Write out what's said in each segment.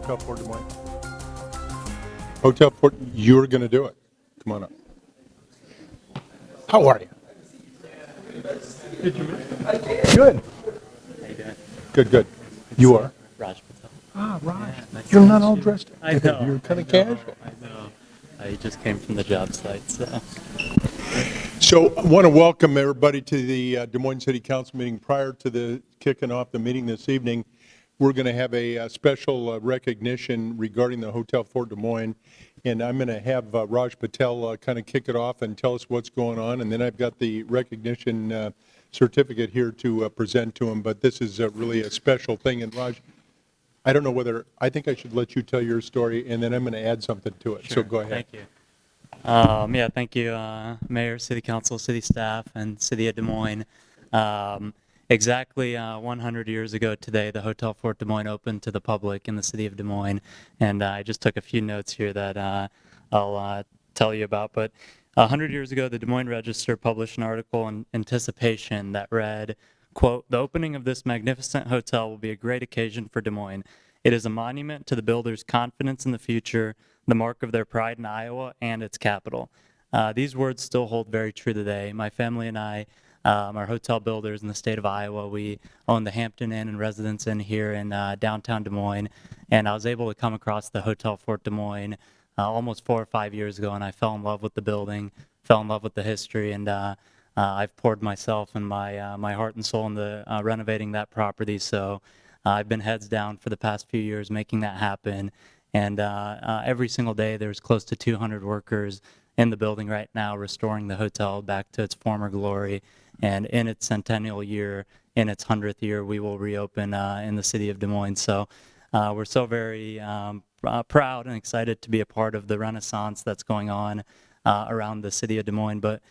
Hotel Fort Des Moines. Hotel Fort, you're going to do it. Come on up. How are you? Did you miss it? Good. How you doing? Good, good. You are? Raj Patel. Ah, Raj. Yeah, nice You're to not meet all you. dressed up. I know. You're kind of I know, casual. I know. I just came from the job site, so. So I want to welcome everybody to the Des Moines City Council meeting. Prior to the kicking off the meeting this evening, we're going to have a special recognition regarding the Hotel Fort Des Moines. And I'm going to have Raj Patel kind of kick it off and tell us what's going on. And then I've got the recognition certificate here to present to him. But this is really a special thing. And Raj, I don't know whether, I think I should let you tell your story, and then I'm going to add something to it. Sure. So go ahead. Thank you. Yeah, thank you, Mayor, City Council, City staff, and City of Des Moines. Exactly 100 years ago today, the Hotel Fort Des Moines opened to the public in the City of Des Moines, and I just took a few notes here that I'll tell you about. But 100 years ago, the Des Moines Register published an article in anticipation that read, quote, "The opening of this magnificent hotel will be a great occasion for Des Moines. It is a monument to the builders' confidence in the future, the mark of their pride in Iowa and its capital." These words still hold very true today. My family and I are hotel builders in the state of Iowa. We own the Hampton Inn and Residence Inn here in downtown Des Moines, and I was able to come across the Hotel Fort Des Moines almost 4 or 5 years ago, and I fell in love with the building, fell in love with the history, and I've poured myself and my heart and soul into renovating that property. So I've been heads down for the past few years making that happen. And every single day there's close to 200 workers in the building right now restoring the hotel back to its former glory. And in its centennial year, in its 100th year, we will reopen in the city of Des Moines. So we're so very proud and excited to be a part of the renaissance that's going on around the city of Des Moines. But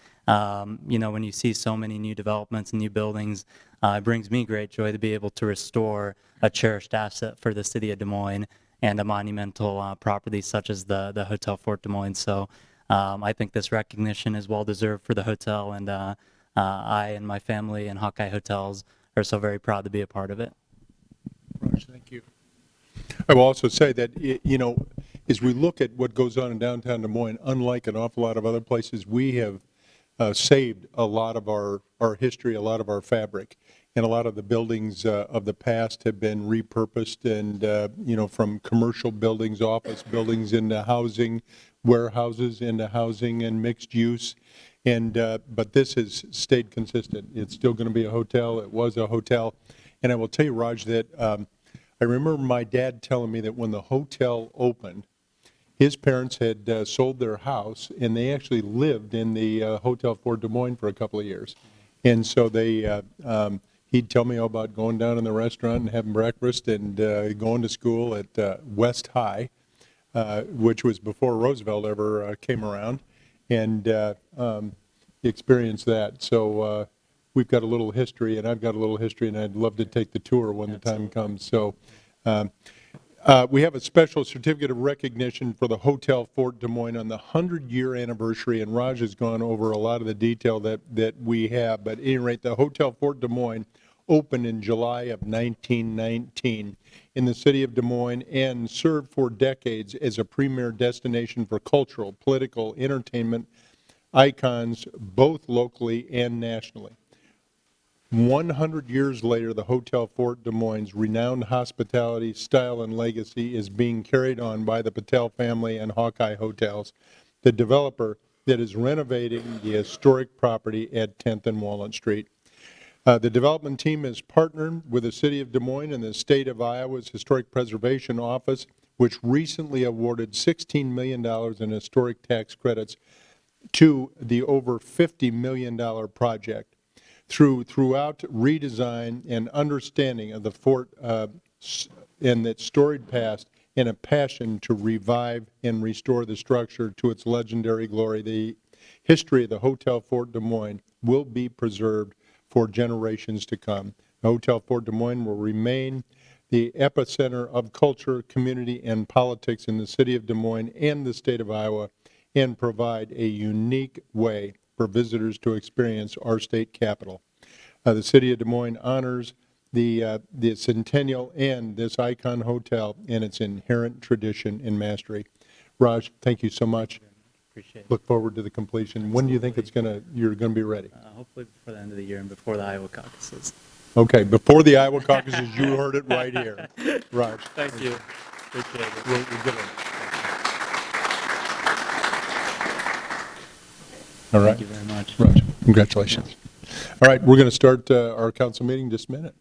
you know, when you see so many new developments and new buildings, it brings me great joy to be able to restore a cherished asset for the city of Des Moines and a monumental property such as the Hotel Fort Des Moines. So I think this recognition is well deserved for the hotel, and I and my family and Hawkeye Hotels are so very proud to be a part of it. Raj, thank you. I will also say that, you know, as we look at what goes on in downtown Des Moines, unlike an awful lot of other places, we have saved a lot of our history, a lot of our fabric. And a lot of the buildings of the past have been repurposed and, you know, from commercial buildings, office buildings into housing, warehouses into housing and mixed use. And but this has stayed consistent. It's still going to be a hotel. It was a hotel. And I will tell you, Raj, that I remember my dad telling me that when the hotel opened, his parents had sold their house, and they actually lived in the Hotel Fort Des Moines for a couple of years. And so they, he'd tell me all about going down in the restaurant and having breakfast and going to school at West High, which was before Roosevelt ever came around, and experienced that. So we've got a little history, and I've got a little history, and I'd love to take the tour when the time comes. So we have a special certificate of recognition for the Hotel Fort Des Moines on the 100-year anniversary, and Raj has gone over a lot of the detail that we have. But at any rate, the Hotel Fort Des Moines opened in July of 1919 in the city of Des Moines and served for decades as a premier destination for cultural, political, entertainment icons, both locally and nationally. 100 years later, the Hotel Fort Des Moines' renowned hospitality, style, and legacy is being carried on by the Patel family and Hawkeye Hotels, the developer that is renovating the historic property at 10th and Walnut Street. The development team is partnered with the City of Des Moines and the State of Iowa's Historic Preservation Office, which recently awarded $16 million in historic tax credits to the over $50 million project. Throughout redesign and understanding of the fort and its storied past, and a passion to revive and restore the structure to its legendary glory, the history of the Hotel Fort Des Moines will be preserved for generations to come. The Hotel Fort Des Moines will remain the epicenter of culture, community, and politics in the city of Des Moines and the state of Iowa, and provide a unique way for visitors to experience our state capital. The city of Des Moines honors the Centennial and this Icon Hotel and its inherent tradition and mastery. Raj, thank you so much. Appreciate it. Look forward to the completion. When do you think you're going to be ready? Hopefully before the end of the year and before the Iowa caucuses. Okay, before the Iowa caucuses, you heard it right here. Raj. Thank you. Appreciate it. We'll get it. All right. Thank you very much. Raj, congratulations. All right, we're going to start our council meeting this minute.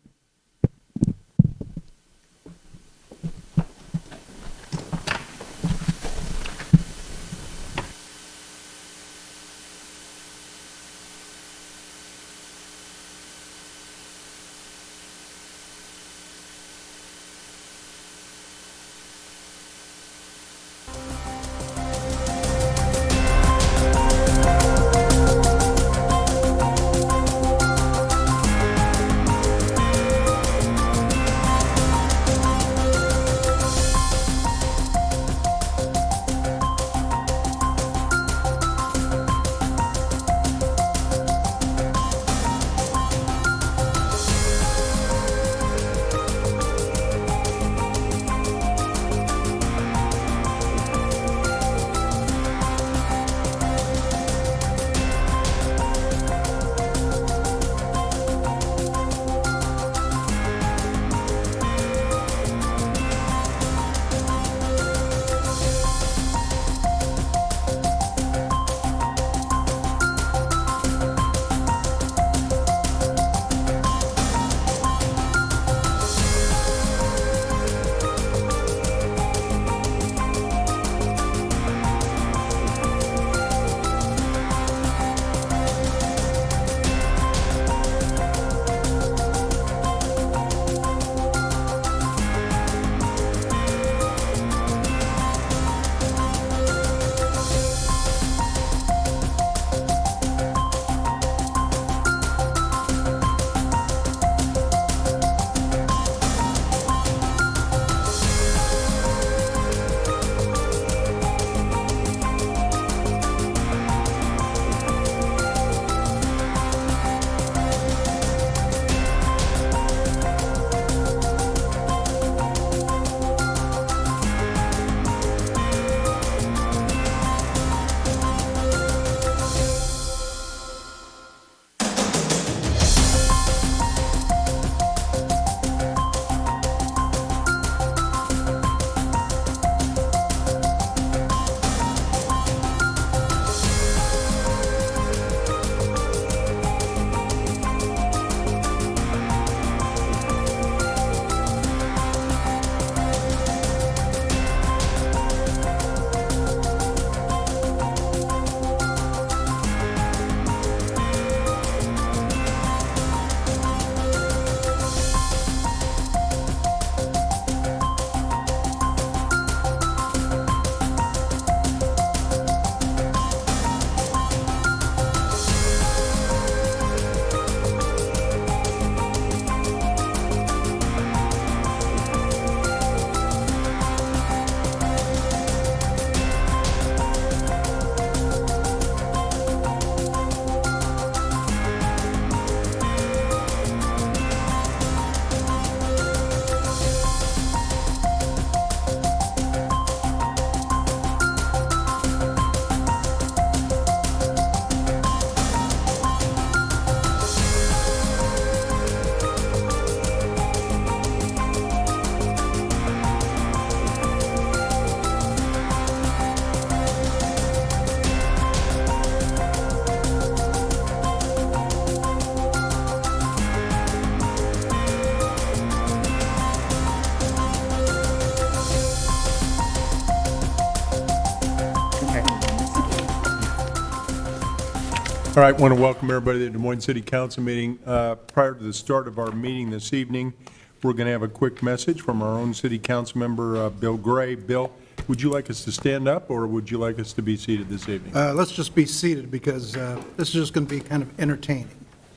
All right, I want to welcome everybody to the Des Moines City Council meeting. Prior to the start of our meeting this evening, we're going to have a quick message from our own city council member, Bill Gray. Bill, would you like us to stand up, or would you like us to be seated this evening? Let's just be seated, because this is just going to be kind of entertaining.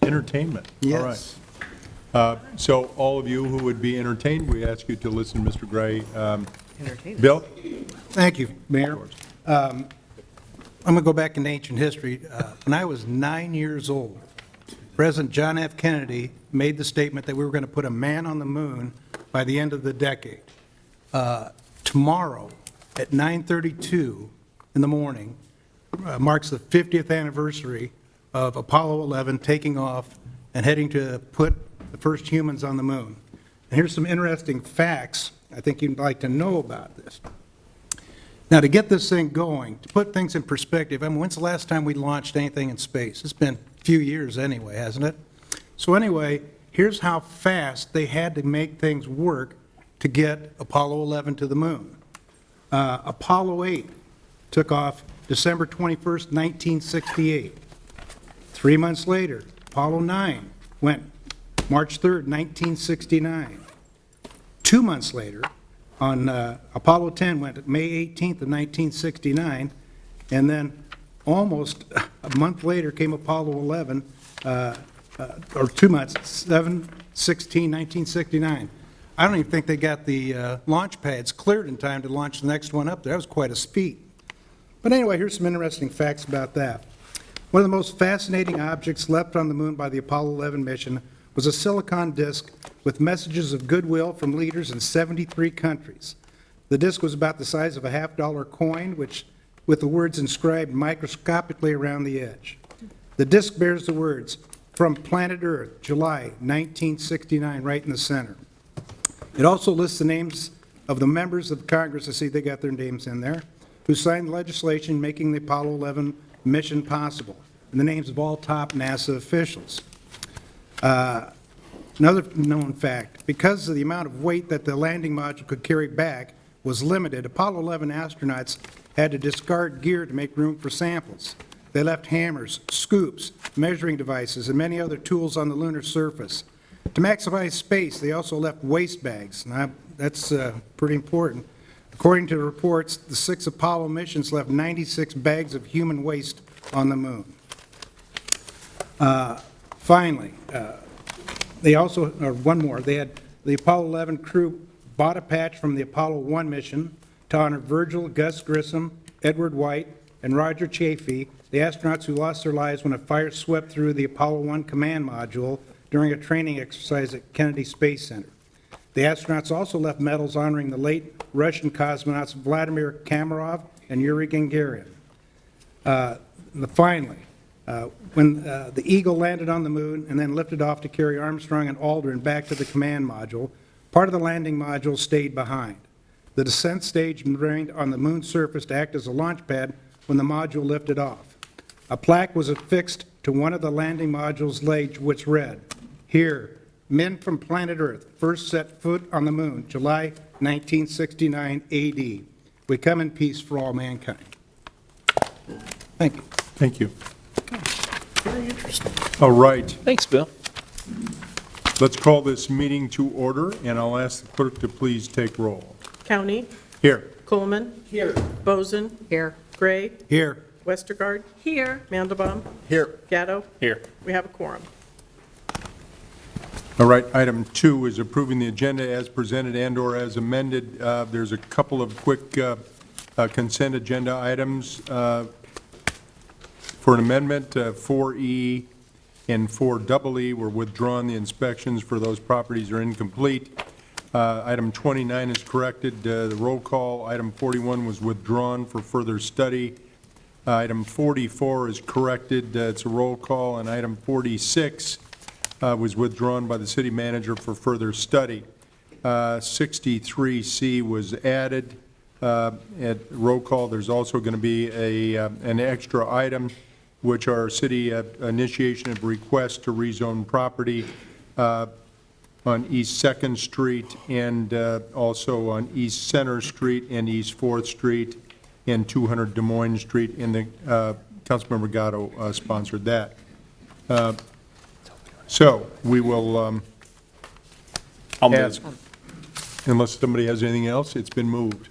Entertainment. Yes. All right. So all of you who would be entertained, we ask you to listen to Mr. Gray. Entertainment. Bill? Thank you, Mayor. I'm going to go back into ancient history. When I was 9 years old, President John F. Kennedy made the statement that we were going to put a man on the moon by the end of the decade. Tomorrow at 9:32 in the morning marks the 50th anniversary of Apollo 11 taking off and heading to put the first humans on the moon. And here's some interesting facts I think you'd like to know about this. Now, to get this thing going, to put things in perspective, I mean, when's the last time we launched anything in space? It's been a few years anyway, hasn't it? So anyway, here's how fast they had to make things work to get Apollo 11 to the moon. Apollo 8 took off December 21st, 1968. 3 months later, Apollo 9 went March 3rd, 1969. 2 months later, on Apollo 10 went May 18th of 1969, and then almost a month later came Apollo 11, or 2 months, 7/16/1969. I don't even think they got the launch pads cleared in time to launch the next one up there. That was quite a feat. But anyway, here's some interesting facts about that. One of the most fascinating objects left on the moon by the Apollo 11 mission was a silicon disk with messages of goodwill from leaders in 73 countries. The disk was about the size of a $50 coin, with the words inscribed microscopically around the edge. The disk bears the words, "From Planet Earth, July 1969," right in the center. It also lists the names of the members of Congress, I see they got their names in there, who signed legislation making the Apollo 11 mission possible, and the names of all top NASA officials. Another known fact, because of the amount of weight that the landing module could carry back was limited, Apollo 11 astronauts had to discard gear to make room for samples. They left hammers, scoops, measuring devices, and many other tools on the lunar surface. To maximize space, they also left waste bags. Now, that's pretty important. According to the reports, the 6 Apollo missions left 96 bags of human waste on the moon. Finally, they also, or one more, they had the Apollo 11 crew bought a patch from the Apollo 1 mission to honor Virgil, Gus Grissom, Edward White, and Roger Chaffee, the astronauts who lost their lives when a fire swept through the Apollo 1 command module during a training exercise at Kennedy Space Center. The astronauts also left medals honoring the late Russian cosmonauts Vladimir Kamarov and Yuri Gagarin. Finally, when the Eagle landed on the moon and then lifted off to carry Armstrong and Aldrin back to the command module, part of the landing module stayed behind. The descent stage remained on the moon's surface to act as a launch pad when the module lifted off. A plaque was affixed to one of the landing module's legs which read, "Here, men from planet Earth first set foot on the moon, July 1969 AD. We come in peace for all mankind." Thank you. Thank you. Very interesting. All right, Thanks, Bill. let's call this meeting to order, and I'll ask the clerk to please take roll. County, Here. Coleman. Here. Boson. Here. Gray. Here. Westergaard. Here. Mandelbaum. Here. Gatto. Here. We have a quorum. All right, item 2 is approving the agenda as presented and/or as amended. There's a couple of quick consent agenda items for an amendment. 4E and 4EE were withdrawn. The inspections for those properties are incomplete. Item 29 is corrected. The roll call. Item 41 was withdrawn for further study. Item 44 is corrected. It's a roll call. And item 46 was withdrawn by the city manager for further study. 63C was added at roll call. There's also going to be an extra item, which are city initiation of request to rezone property on East 2nd Street and also on East Center Street and East 4th Street and 200 Des Moines Street, and the Councilmember Gatto sponsored that. So we will I'll ask, unless somebody has anything else, it's been moved.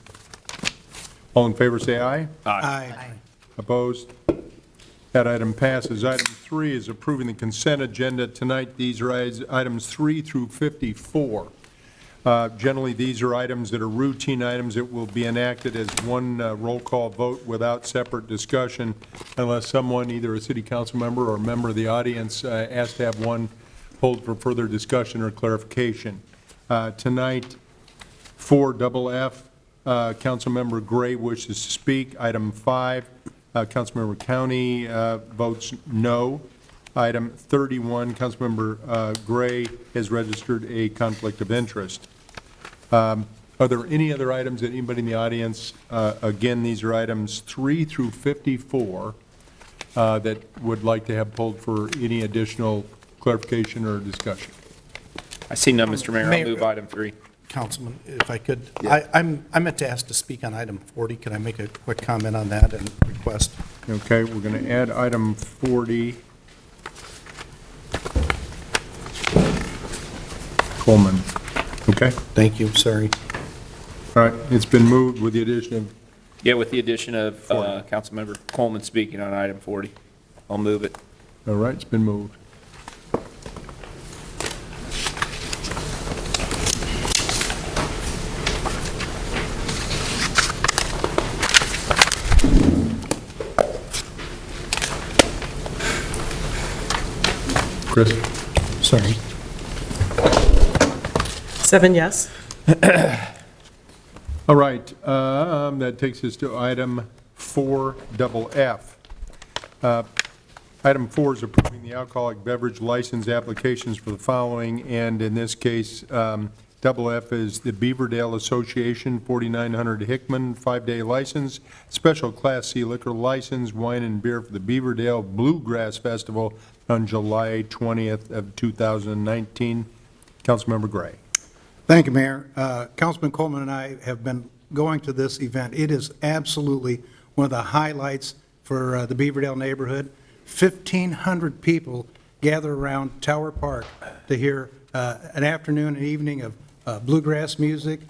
All in favor, say aye. Aye. Opposed? That item passes. Item 3 is approving the consent agenda tonight. These are items 3 through 54. Generally, these are items that are routine items that will be enacted as one roll call vote without separate discussion unless someone, either a city council member or a member of the audience, asks to have one pulled for further discussion or clarification. Tonight, 4FF, Councilmember Gray wishes to speak. Item 5, Councilmember County votes no. Item 31, Councilmember Gray has registered a conflict of interest. Are there any other items that anybody in the audience, again, these are items 3 through 54, that would like to have pulled for any additional clarification or discussion? I see none, Mr. Mayor. I'll Mayor- move item 3. Councilman, if I could, I meant to ask to speak on item 40. Can I make a quick comment on that and request? Okay, we're going to add item 40. Coleman. Okay, Thank you, sorry. all right, it's been moved with the addition of, Yeah, with the addition of Councilmember Coleman speaking on item 40. I'll move it. all right, it's been moved. Chris? Sorry. 7 yes. All right, that takes us to item 4FF. Item 4 is approving the alcoholic beverage license applications for the following, and in this case, double F is the Beaverdale Association, 4900 Hickman, 5-day license, special Class C liquor license, wine and beer for the Beaverdale Bluegrass Festival on July 20th of 2019. Councilmember Gray. Thank you, Mayor. Councilman Coleman and I have been going to this event. It is absolutely one of the highlights for the Beaverdale neighborhood. 1,500 people gather around Tower Park to hear an afternoon and evening of bluegrass music,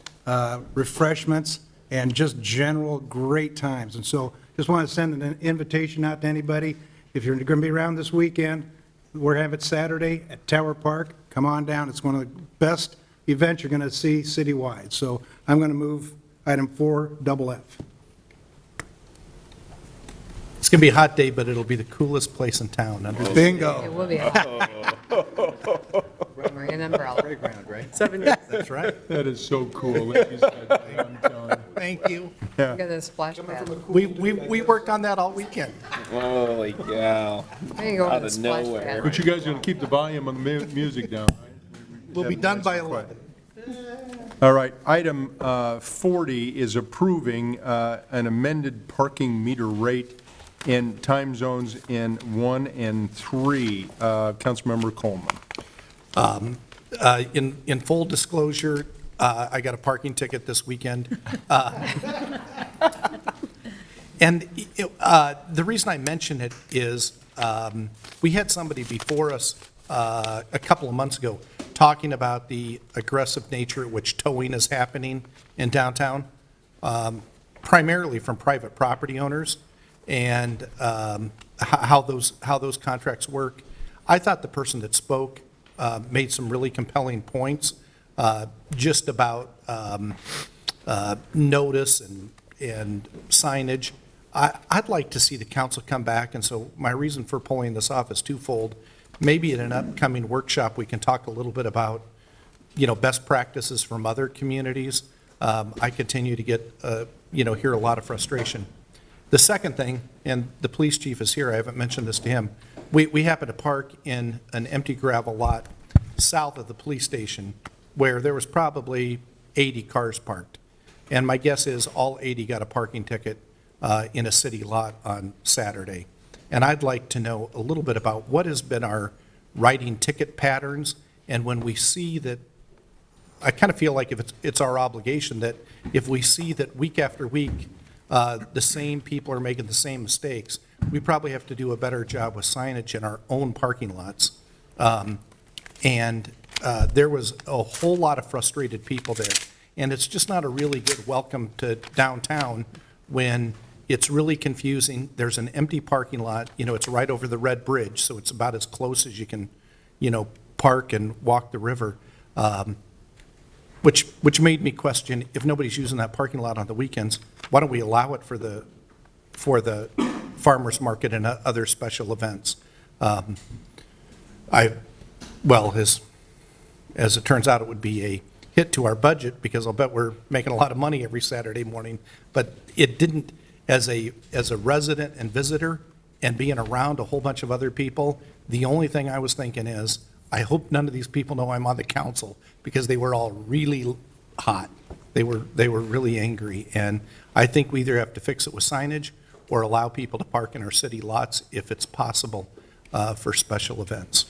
refreshments, and just general great times. And so just want to send an invitation out to anybody. If you're going to be around this weekend, we're having it Saturday at Tower Park. Come on down. It's one of the best events you're going to see citywide. So I'm going to move item 4FF. It's going to be a hot day, but it'll be the coolest place in town. It Bingo. will be. Bring an umbrella. 7 yes. That's right. That is so cool. Like you said, I'm telling you. Thank you. Get a splash pad. We worked on that all weekend. Holy cow. There you go. Out with the of splash nowhere. pad. But you guys are going to keep the volume on the music down, right? We'll be done by 11. All right, item 40 is approving an amended parking meter rate in time zones in 1 and 3. Councilmember Coleman. In full disclosure, I got a parking ticket this weekend. And the reason I mention it is we had somebody before us a couple of months ago talking about the aggressive nature at which towing is happening in downtown, primarily from private property owners, and how those contracts work. I thought the person that spoke made some really compelling points just about notice and signage. I'd like to see the council come back, and so my reason for pulling this off is twofold. Maybe at an upcoming workshop, we can talk a little bit about, best practices from other communities. I continue to get, hear a lot of frustration. The second thing, and the police chief is here, I haven't mentioned this to him, we happen to park in an empty gravel lot south of the police station where there was probably 80 cars parked. And my guess is all 80 got a parking ticket in a city lot on Saturday. And I'd like to know a little bit about what has been our writing ticket patterns, and when we see that, I kind of feel like if it's our obligation that if we see that week after week, the same people are making the same mistakes, we probably have to do a better job with signage in our own parking lots. And there was a whole lot of frustrated people there. And it's just not a really good welcome to downtown when it's really confusing. There's an empty parking lot, it's right over the Red Bridge, so it's about as close as you can, park and walk the river. which made me question, if nobody's using that parking lot on the weekends, why don't we allow it for the farmer's market and other special events? Well, as it turns out, it would be a hit to our budget, because I'll bet we're making a lot of money every Saturday morning, but it didn't, as a resident and visitor, and being around a whole bunch of other people, the only thing I was thinking is, I hope none of these people know I'm on the council, because they were all really hot. They were really angry, and I think we either have to fix it with signage or allow people to park in our city lots if it's possible for special events.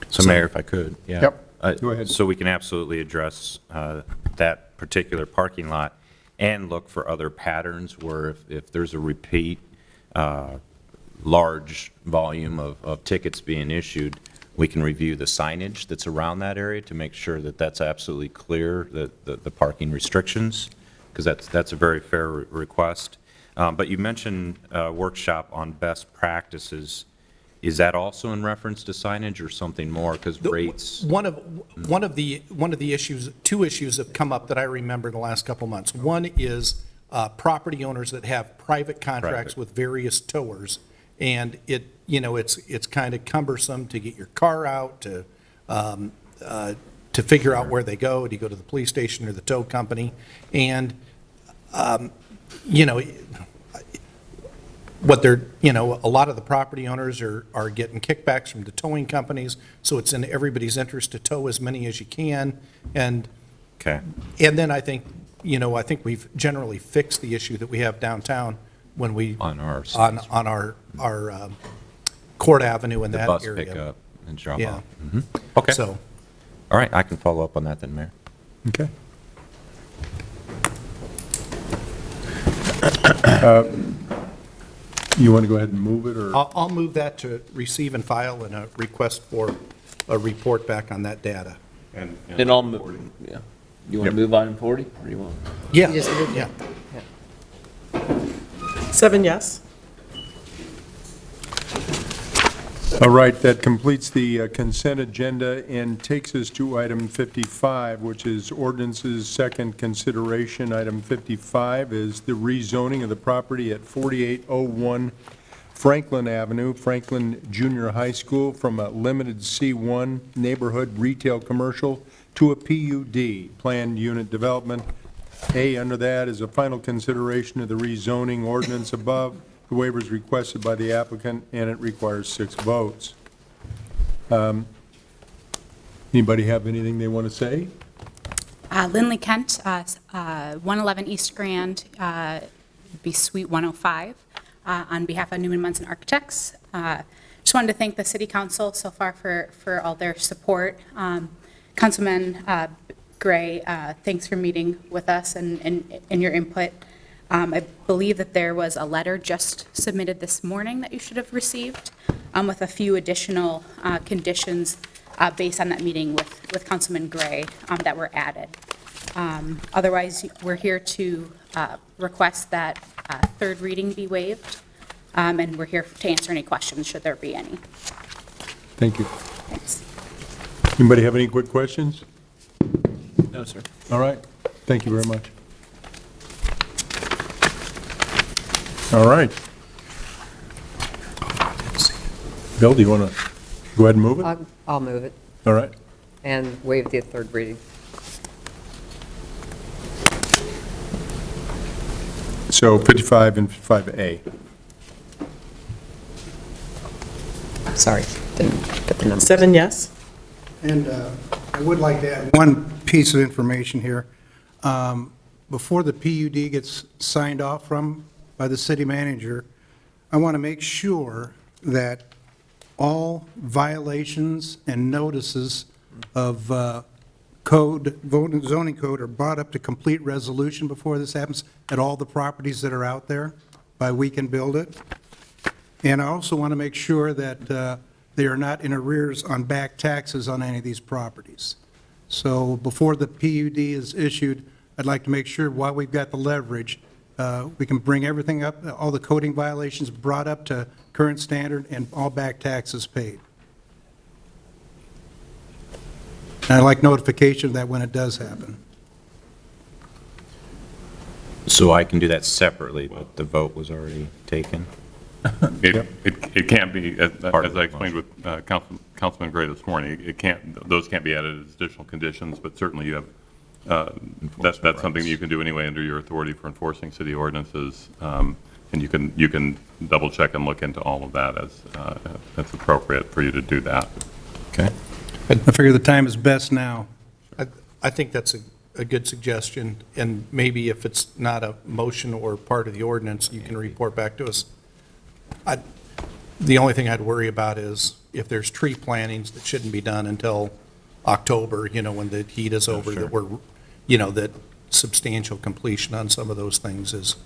So Mayor, if I could, yeah. Yep. Go ahead. So we can absolutely address that particular parking lot and look for other patterns where if there's a repeat large volume of tickets being issued, we can review the signage that's around that area to make sure that that's absolutely clear, the parking restrictions, because that's a very fair request. But you mentioned a workshop on best practices. Is that also in reference to signage or something more? Because rates. One of the issues, two issues have come up that I remember in the last couple of months. One is property owners that have private contracts Private. with various towers, and it's kind of cumbersome to get your car out, to figure out where they go. Do you go to the police station or the tow company? And a lot of the property owners are getting kickbacks from the towing companies, so it's in everybody's interest to tow as many as you can. And Okay. then I think we've generally fixed the issue that we have downtown when we, On our on our Court Avenue in The that bus area. pickup and drop Yeah. off. Okay. So, All right, I can follow up on that then, Mayor. Okay. You want to go ahead and move it, or? I'll move that to receive and file and a request for a report back on that data. Then I'll move, yeah. You want to move item 40, or you want? Yeah, You just moved yeah. it. 7 yes. All right, that completes the consent agenda and takes us to item 55, which is ordinance's second consideration. Item 55 is the rezoning of the property at 4801 Franklin Avenue, Franklin Junior High School, from a limited C1 neighborhood retail commercial to a PUD, planned unit development. A, under that is a final consideration of the rezoning ordinance above. The waiver is requested by the applicant, and it requires 6 votes. Anybody have anything they want to say? Lindley Kent, 111 East Grand, would be Suite 105, on behalf of Newman Munson Architects. Just wanted to thank the City Council so far for all their support. Councilman Gray, thanks for meeting with us and your input. I believe that there was a letter just submitted this morning that you should have received with a few additional conditions based on that meeting with Councilman Gray that were added. Otherwise, we're here to request that third reading be waived, and we're here to answer any questions, should there be any. Thank you. Thanks. Anybody have any quick questions? No, sir. All right, thank you very much. All right. Bill, do you want to go ahead and move it? I'll move it All right. and waive the third reading. So 55 and 55A. Sorry, didn't get the number. 7 yes. And I would like to add one piece of information here. Before the PUD gets signed off by the city manager, I want to make sure that all violations and notices of zoning code are brought up to complete resolution before this happens at all the properties that are out there by We Can Build It. And I also want to make sure that they are not in arrears on back taxes on any of these properties. So before the PUD is issued, I'd like to make sure while we've got the leverage, we can bring everything up, all the coding violations brought up to current standard and all back taxes paid. And I'd like notification of that when it does happen. So I can do that separately, but the vote was already taken? It can't be, as Part of I the explained with Councilman Gray this morning, those can't be added as additional conditions, but certainly you have, that's something that you can do anyway under your authority for enforcing city ordinances. And you can double check and look into all of that as it's appropriate for you to do that. Okay. I figure the time is best now. I think that's a good suggestion, and maybe if it's not a motion or part of the ordinance, you can report back to us. The only thing I'd worry about is if there's tree plantings that shouldn't be done until October, when the heat is over, that we're, that substantial completion on some of those things is,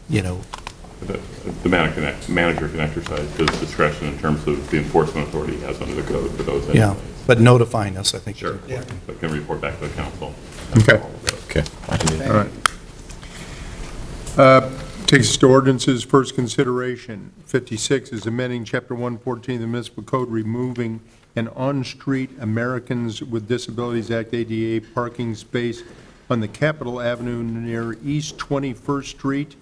The manager can exercise his discretion in terms of the enforcement authority he has under the code for those yeah, anyways. but notifying us, I think. is Sure, important. but can report back to the council. Okay. Okay. I can do that. All right. Takes us to ordinances, first consideration. 56 is amending Chapter 114 of the Municipal Code, removing an on-street Americans with Disabilities Act ADA parking space on the Capitol Avenue near East 21st Street.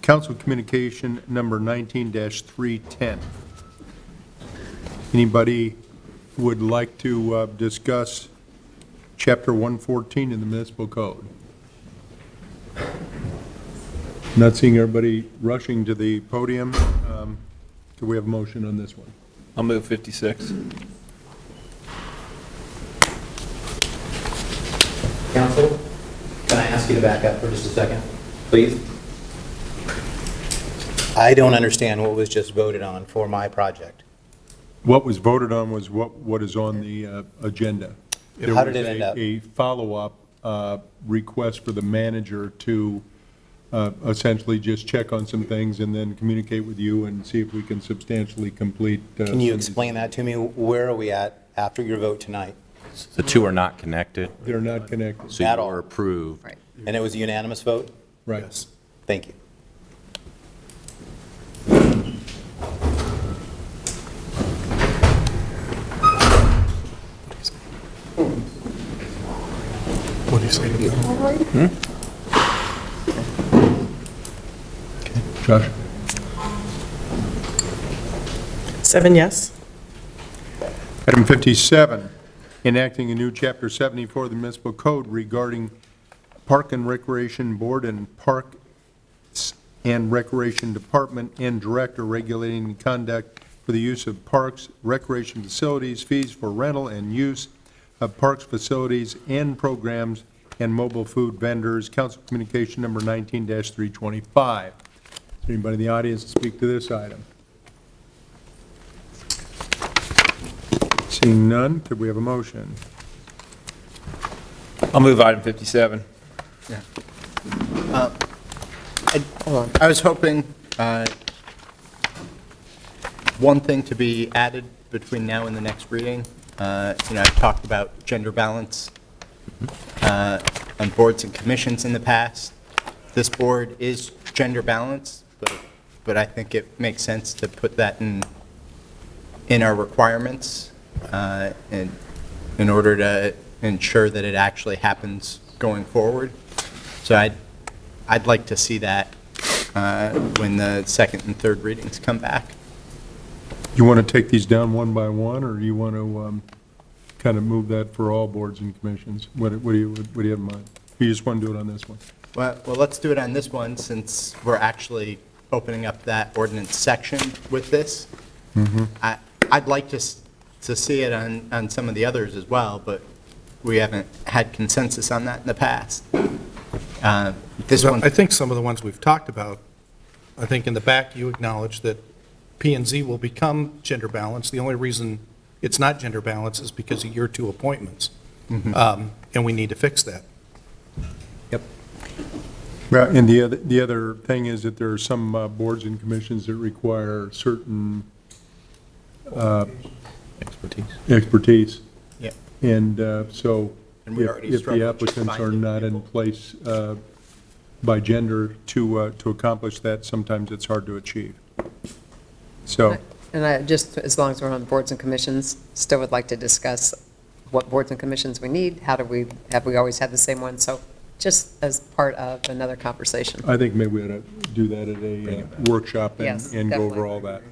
Council Communication Number 19-310. Anybody would like to discuss Chapter 114 in the Municipal Code? Not seeing everybody rushing to the podium. Do we have a motion on this one? I'll move 56. Council, can I ask you to back up for just a second, please? I don't understand what was just voted on for my project. What was voted on was what is on the agenda. How did it end up? There was a follow-up request for the manager to essentially just check on some things and then communicate with you and see if we can substantially complete. Can you explain that to me? Where are we at after your vote tonight? The two are not connected, They're not connected. so At you all. are approved. Right. And it was a unanimous vote? Right. Thank you. What do you say? Josh? 7 yes. Item 57, enacting a new Chapter 74 of the Municipal Code regarding Park and Recreation Board and Parks and Recreation Department and Director regulating the conduct for the use of parks, recreation facilities, fees for rental and use of parks facilities and programs, and mobile food vendors. Council Communication Number 19-325. Is there anybody in the audience to speak to this item? Seeing none, could we have a motion? I'll move item 57. I was hoping one thing to be added between now and the next reading. I've talked about gender balance on boards and commissions in the past. This board is gender balanced, but I think it makes sense to put that in our requirements in order to ensure that it actually happens going forward. So I'd like to see that when the second and third readings come back. You want to take these down one by one, or you want to kind of move that for all boards and commissions? What do you have in mind? You just want to do it on this one? Well, let's do it on this one, since we're actually opening up that ordinance section with this. I'd like to see it on some of the others as well, but we haven't had consensus on that in the past. This one, I think some of the ones we've talked about, I think in the back you acknowledge that P and Z will become gender balanced. The only reason it's not gender balanced is because of your two appointments. And we need to fix that. Well, and the other thing is that there are some boards and commissions that require certain expertise. Yeah. And so And we already if the struggled to applicants find are it, not in people. place by gender to accomplish that, sometimes it's hard to achieve. So, And I just, as long as we're on boards and commissions, still would like to discuss what boards and commissions we need, have we always had the same one? So just as part of another conversation. I think maybe we ought to do that at a workshop Yes, and go over definitely. all that.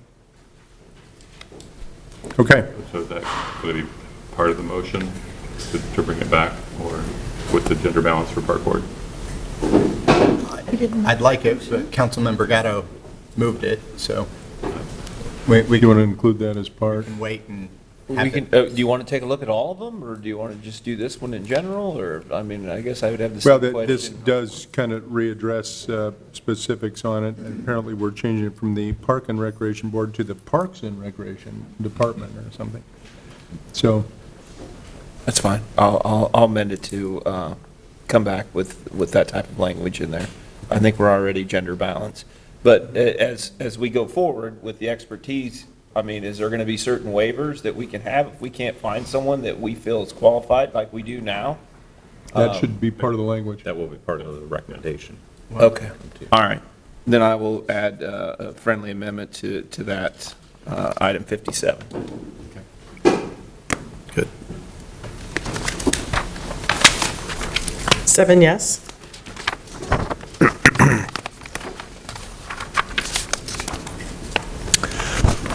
Okay. So is that going to be part of the motion to bring it back, or with the gender balance for park board? I'd like it, but Councilmember Gatto moved it, so we You want to include that as part? can wait and We have can, it. do you want to take a look at all of them, or do you want to just do this one in general, or, I mean, I guess I would have the Well, same this question. does kind of readdress specifics on it, and apparently we're changing it from the Park and Recreation Board to the Parks and Recreation Department or something. So, That's fine. I'll amend it to come back with that type of language in there. I think we're already gender balanced. But as we go forward with the expertise, I mean, is there going to be certain waivers that we can have if we can't find someone that we feel is qualified like we do now? that should be part of the language. That will be part of the recommendation. Okay, all right. Then I will add a friendly amendment to that, item 57. Good. 7 yes.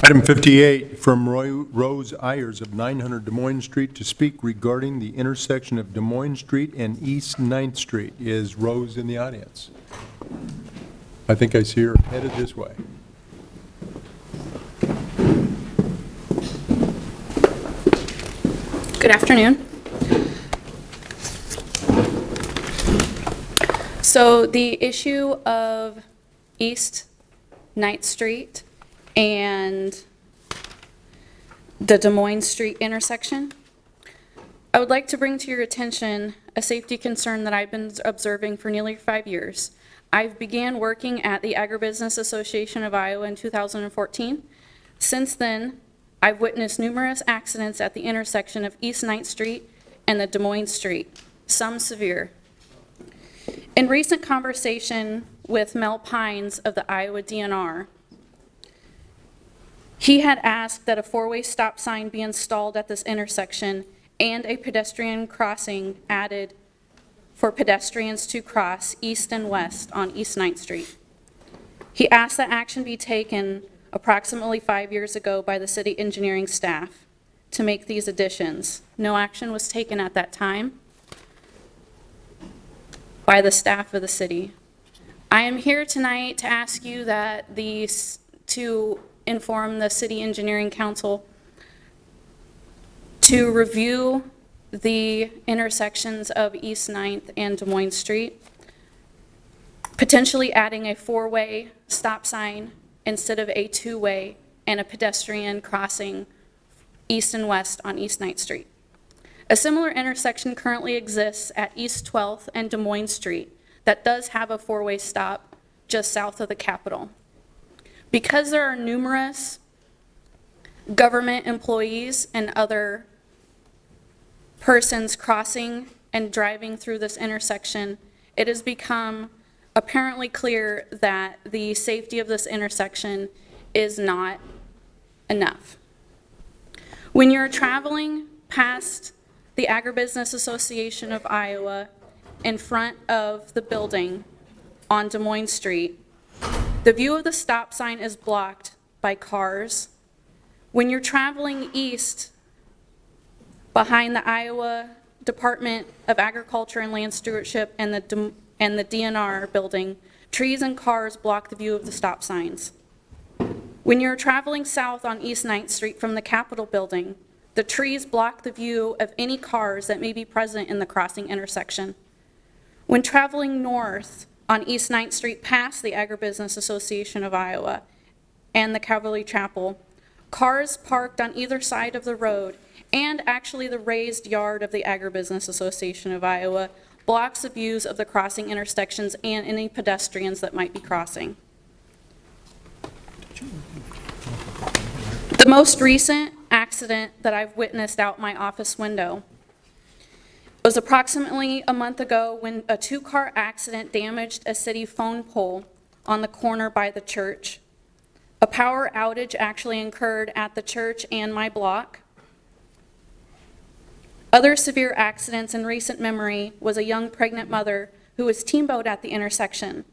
Item 58, from Rose Ayers of 900 Des Moines Street to speak regarding the intersection of Des Moines Street and East 9th Street. Is Rose in the audience? I think I see her headed this way. Good afternoon. So the issue of East 9th Street and the Des Moines Street intersection, I would like to bring to your attention a safety concern that I've been observing for nearly 5 years. I began working at the Agribusiness Association of Iowa in 2014. Since then, I've witnessed numerous accidents at the intersection of East 9th Street and the Des Moines Street, some severe. In recent conversation with Mel Pines of the Iowa DNR, he had asked that a four-way stop sign be installed at this intersection and a pedestrian crossing added for pedestrians to cross east and west on East 9th Street. He asked that action be taken approximately 5 years ago by the city engineering staff to make these additions. No action was taken at that time by the staff of the city. I am here tonight to ask you to inform the City Engineering Council to review the intersections of East 9th and Des Moines Street, potentially adding a four-way stop sign instead of a two-way and a pedestrian crossing east and west on East 9th Street. A similar intersection currently exists at East 12th and Des Moines Street that does have a four-way stop just south of the Capitol. Because there are numerous government employees and other persons crossing and driving through this intersection, it has become apparently clear that the safety of this intersection is not enough. When you're traveling past the Agribusiness Association of Iowa in front of the building on Des Moines Street, the view of the stop sign is blocked by cars. When you're traveling east behind the Iowa Department of Agriculture and Land Stewardship and the DNR building, trees and cars block the view of the stop signs. When you're traveling south on East 9th Street from the Capitol building, the trees block the view of any cars that may be present in the crossing intersection. When traveling north on East 9th Street past the Agribusiness Association of Iowa and the Calvary Chapel, cars parked on either side of the road and actually the raised yard of the Agribusiness Association of Iowa blocks the views of the crossing intersections and any pedestrians that might be crossing. The most recent accident that I've witnessed out my office window was approximately a month ago when a two-car accident damaged a city phone pole on the corner by the church. A power outage actually occurred at the church and my block. Other severe accidents in recent memory was a young pregnant mother who was teamboat at the intersection.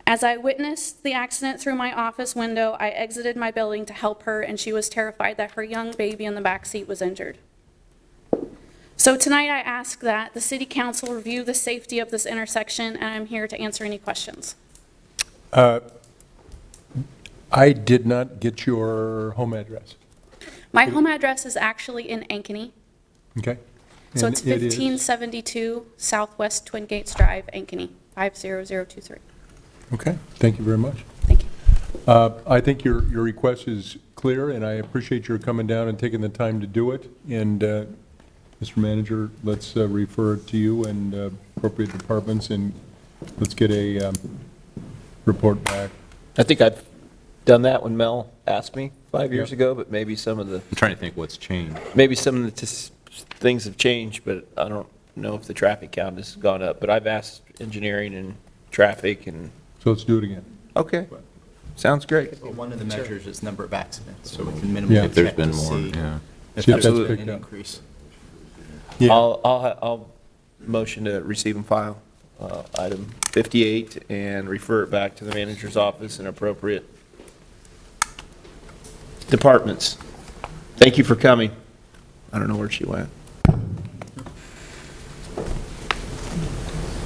As I witnessed the accident through my office window, I exited my building to help her, and she was terrified that her young baby in the back seat was injured. So tonight I ask that the City Council review the safety of this intersection, and I'm here to answer any questions. I did not get your home address. My home address is actually in Ankeny, Okay? so And it's it is- 1572 Southwest Twin Gates Drive, Ankeny, 50023. Okay, thank you very much. Thank you. I think your request is clear, and I appreciate your coming down and taking the time to do it. And, Mr. Manager, let's refer it to you and appropriate departments, and let's get a report back. I think I've done that when Mel asked me 5 years ago, but maybe some of the, I'm trying to think what's changed. maybe some of the things have changed, but I don't know if the traffic count has gone up. But I've asked engineering and traffic and, So let's do it again. okay, sounds great. Well, one of the measures is number of accidents, so we can Yeah. minimally If there's check to been more, see yeah. if See if there's that's been picked an up. increase. Yeah. I'll motion to receive and file item 58 and refer it back to the manager's office and appropriate departments. Thank you for coming. I don't know where she went.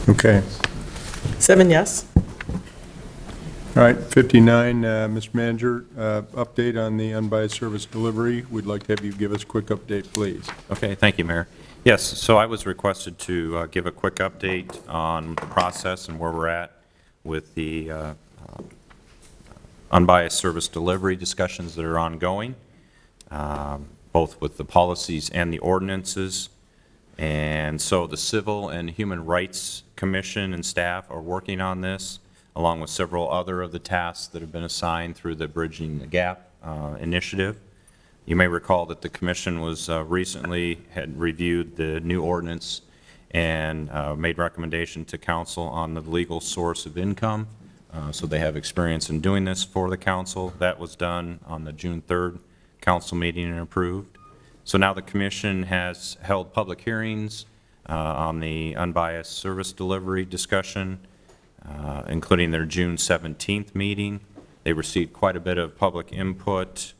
Okay. 7 yes. All right, 59, Mr. Manager, update on the unbiased service delivery. We'd like to have you give us a quick update, please. Okay, thank you, Mayor. Yes, so I was requested to give a quick update on the process and where we're at with the unbiased service delivery discussions that are ongoing, both with the policies and the ordinances. And so the Civil and Human Rights Commission and staff are working on this, along with several other of the tasks that have been assigned through the Bridging the Gap initiative. You may recall that the commission was recently had reviewed the new ordinance and made recommendation to council on the legal source of income. So they have experience in doing this for the council. That was done on the June 3rd council meeting and approved. So now the commission has held public hearings on the unbiased service delivery discussion, including their June 17th meeting. They received quite a bit of public input,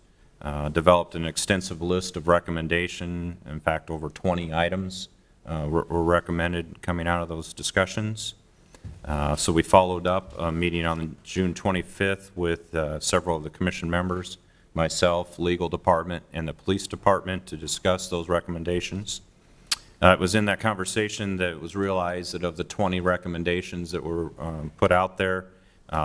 developed an extensive list of recommendation. In fact, over 20 items were recommended coming out of those discussions. So we followed up a meeting on June 25th with several of the commission members, myself, legal department, and the police department to discuss those recommendations. It was in that conversation that it was realized that of the 20 recommendations that were put out there,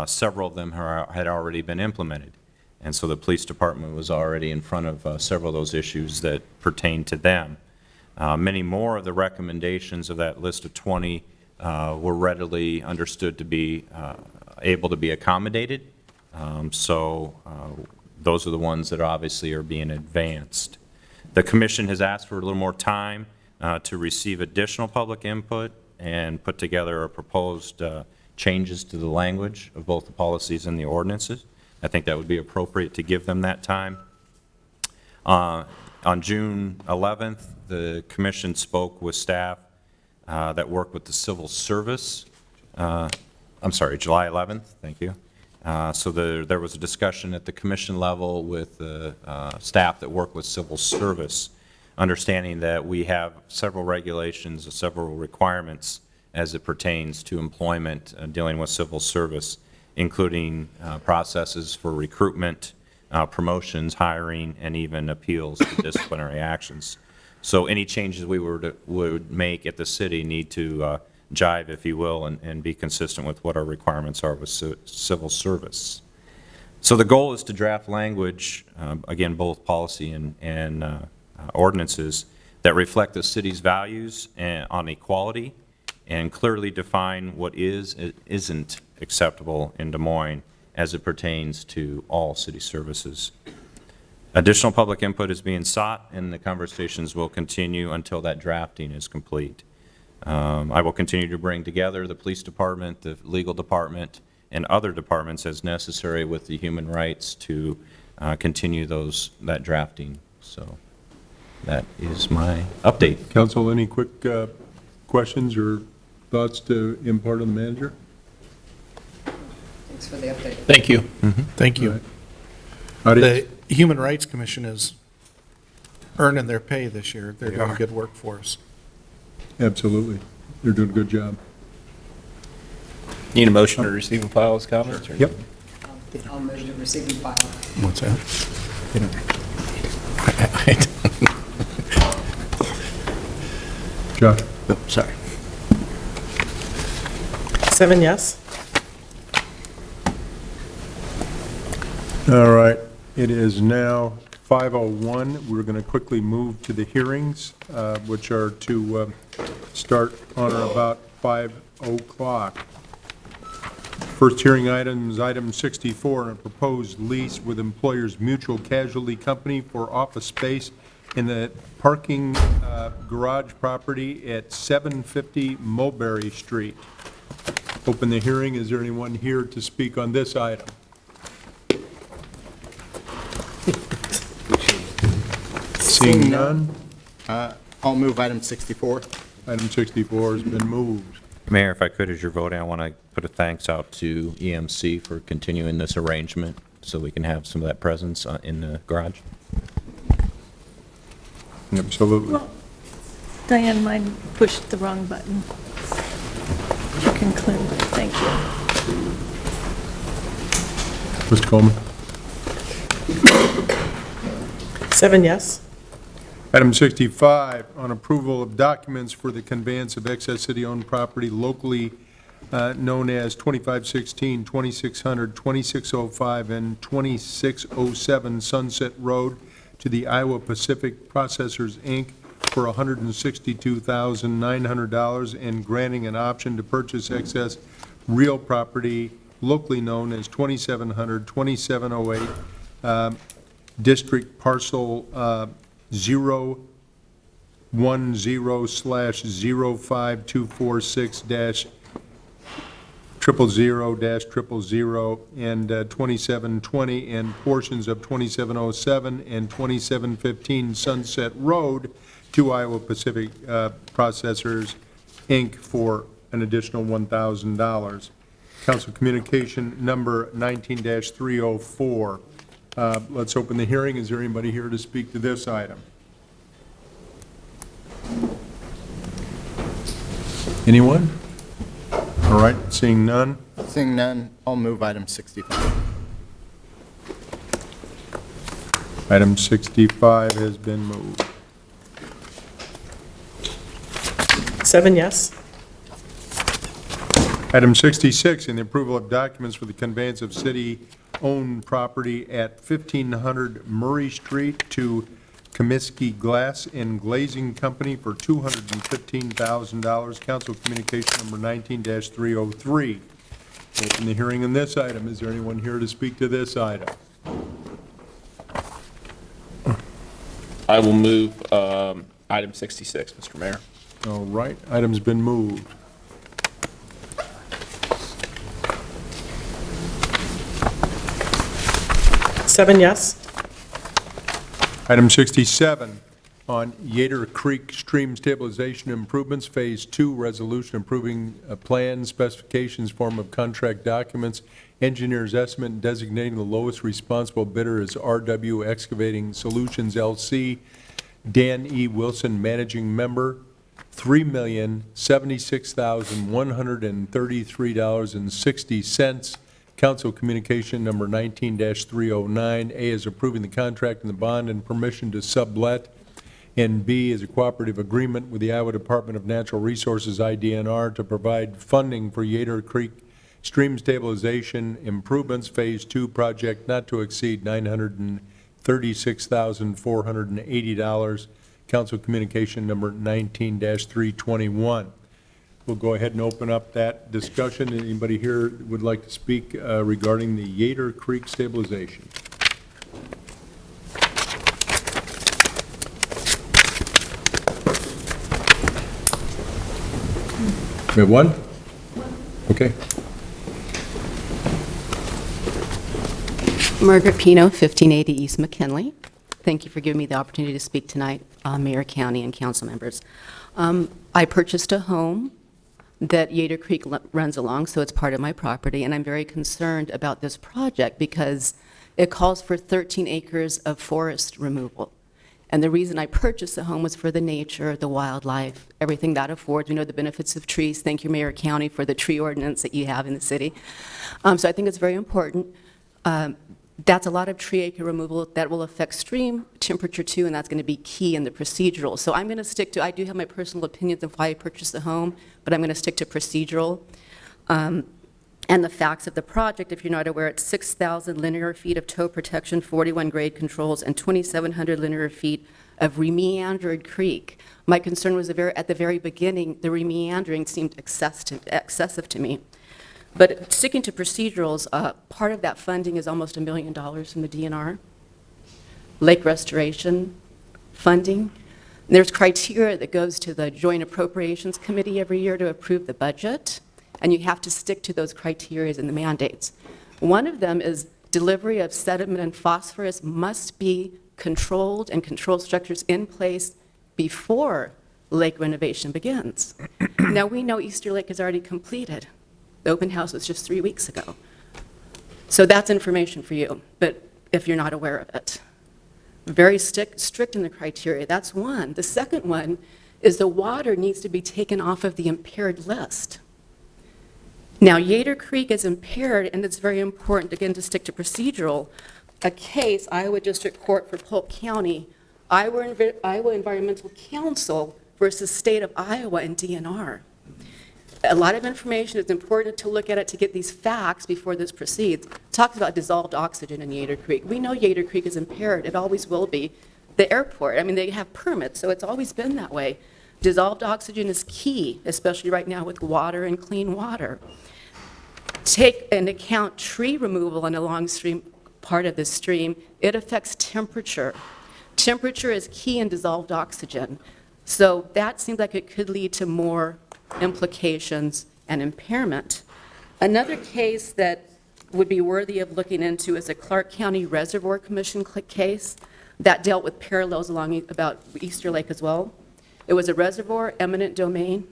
several of them had already been implemented. And so the police department was already in front of several of those issues that pertain to them. Many more of the recommendations of that list of 20 were readily understood to be able to be accommodated. So those are the ones that obviously are being advanced. The commission has asked for a little more time to receive additional public input and put together a proposed changes to the language of both the policies and the ordinances. I think that would be appropriate to give them that time. On June 11th, the commission spoke with staff that work with the civil service. I'm sorry, July 11th, thank you. So there was a discussion at the commission level with the staff that work with civil service, understanding that we have several regulations, several requirements as it pertains to employment dealing with civil service, including processes for recruitment, promotions, hiring, and even appeals to disciplinary actions. So any changes we would make at the city need to jive, if you will, and be consistent with what our requirements are with civil service. So the goal is to draft language, again, both policy and ordinances, that reflect the city's values on equality and clearly define what isn't acceptable in Des Moines as it pertains to all city services. Additional public input is being sought, and the conversations will continue until that drafting is complete. I will continue to bring together the police department, the legal department, and other departments as necessary with the human rights to continue that drafting. So that is my update. Council, any quick questions or thoughts to impart on the manager? Thanks for the update. Thank you. Thank All you. right. Audience? The Human Rights Commission is earning their pay this year. They're doing good work for us. Absolutely. They're doing a good job. Need a motion to receive and file as comments? or- Yep. I'll move to receive and file. What's that? Josh? Sorry. 7 yes. All right, it is now 5:01. We're going to quickly move to the hearings, which are to start on or about 5 o'clock. First hearing item is item 64, a proposed lease with Employers Mutual Casualty Company for office space in the parking garage property at 750 Mulberry Street. Open the hearing. Is there anyone here to speak on this item? Seeing none, I'll move item 64. item 64 has been moved. Mayor, if I could, as you're voting, I want to put a thanks out to EMC for continuing this arrangement so we can have some of that presence in the garage. Absolutely. Diane, mine pushed the wrong button. You can conclude. Thank you. Mr. Coleman? 7 yes. Item 65, on approval of documents for the conveyance of excess city-owned property locally known as 2516, 2600, 2605, and 2607 Sunset Road to the Iowa Pacific Processors, Inc. for $162,900 and granting an option to purchase excess real property locally known as 2700, 2708, District Parcel 010/05246-000-000 and 2720 and portions of 2707 and 2715 Sunset Road to Iowa Pacific Processors, Inc. for an additional $1,000. Council Communication Number 19-304. Let's open the hearing. Is there anybody here to speak to this item? Anyone? All right, seeing none. Seeing none, I'll move item 65. Item 65 has been moved. 7 yes. Item 66, in the approval of documents for the conveyance of city-owned property at 1500 Murray Street to Comiskey Glass and Glazing Company for $215,000. Council Communication Number 19-303. Open the hearing on this item. Is there anyone here to speak to this item? I will move item 66, Mr. Mayor. All right, item's been moved. Seven yes. Item 67, on Yater Creek Stream Stabilization Improvements, Phase 2, resolution approving a plan, specifications, form of contract documents, engineer's estimate, and designating the lowest responsible bidder as RW Excavating Solutions, LC, Dan E. Wilson, managing member, $3,076,133.60. Council Communication Number 19-309. A is approving the contract and the bond and permission to sublet. And B is a cooperative agreement with the Iowa Department of Natural Resources, IDNR, to provide funding for Yater Creek Stream Stabilization Improvements Phase 2 project not to exceed $936,480. Council Communication Number 19-321. We'll go ahead and open up that discussion. Anybody here would like to speak regarding the Yater Creek stabilization? We have one? Okay. Margaret Pino, 1580 East McKinley. Thank you for giving me the opportunity to speak tonight. Mayor, County, and council members. I purchased a home that Yater Creek runs along, so it's part of my property, and I'm very concerned about this project because it calls for 13 acres of forest removal. And the reason I purchased the home was for the nature, the wildlife, everything that affords. We know the benefits of trees. Thank you, Mayor, County, for the tree ordinance that you have in the city. So I think it's very important. That's a lot of tree acre removal that will affect stream temperature too, and that's going to be key in the procedural. So I'm going to stick to, I do have my personal opinions of why I purchased the home, but I'm going to stick to procedural. And the facts of the project, if you're not aware, it's 6,000 linear feet of toe protection, 41 grade controls, and 2,700 linear feet of remeandered creek. My concern was at the very beginning, the remeandering seemed excessive to me. But sticking to procedurals, part of that funding is almost $1 million from the DNR. Lake restoration funding. And there's criteria that goes to the Joint Appropriations Committee every year to approve the budget, and you have to stick to those criteria and the mandates. One of them is delivery of sediment and phosphorus must be controlled and control structures in place before lake renovation begins. Now, we know Easter Lake is already completed. The open house was just 3 weeks ago. So that's information for you, but if you're not aware of it. Very strict in the criteria, that's one. The second one is the water needs to be taken off of the impaired list. Now, Yater Creek is impaired, and it's very important, again, to stick to procedural. A case, Iowa District Court for Polk County, Iowa Environmental Council versus State of Iowa and DNR. A lot of information is important to look at it to get these facts before this proceeds. Talks about dissolved oxygen in Yater Creek. We know Yater Creek is impaired. It always will be. The airport, I mean, they have permits, so it's always been that way. Dissolved oxygen is key, especially right now with water and clean water. Take into account tree removal on a long stream part of the stream. It affects temperature. Temperature is key in dissolved oxygen. So that seems like it could lead to more implications and impairment. Another case that would be worthy of looking into is a Clark County Reservoir Commission case that dealt with parallels along about Easter Lake as well. It was a reservoir, eminent domain,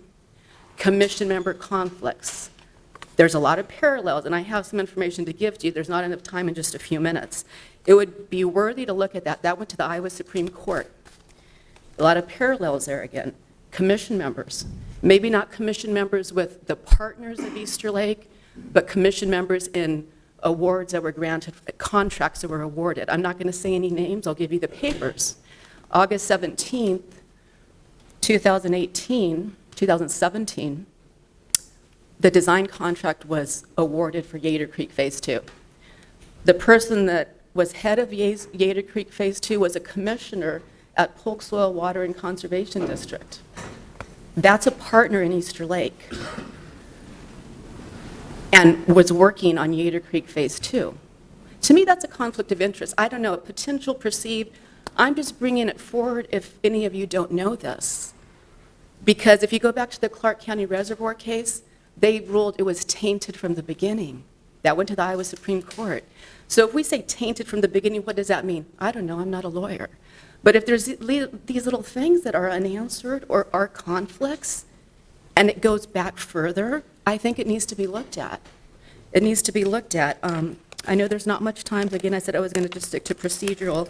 commission member conflicts. There's a lot of parallels, and I have some information to give to you. There's not enough time in just a few minutes. It would be worthy to look at that. That went to the Iowa Supreme Court. A lot of parallels there again. Commission members, maybe not commission members with the partners of Easter Lake, but commission members in awards that were granted, contracts that were awarded. I'm not going to say any names. I'll give you the papers. August 17th, 2017, the design contract was awarded for Yater Creek Phase 2. The person that was head of Yater Creek Phase 2 was a commissioner at Polk Soil Water and Conservation District. That's a partner in Easter Lake and was working on Yater Creek Phase 2. To me, that's a conflict of interest. I don't know, a potential perceived. I'm just bringing it forward if any of you don't know this. Because if you go back to the Clark County Reservoir case, they ruled it was tainted from the beginning. That went to the Iowa Supreme Court. So if we say tainted from the beginning, what does that mean? I don't know, I'm not a lawyer. But if there's these little things that are unanswered or are conflicts, and it goes back further, I think it needs to be looked at. It needs to be looked at. I know there's not much time. Again, I said I was going to just stick to procedural.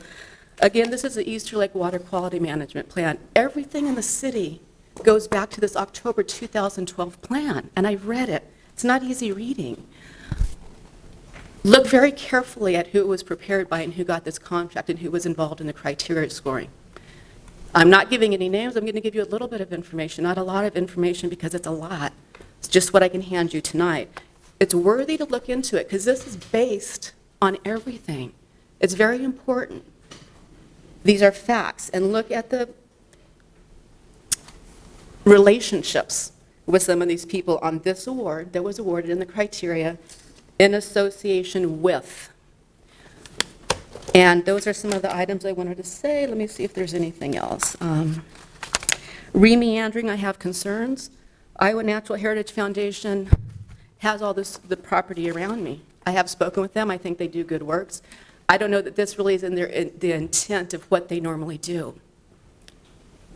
Again, this is the Easter Lake Water Quality Management Plan. Everything in the city goes back to this October 2012 plan, and I've read it. It's not easy reading. Look very carefully at who it was prepared by and who got this contract and who was involved in the criteria scoring. I'm not giving any names. I'm going to give you a little bit of information, not a lot of information because it's a lot. It's just what I can hand you tonight. It's worthy to look into it because this is based on everything. It's very important. These are facts, and look at the relationships with some of these people on this award that was awarded in the criteria in association with. And those are some of the items I wanted to say. Let me see if there's anything else. Remeandering, I have concerns. Iowa Natural Heritage Foundation has all the property around me. I have spoken with them. I think they do good works. I don't know that this really is in the intent of what they normally do.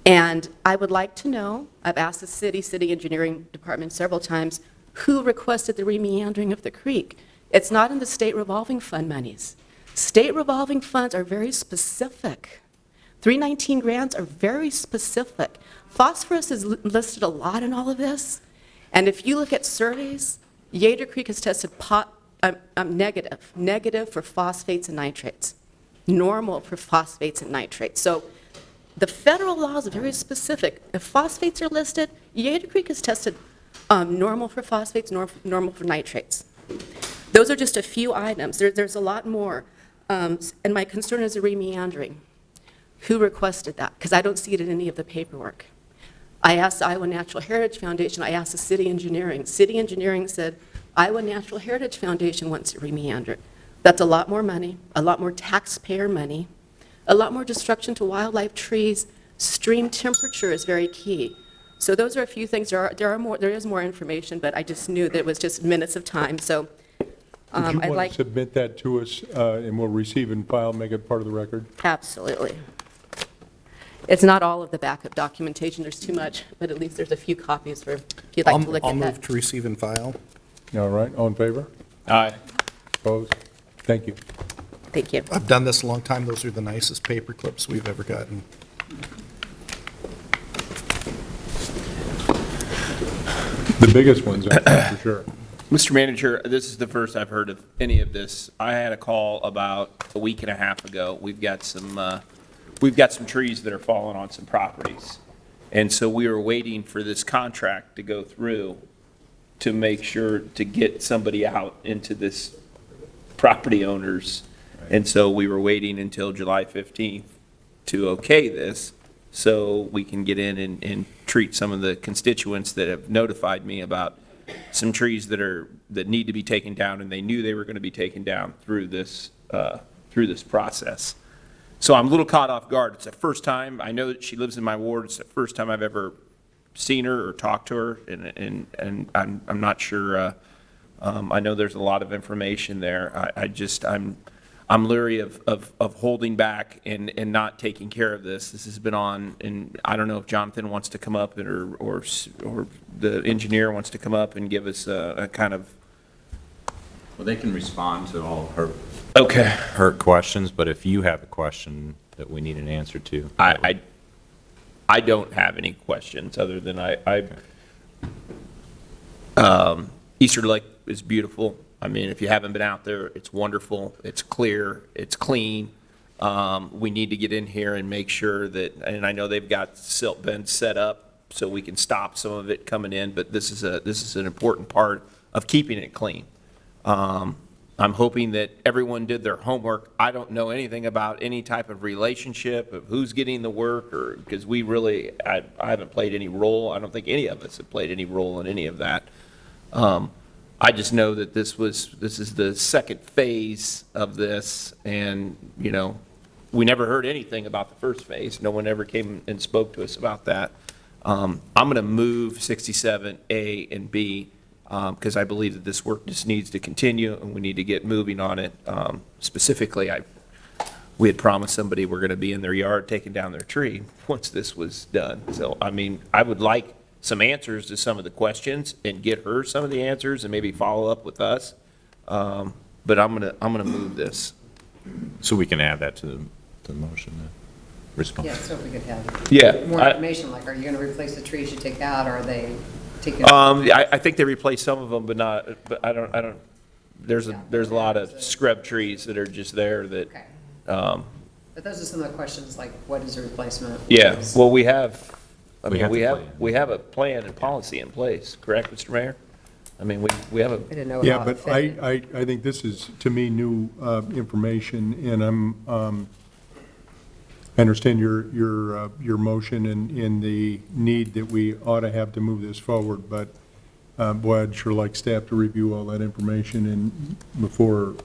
And I would like to know, I've asked the city engineering department several times, who requested the remeandering of the creek? It's not in the state revolving fund monies. State revolving funds are very specific. 319 grants are very specific. Phosphorus is listed a lot in all of this. And if you look at surveys, Yater Creek has tested negative for phosphates and nitrates, normal for phosphates and nitrates. So the federal laws are very specific. If phosphates are listed, Yater Creek has tested normal for phosphates, normal for nitrates. Those are just a few items. There's a lot more. And my concern is the remeandering. Who requested that? Because I don't see it in any of the paperwork. I asked the Iowa Natural Heritage Foundation, I asked the city engineering. City engineering said, Iowa Natural Heritage Foundation wants it remeandered. That's a lot more money, a lot more taxpayer money, a lot more destruction to wildlife, trees. Stream temperature is very key. So those are a few things. There is more information, but I just knew that it was just minutes of time. So Would you I'd want like, to submit that to us, and we'll receive and file, make it part of the record? absolutely. It's not all of the backup documentation. There's too much, but at least there's a few copies for, if you'd like to look I'll at move that. to receive and file. All right, all in favor? Aye. Opposed? Thank you. Thank you. I've done this a long time. Those are the nicest paper clips we've ever gotten. The biggest ones, I think, for sure. Mr. Manager, this is the first I've heard of any of this. I had a call about a week and a half ago. We've got some trees that are falling on some properties. And so we were waiting for this contract to go through to make sure to get somebody out into this property owners. And so we were waiting until July 15th to okay this, so we can get in and treat some of the constituents that have notified me about some trees that need to be taken down, and they knew they were going to be taken down through this process. So I'm a little caught off guard. It's the first time, I know that she lives in my ward, it's the first time I've ever seen her or talked to her, and I'm not sure, I know there's a lot of information there. I'm leery of holding back and not taking care of this. This has been on, and I don't know if Jonathan wants to come up or the engineer wants to come up and give us a kind of. Well, they can respond to all her Okay. her questions, but if you have a question that we need an answer to. I don't have any questions other than Easter Lake is beautiful. I mean, if you haven't been out there, it's wonderful. It's clear. It's clean. We need to get in here and make sure that, and I know they've got silt bins set up so we can stop some of it coming in, but this is an important part of keeping it clean. I'm hoping that everyone did their homework. I don't know anything about any type of relationship of who's getting the work, or because I haven't played any role. I don't think any of us have played any role in any of that. I just know that this is the second phase of this, and we never heard anything about the first phase. No one ever came and spoke to us about that. I'm going to move 67A and B. Because I believe that this work just needs to continue, and we need to get moving on it. Specifically, we had promised somebody we're going to be in their yard taking down their tree once this was done. So, I mean, I would like some answers to some of the questions and get her some of the answers and maybe follow up with us. But I'm gonna move this. So we can add that to the motion, the response. Yeah, so if we could have Yeah, more information, like, are you going to replace the trees you take out, or are they taking? I think they replaced some of them, but I don't, there's a lot of scrub trees that are just there that. Okay. But those are some of the questions, like, what is a replacement? Yeah, well, we have the plan. we have a plan and policy in place, correct, Mr. Mayor? I mean, we have I didn't know Yeah, how it but fit. I think this is, to me, new information, and I understand your motion and the need that we ought to have to move this forward, but boy, I'd sure like staff to review all that information, and before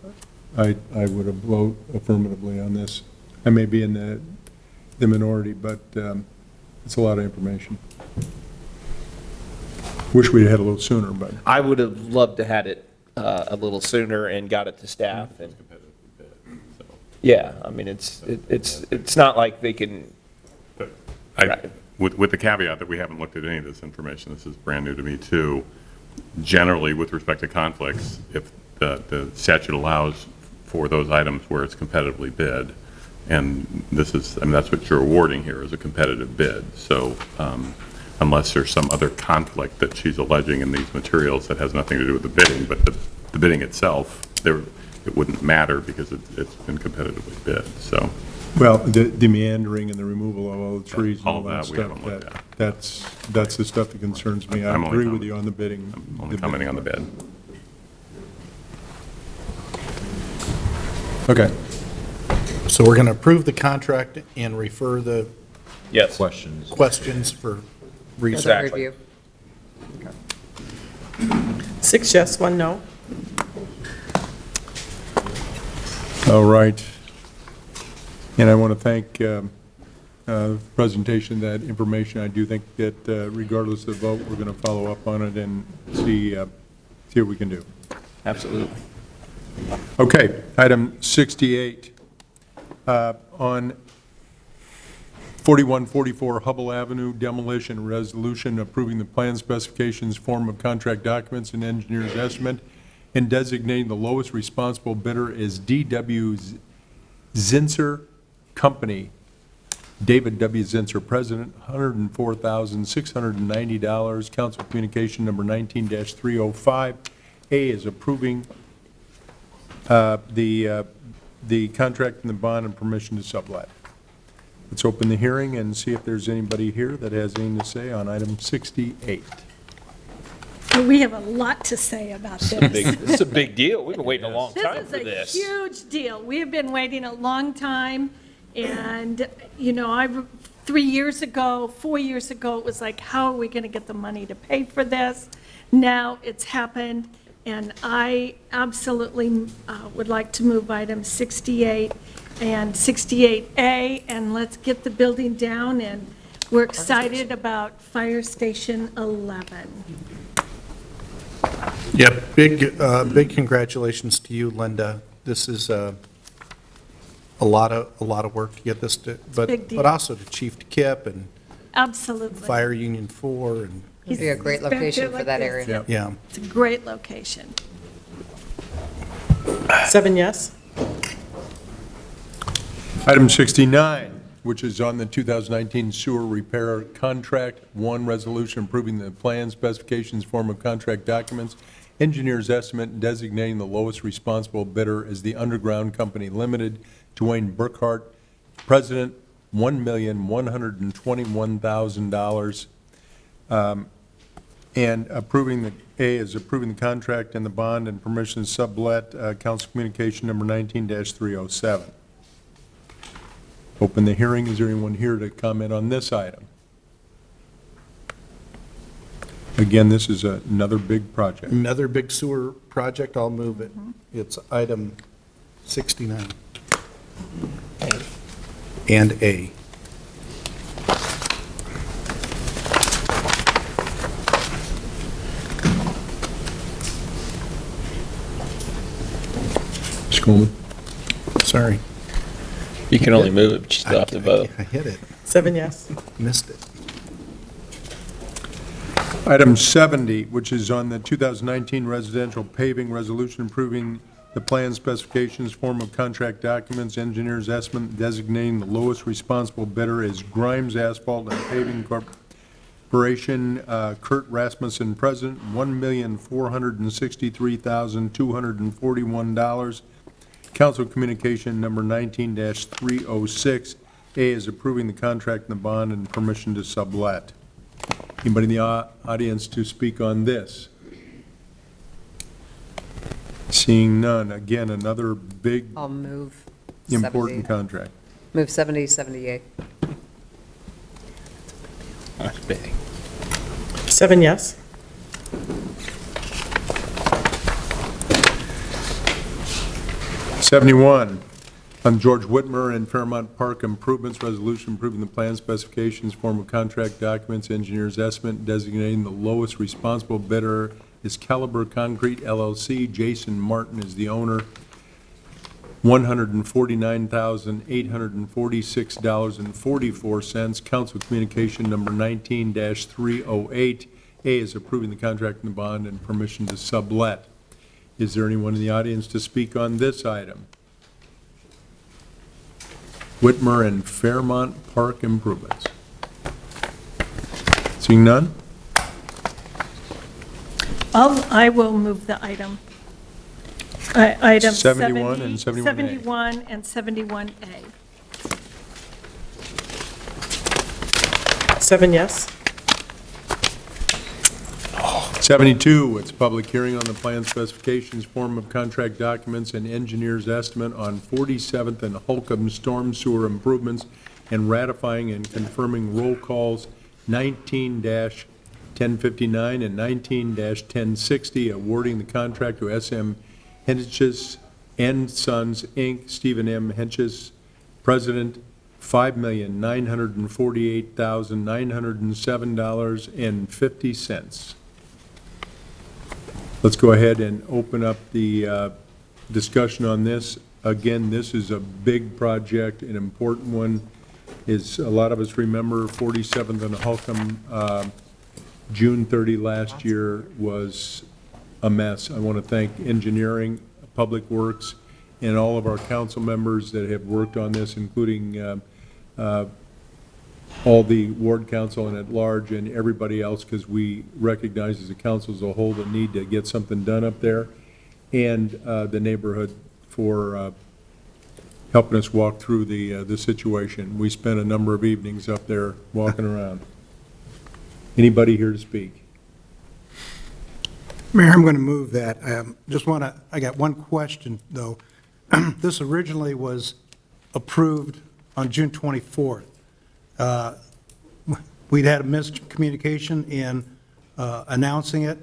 I would have vote affirmatively on this. I may be in the minority, but it's a lot of information. Wish we'd had a little sooner, but. I would have loved to had it a little sooner and got it to staff. And yeah, I mean, it's not like they can. I with the caveat that we haven't looked at any of this information, this is brand new to me too. Generally, with respect to conflicts, if the statute allows for those items where it's competitively bid, and this is, I mean, that's what you're awarding here is a competitive bid. So unless there's some other conflict that she's alleging in these materials that has nothing to do with the bidding, but the bidding itself, it wouldn't matter because it's been competitively bid, so. Well, the meandering and the removal of all the trees and All all that that we haven't stuff, looked at. that's the stuff that concerns me. I I'm only agree with you on the bidding. I'm only commenting on the bid. Okay. So we're going to approve the contract and refer the Yes. Questions? questions for Further research. Exactly. review. 6 yes, 1 no. All right. And I want to thank the presentation of that information. I do think that regardless of the vote, we're going to follow up on it and see what we can do. Absolutely. Okay, item 68. On 4144 Hubble Avenue demolition resolution approving the plan specifications, form of contract documents, and engineer's estimate, and designating the lowest responsible bidder as D.W. Zinsser Company. David W. Zinsser, President, $104,690. Council Communication Number 19-305. A is approving the contract and the bond and permission to sublet. Let's open the hearing and see if there's anybody here that has anything to say on item 68. We have a lot to say about this. This is a big deal. We've been waiting a long time for This this. is a huge deal. We have been waiting a long time, and, you know, 3 years ago, 4 years ago, it was like, how are we going to get the money to pay for this? Now it's happened, and I absolutely would like to move item 68 and 68A, and let's get the building down, and we're excited about Fire Station 11. Yep, big congratulations to you, Linda. This is a lot of work to get this to, Big deal. but also to Chief Kip and Absolutely. Fire Union 4 and, It'd be a great He's back location there for like that this. area. yeah. It's a great location. 7 yes. Item 69, which is on the 2019 sewer repair contract. One, resolution approving the plan specifications, form of contract documents, engineer's estimate, and designating the lowest responsible bidder as the Underground Company Limited, Dwayne Burkhart, President, $1,121,000. And approving the, A is approving the contract and the bond and permission to sublet, council communication number 19-307. Open the hearing. Is there anyone here to comment on this item? Again, this is another big project. Another big sewer project, I'll move it. It's item 69. And A. Mr. Coleman? Sorry. You can only move it, but you still have to vote. I hit it, 7 yes. missed it. Item 70, which is on the 2019 residential paving resolution approving the plan specifications, form of contract documents, engineer's estimate, designating the lowest responsible bidder as Grimes Asphalt and Paving Corporation, Kurt Rasmussen, President, $1,463,241. Council Communication Number 19-306. A is approving the contract and the bond and permission to sublet. Anybody in the audience to speak on this? Seeing none. Again, another big, I'll move important 70. contract. Move 70, 78. That's big. 7 yes. '71, on George Whitmer and Fairmount Park improvements, resolution approving the plan specifications, form of contract documents, engineer's estimate, designating the lowest responsible bidder is Caliber Concrete LLC. Jason Martin is the owner. $149,846.44. Council Communication Number 19-308. A is approving the contract and the bond and permission to sublet. Is there anyone in the audience to speak on this item? Whitmer and Fairmont Park improvements. Seeing none? I will move the item. Item 71 and 71A. 71 and 71A. 7 yes. 72, it's a public hearing on the plan specifications, form of contract documents, and engineer's estimate on 47th and Holcomb storm sewer improvements, and ratifying and confirming roll calls 19-1059 and 19-1060, awarding the contract to SM Henches and Sons, Inc., Stephen M. Henches, President, $5,948,907.50. Let's go ahead and open up the discussion on this. Again, this is a big project, an important one. As a lot of us remember, 47th and Holcomb, June 30 last year was a mess. I want to thank engineering, Public Works, and all of our council members that have worked on this, including all the ward council and at large and everybody else, because we recognize as a council as a whole the need to get something done up there, and the neighborhood for helping us walk through the situation. We spent a number of evenings up there walking around. Anybody here to speak? Mayor, I'm going to move that. I got one question, though. This originally was approved on June 24th. We'd had a miscommunication in announcing it.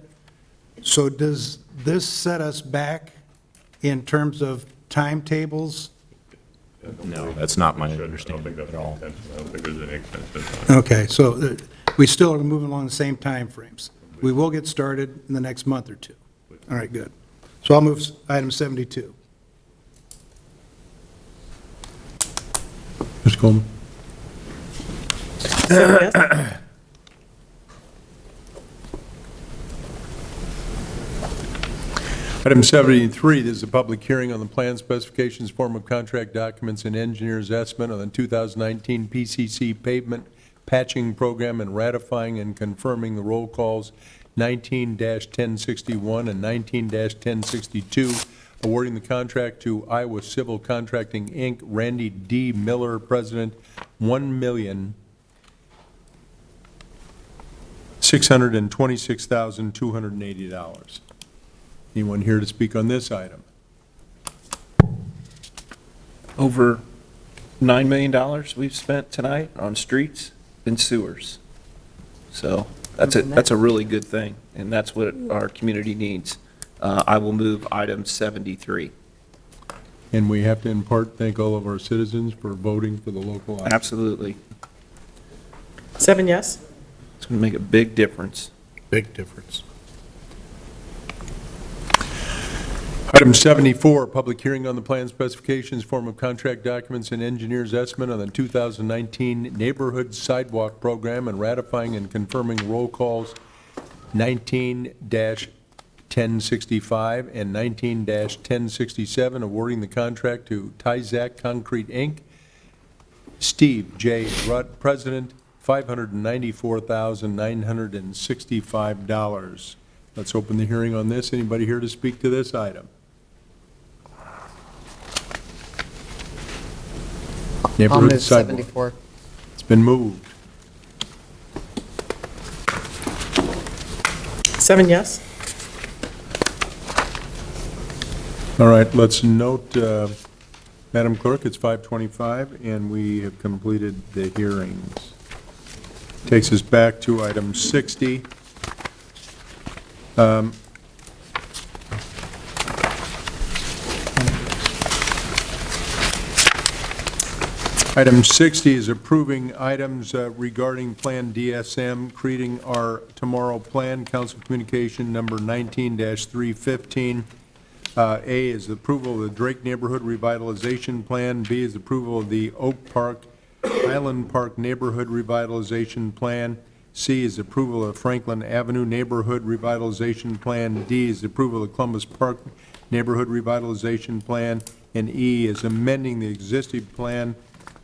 So does this set us back in terms of timetables? No, that's not my I don't understanding think that's at all. the intention. I don't think there's any extension. Okay, so we still are moving along the same timeframes. We will get started in the next month or two. All right, good. So I'll move item 72. Mr. Coleman? 7 yes. Item 73, this is a public hearing on the plan specifications, form of contract documents, and engineer's estimate on the 2019 PCC pavement patching program, and ratifying and confirming the roll calls 19-1061 and 19-1062, awarding the contract to Iowa Civil Contracting, Inc., Randy D. Miller, President, $1,626,280. Anyone here to speak on this item? Over $9 million we've spent tonight on streets and sewers. So that's a really good thing, and that's what our community needs. I will move item 73. And we have to in part thank all of our citizens for voting for the local option. Absolutely. 7 yes. It's going to make a big difference. Big difference. Item 74, public hearing on the plan specifications, form of contract documents, and engineer's estimate on the 2019 neighborhood sidewalk program, and ratifying and confirming roll calls 19-1065 and 19-1067, awarding the contract to Tyzak Concrete, Inc., Steve J. Rudd, President, $594,965. Let's open the hearing on this. Anybody here to speak to this item? I'll Neighborhood move sidewalk. 74. It's been moved. 7 yes. All right, let's note, Madam Clerk, it's 5:25, and we have completed the hearings. Takes us back to item 60. Item 60 is approving items regarding Plan DSM, creating our tomorrow plan, Council Communication Number 19-315. A is approval of the Drake Neighborhood Revitalization Plan. B is approval of the Oak Park, Highland Park Neighborhood Revitalization Plan. C is approval of Franklin Avenue Neighborhood Revitalization Plan. D is approval of Columbus Park Neighborhood Revitalization Plan. And E is amending the existing plan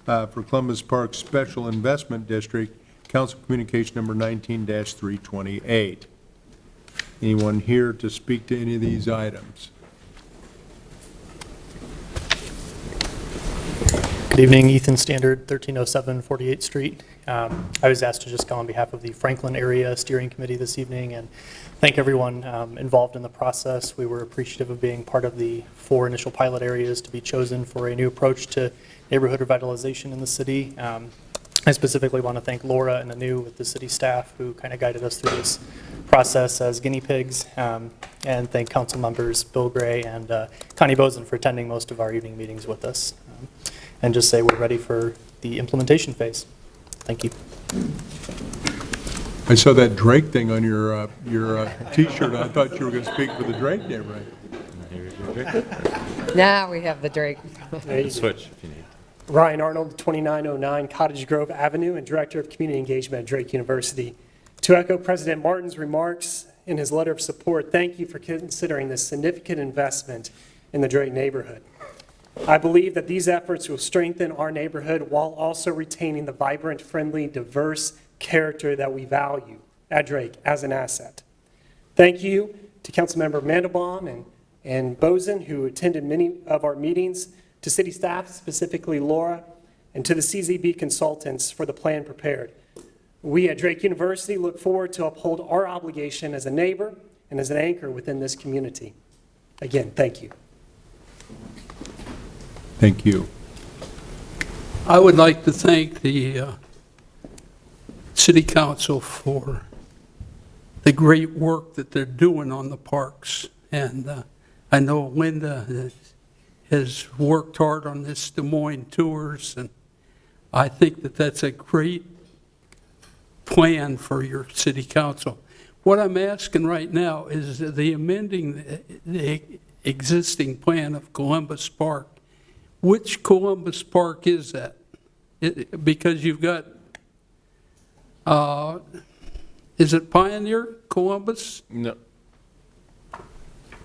for Columbus Park Special Investment District, Council Communication number 19-328. Anyone here to speak to any of these items? Good evening, Ethan Standard, 1307 48th Street. I was asked to just go on behalf of the Franklin Area Steering Committee this evening and thank everyone involved in the process. We were appreciative of being part of the 4 initial pilot areas to be chosen for a new approach to neighborhood revitalization in the city. I specifically want to thank Laura and Anu with the city staff who kind of guided us through this process as guinea pigs, and thank council members Bill Gray and Connie Bozen for attending most of our evening meetings with us. And just say we're ready for the implementation phase. Thank you. I saw that Drake thing on your T-shirt. I thought you were going to speak for the Drake neighborhood. Now we have the Drake. Switch if you need. Ryan Arnold, 2909 Cottage Grove Avenue, and Director of Community Engagement at Drake University. To echo President Martin's remarks in his letter of support, thank you for considering this significant investment in the Drake neighborhood. I believe that these efforts will strengthen our neighborhood while also retaining the vibrant, friendly, diverse character that we value at Drake as an asset. Thank you to Councilmember Mandelbaum and Bozen, who attended many of our meetings, to city staff, specifically Laura, and to the CZB consultants for the plan prepared. We at Drake University look forward to uphold our obligation as a neighbor and as an anchor within this community. Again, thank you. Thank you. I would like to thank the City Council for the great work that they're doing on the parks. And I know Linda has worked hard on this Des Moines tours, and I think that that's a great plan for your City Council. What I'm asking right now is the amending the existing plan of Columbus Park. Which Columbus Park is that? Because you've got, is it Pioneer Columbus? No.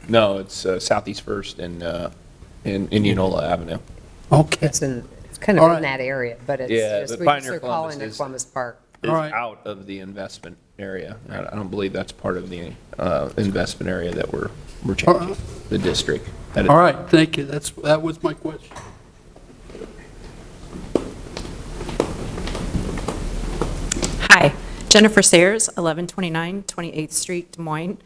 No, it's Southeast First and Indianola Avenue. Okay. It's kind of All in right. that area, but it's Yeah, just, the we Pioneer are calling Columbus it Columbus Park. Is All right. out of the investment area. I don't believe that's part of the investment area that we're changing, the district. All right, thank you. That was my question. Hi, Jennifer Sayers, 1129 28th Street, Des Moines,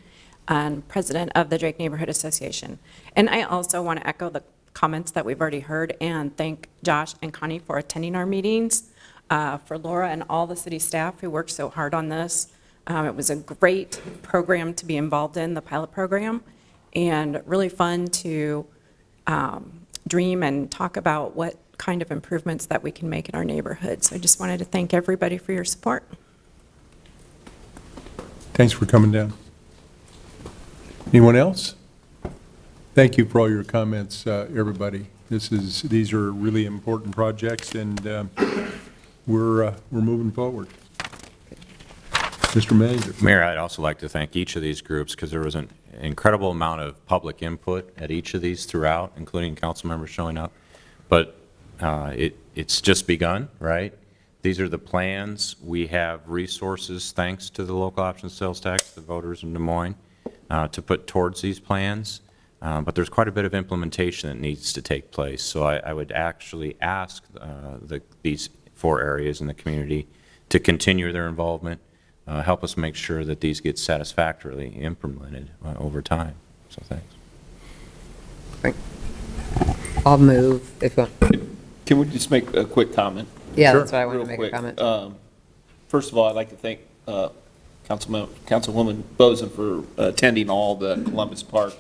and president of the Drake Neighborhood Association. And I also want to echo the comments that we've already heard and thank Josh and Connie for attending our meetings, for Laura and all the city staff who worked so hard on this. It was a great program to be involved in, the pilot program, and really fun to dream and talk about what kind of improvements that we can make in our neighborhood. So I just wanted to thank everybody for your support. Thanks for coming down. Anyone else? Thank you for all your comments, everybody. These are really important projects, and we're moving forward. Mr. Manager. Mayor, I'd also like to thank each of these groups because there was an incredible amount of public input at each of these throughout, including council members showing up. But it's just begun, right? These are the plans. We have resources, thanks to the local option sales tax, the voters in Des Moines, to put towards these plans. But there's quite a bit of implementation that needs to take place. So I would actually ask these 4 areas in the community to continue their involvement, help us make sure that these get satisfactorily implemented over time. So thanks. I'll move if you want. Can we just make a quick comment? Yeah, that's what I wanted Real to make quick. a comment. First of all, I'd like to thank Councilwoman Bozen for attending all the Columbus Park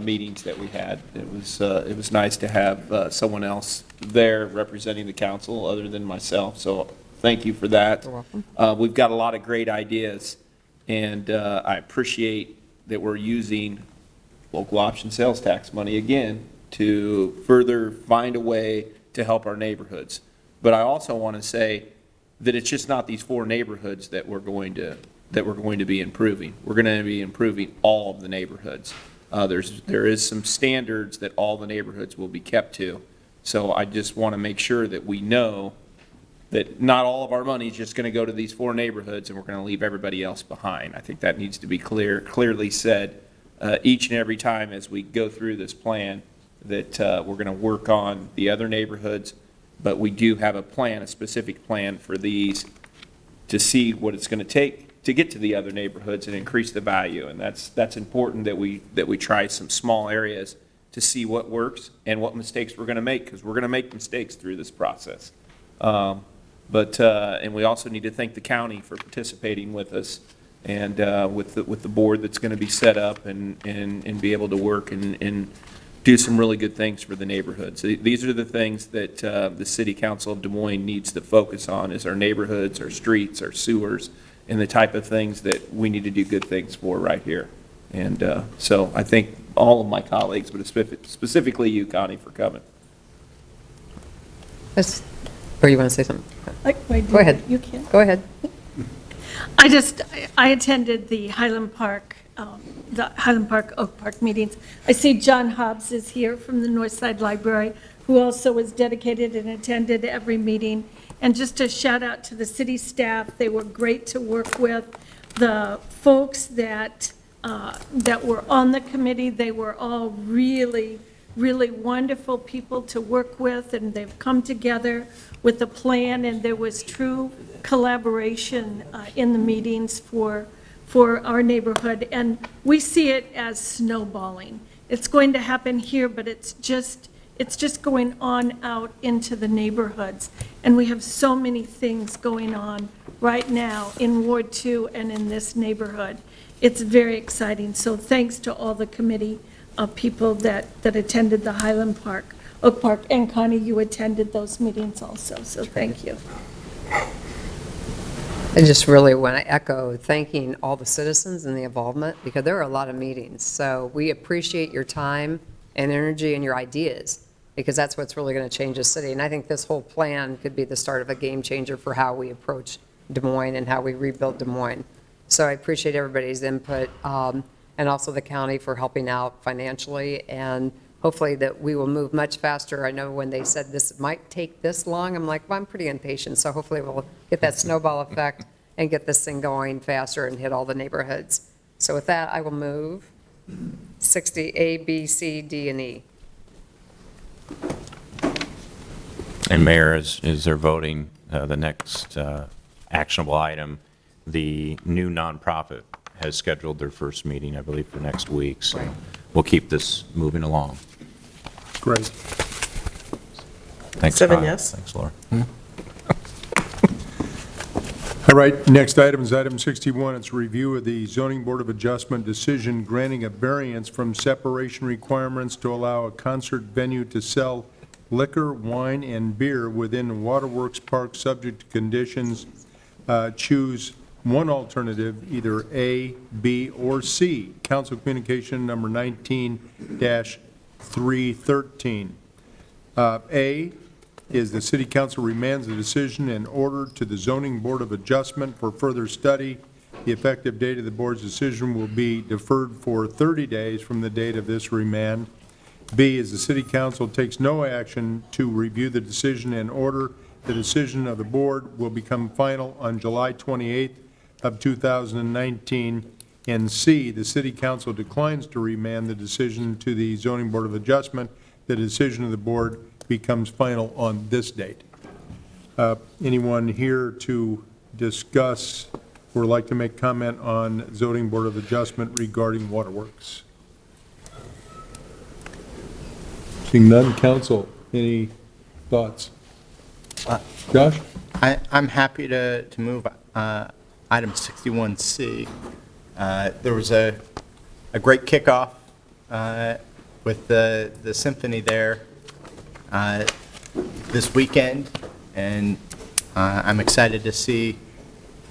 meetings that we had. It was nice to have someone else there representing the council other than myself, so thank you for that. You're welcome. We've got a lot of great ideas, and I appreciate that we're using local option sales tax money again to further find a way to help our neighborhoods. But I also want to say that it's just not these 4 neighborhoods that we're going to be improving. We're going to be improving all of the neighborhoods. There is some standards that all the neighborhoods will be kept to. So I just want to make sure that we know that not all of our money is just going to go to these 4 neighborhoods and we're going to leave everybody else behind. I think that needs to be clearly said each and every time as we go through this plan, that we're going to work on the other neighborhoods, but we do have a plan, a specific plan for these to see what it's going to take to get to the other neighborhoods and increase the value. And that's important that we try some small areas to see what works and what mistakes we're going to make, because we're going to make mistakes through this process. And we also need to thank the county for participating with us and with the board that's going to be set up and be able to work and do some really good things for the neighborhoods. These are the things that the City Council of Des Moines needs to focus on, is our neighborhoods, our streets, our sewers, and the type of things that we need to do good things for right here. And so I thank all of my colleagues, but specifically you, Connie, for coming. Or you want to say something? Go ahead. You can. Go ahead. I attended the Highland Park Oak Park meetings. I see John Hobbs is here from the Northside Library, who also was dedicated and attended every meeting. And just a shout out to the city staff. They were great to work with. The folks that were on the committee, they were all really, really wonderful people to work with, and they've come together with a plan, and there was true collaboration in the meetings for our neighborhood. And we see it as snowballing. It's going to happen here, but it's just going on out into the neighborhoods. And we have so many things going on right now in Ward 2 and in this neighborhood. It's very exciting. So thanks to all the committee of people that attended the Highland Park, Oak Park, and Connie, you attended those meetings also, so thank you. I just really want to echo thanking all the citizens and the involvement, because there are a lot of meetings. So we appreciate your time and energy and your ideas, because that's what's really going to change the city. And I think this whole plan could be the start of a game changer for how we approach Des Moines and how we rebuild Des Moines. So I appreciate everybody's input, and also the county for helping out financially, and hopefully that we will move much faster. I know when they said this might take this long, I'm like, well, I'm pretty impatient, so hopefully we'll get that snowball effect and get this thing going faster and hit all the neighborhoods. So with that, I will move 60 A, B, C, D, and E. And Mayor, as they're voting, the next actionable item, the new nonprofit has scheduled their first meeting, I believe, for next week. So we'll keep this moving along. Great. Thanks, 7 Kyle. yes. Thanks, Laura. All right, next item is item 61. It's a review of the Zoning Board of Adjustment decision granting a variance from separation requirements to allow a concert venue to sell liquor, wine, and beer within Waterworks Park subject to conditions. Choose one alternative, either A, B, or C. Council Communication number 19-313. A is the City Council remands the decision and order to the Zoning Board of Adjustment for further study. The effective date of the board's decision will be deferred for 30 days from the date of this remand. B is the City Council takes no action to review the decision and order. The decision of the board will become final on July 28th of 2019. And C, the City Council declines to remand the decision to the Zoning Board of Adjustment. The decision of the board becomes final on this date. Anyone here to discuss or like to make comment on Zoning Board of Adjustment regarding waterworks? Seeing none, council, any thoughts? Josh? I'm happy to move item 61C. There was a great kickoff with the symphony there this weekend, and I'm excited to see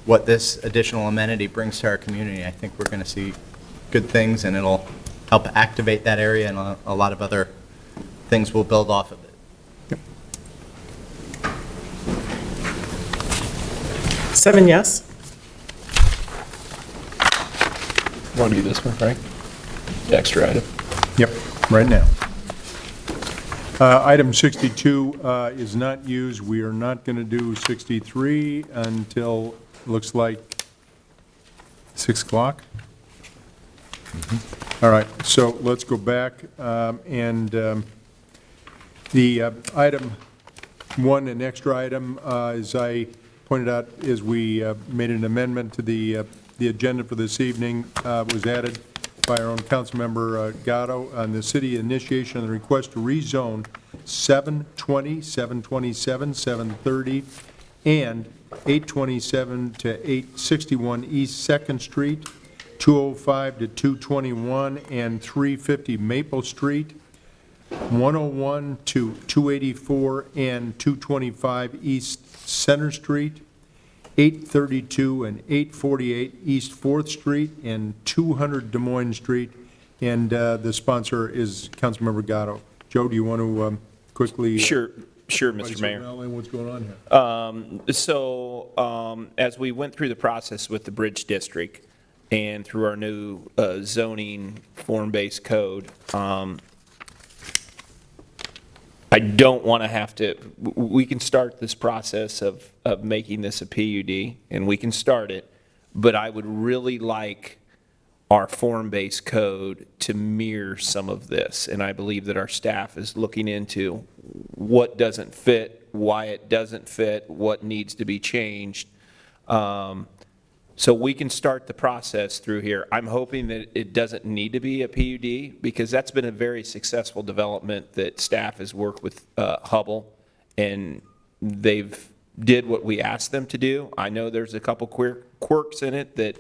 what this additional amenity brings to our community. I think we're going to see good things, and it'll help activate that area, and a lot of other things will build off of it. 7 yes. Want to do this one, Frank? The extra item. Yep, right now. Item 62 is not used. We are not going to do 63 until, looks like, 6 o'clock. All right, so let's go back, and the item 1, an extra item, as I pointed out, is we made an amendment to the agenda for this evening, was added by our own Councilmember Gatto on the city initiation of the request to rezone 720, 727, 730, and 827 to 861 East 2nd Street, 205 to 221 and 350 Maple Street, 101 to 284 and 225 East Center Street, 832 and 848 East 4th Street, and 200 Des Moines Street. And the sponsor is Councilmember Gatto. Joe, do you want to quickly? Sure, Mr. Mayor. What's going on here? As we went through the process with the Bridge District and through our new zoning form-based code, I don't want to have to, we can start this process of making this a PUD, and we can start it, but I would really like our form-based code to mirror some of this, and I believe that our staff is looking into what doesn't fit, why it doesn't fit, what needs to be changed. So we can start the process through here. I'm hoping that it doesn't need to be a PUD, because that's been a very successful development that staff has worked with Hubble, and they've did what we asked them to do. I know there's a couple quirks in it that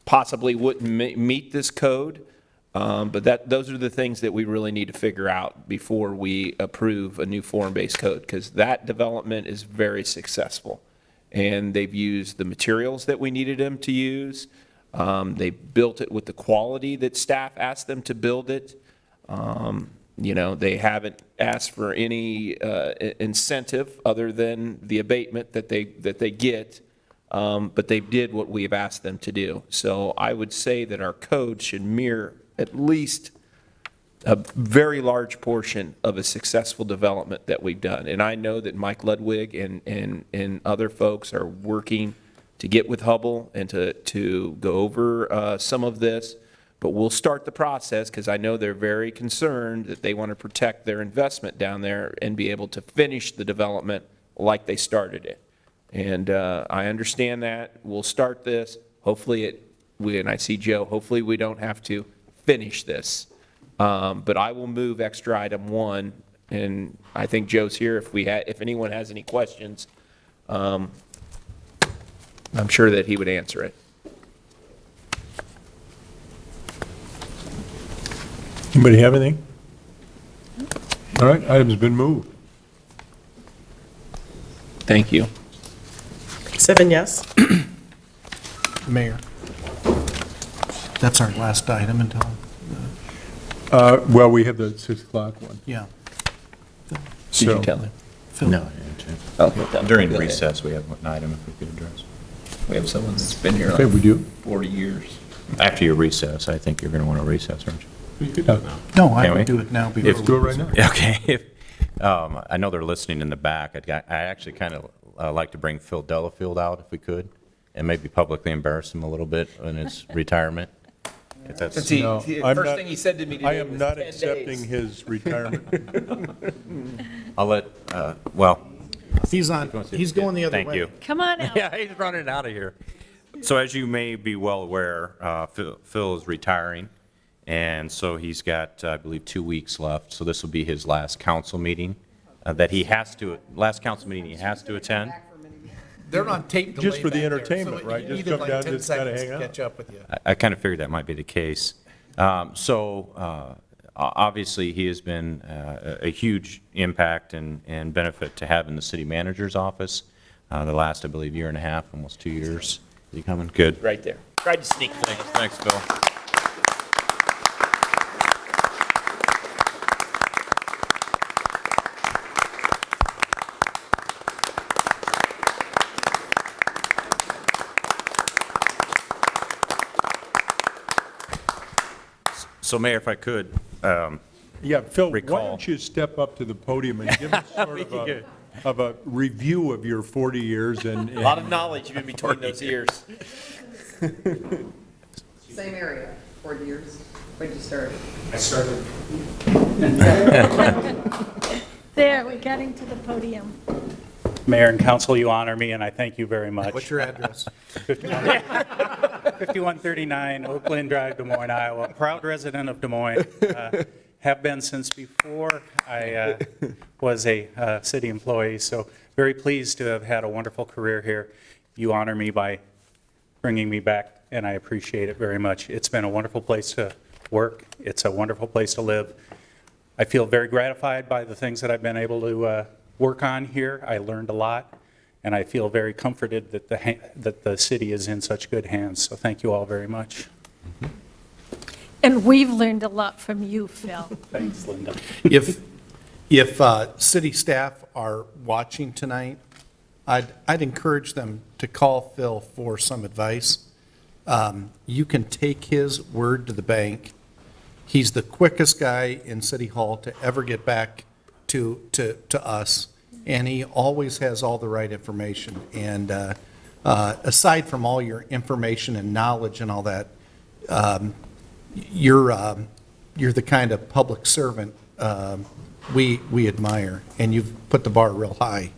possibly wouldn't meet this code, but those are the things that we really need to figure out before we approve a new form-based code, because that development is very successful. And they've used the materials that we needed them to use. They built it with the quality that staff asked them to build it. You know, they haven't asked for any incentive other than the abatement that they get, but they did what we've asked them to do. So I would say that our code should mirror at least a very large portion of a successful development that we've done. And I know that Mike Ludwig and other folks are working to get with Hubble and to go over some of this, but we'll start the process, because I know they're very concerned that they want to protect their investment down there and be able to finish the development like they started it. And I understand that. We'll start this. Hopefully and I see Joe, hopefully we don't have to finish this. But I will move extra item 1, and I think Joe's here if anyone has any questions. I'm sure that he would answer it. Anybody have anything? All right, item's been moved. Thank you. 7 yes. Mayor, that's our last item until, Well, we have the 6 o'clock one. yeah. Did So- you tell him? No. Okay. During Go ahead. recess, we have an item if we could address. We have someone that's been here Okay, we do. 40 years. After your recess, I think you're going to want to recess, aren't you? No, I Can we? would do it now before. If- Do it right now. Okay. I know they're listening in the back. I actually kind of like to bring Phil Delafield out if we could, and maybe publicly embarrass him a little bit in his retirement. If that's- Since No, the I'm first not- thing he said to me I today am was not 10 accepting days. his retirement. I'll let, well, He's going the other way. thank you. Come on out. Yeah, he's running out of here. So as you may be well aware, Phil is retiring, and so he's got, I believe, 2 weeks left. So this will be his last council meeting last council meeting he has to attend. They're on tape Just delay for the back there, entertainment, so right? you Just needed come like down, 10 just kinda seconds hang to out. catch up with you. I kind of figured that might be the case. Obviously, he has been a huge impact and benefit to have in the city manager's office the last, I believe, year and a half, almost 2 years. Is he coming? Good. Right there. Tried to sneak things. Thanks, Phil. So Mayor, if I could, Yeah, Phil, why recall. don't you step up to the podium and give us sort of a review of your 40 years and. A lot of knowledge in between those ears. Same area, 40 years. When did you start? I started. There, we're getting to the podium. Mayor and council, you honor me, and I thank you very much. What's your address? 5139 Oakland Drive, Des Moines, Iowa. Proud resident of Des Moines. Have been since before I was a city employee, so very pleased to have had a wonderful career here. You honor me by bringing me back, and I appreciate it very much. It's been a wonderful place to work. It's a wonderful place to live. I feel very gratified by the things that I've been able to work on here. I learned a lot, and I feel very comforted that the city is in such good hands. So thank you all very much. And we've learned a lot from you, Phil. Thanks, Linda. If city staff are watching tonight, I'd encourage them to call Phil for some advice. You can take his word to the bank. He's the quickest guy in City Hall to ever get back to us, and he always has all the right information. And aside from all your information and knowledge and all that, you're the kind of public servant we admire, and you've put the bar real high.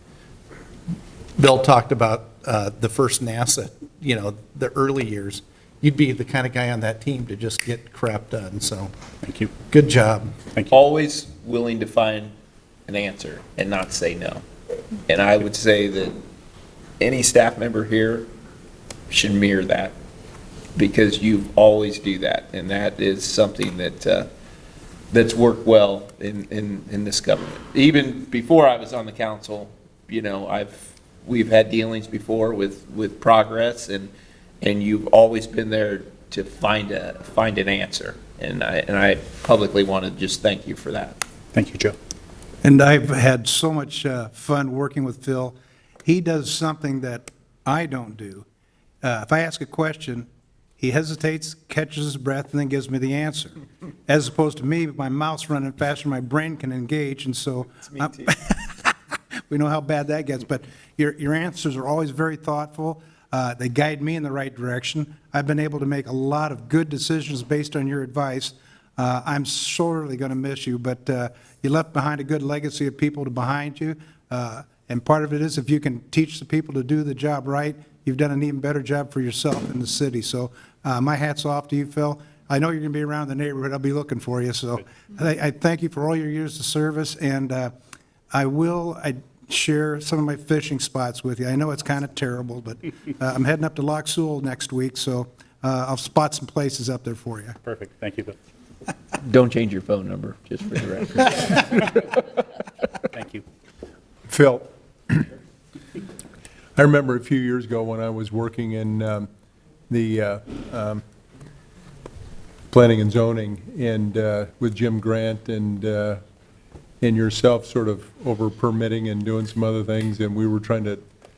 Bill talked about the first NASA, the early years. You'd be the kind of guy on that team to just get crap done, so. Thank you. Good job. Thank you. Always willing to find an answer and not say no. And I would say that any staff member here should mirror that, because you always do that, and that is something that's worked well in this government. Even before I was on the council, we've had dealings before with progress, and you've always been there to find an answer, and I publicly want to just thank you for that. Thank you, Joe. And I've had so much fun working with Phil. He does something that I don't do. If I ask a question, he hesitates, catches his breath, and then gives me the answer. As opposed to me, my mouth's running faster than my brain can engage, and so we know how bad that gets. But your answers are always very thoughtful. They guide me in the right direction. I've been able to make a lot of good decisions based on your advice. I'm sorely going to miss you, but you left behind a good legacy of people behind you. And part of it is if you can teach the people to do the job right, you've done an even better job for yourself in the city. So my hat's off to you, Phil. I know you're going to be around the neighborhood. I'll be looking for you. So I thank you for all your years of service, and I share some of my fishing spots with you. I know it's kind of terrible, but I'm heading up to Loch Sewell next week, so I'll spot some places up there for you. Perfect. Thank you, Bill. Don't change your phone number, just for the record. Thank you. Phil, I remember a few years ago when I was working in the planning and zoning, and with Jim Grant and yourself sort of over permitting and doing some other things, and we were trying to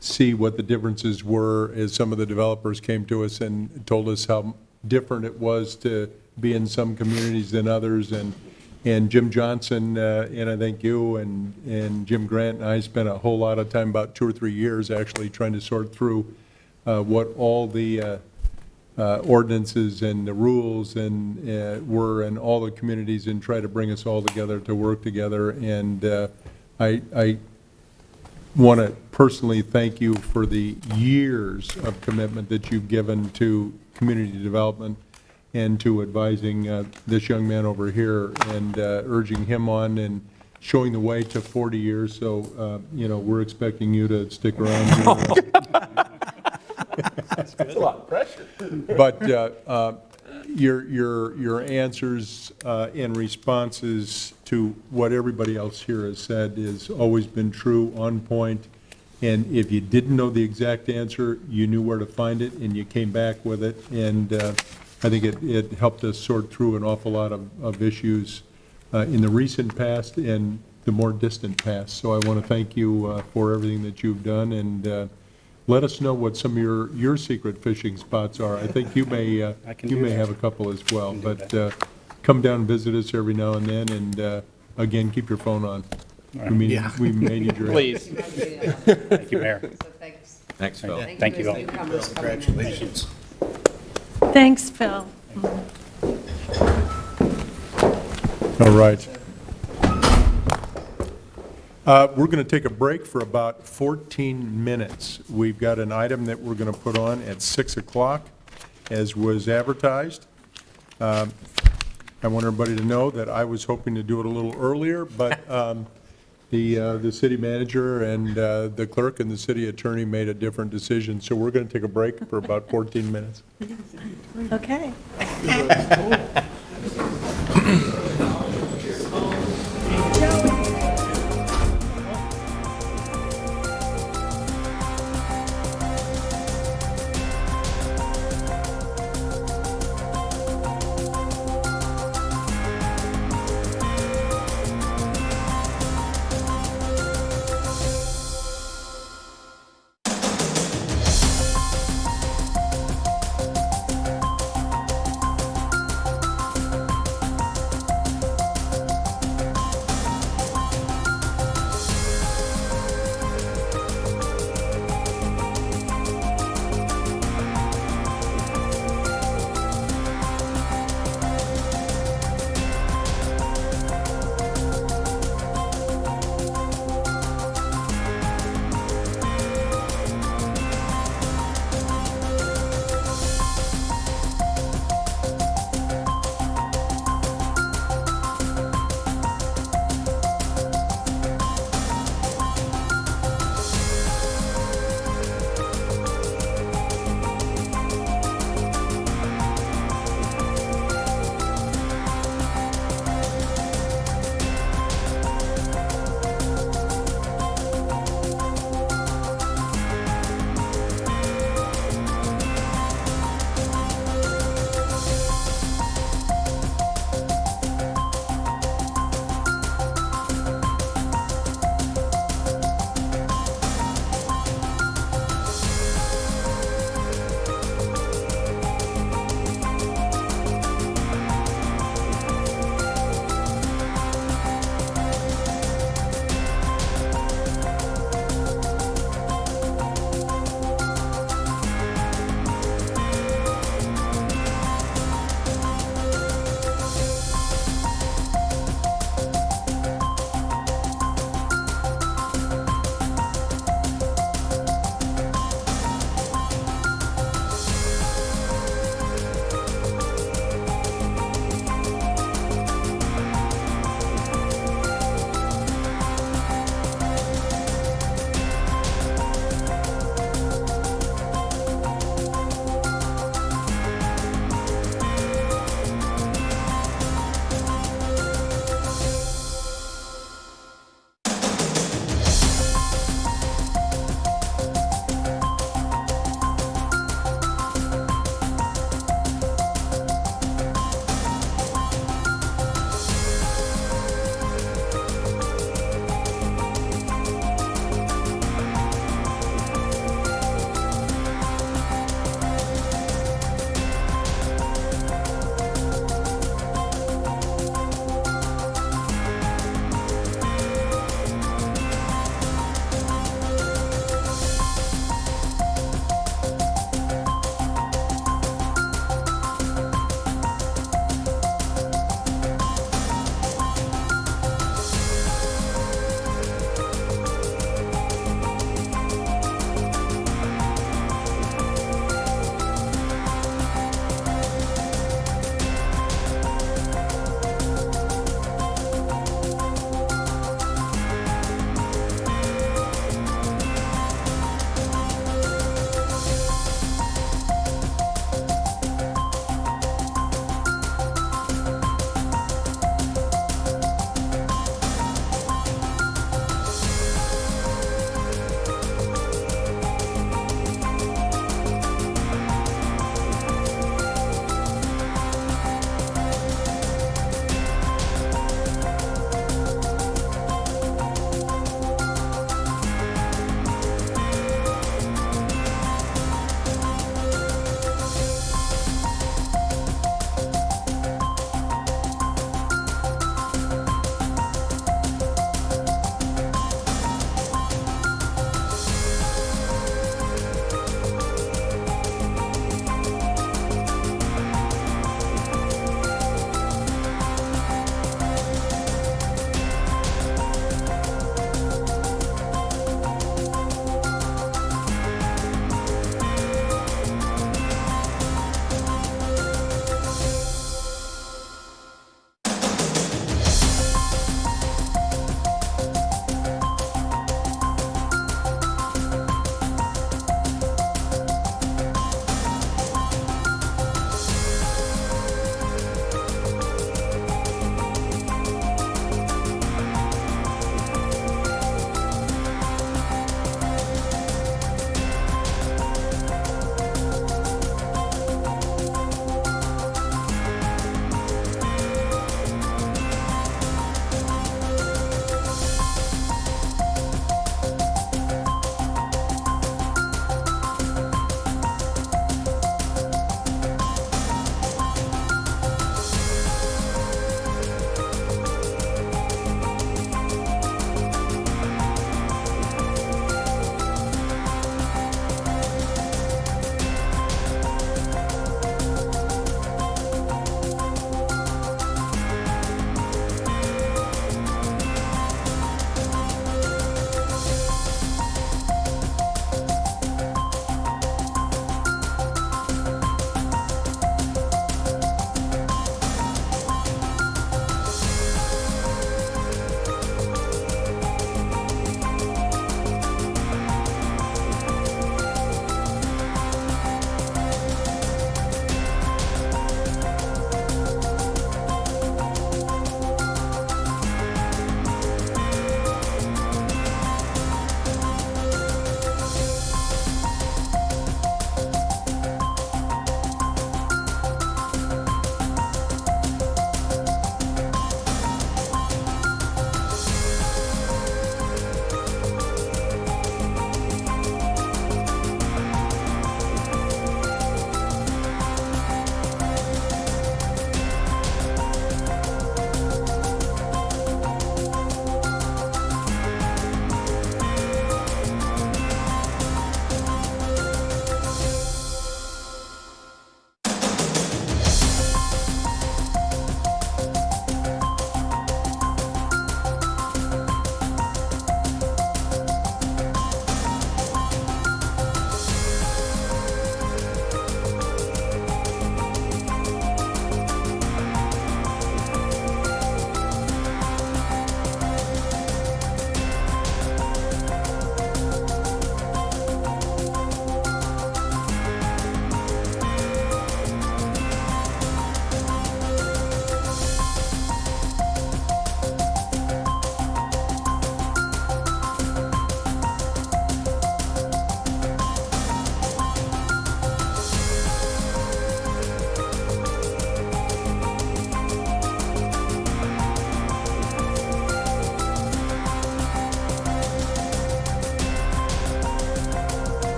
see what the differences were as some of the developers came to us and told us how different it was to be in some communities than others. And Jim Johnson, and I think you and Jim Grant and I spent a whole lot of time, about 2 or 3 years actually, trying to sort through what all the ordinances and the rules and were in all the communities, and try to bring us all together to work together. And I want to personally thank you for the years of commitment that you've given to community development and to advising this young man over here and urging him on and showing the way to 40 years. So, we're expecting you to stick around. That's a lot of pressure. But your answers and responses to what everybody else here has said has always been true, on point. And if you didn't know the exact answer, you knew where to find it, and you came back with it. And I think it helped us sort through an awful lot of issues in the recent past and the more distant past. So I want to thank you for everything that you've done, and let us know what some of your secret fishing spots are. I think you may have a couple as well. But come down and visit us every now and then, and again, keep your phone on. We may need your help. Please. Thank you, Mayor. Thanks, Phil. Thank you all. Congratulations. Thanks, Phil. All right. We're going to take a break for about 14 minutes. We've got an item that we're going to put on at 6 o'clock, as was advertised. I want everybody to know that I was hoping to do it a little earlier, but the city manager and the clerk and the city attorney made a different decision, so we're going to take a break for about 14 minutes. Okay.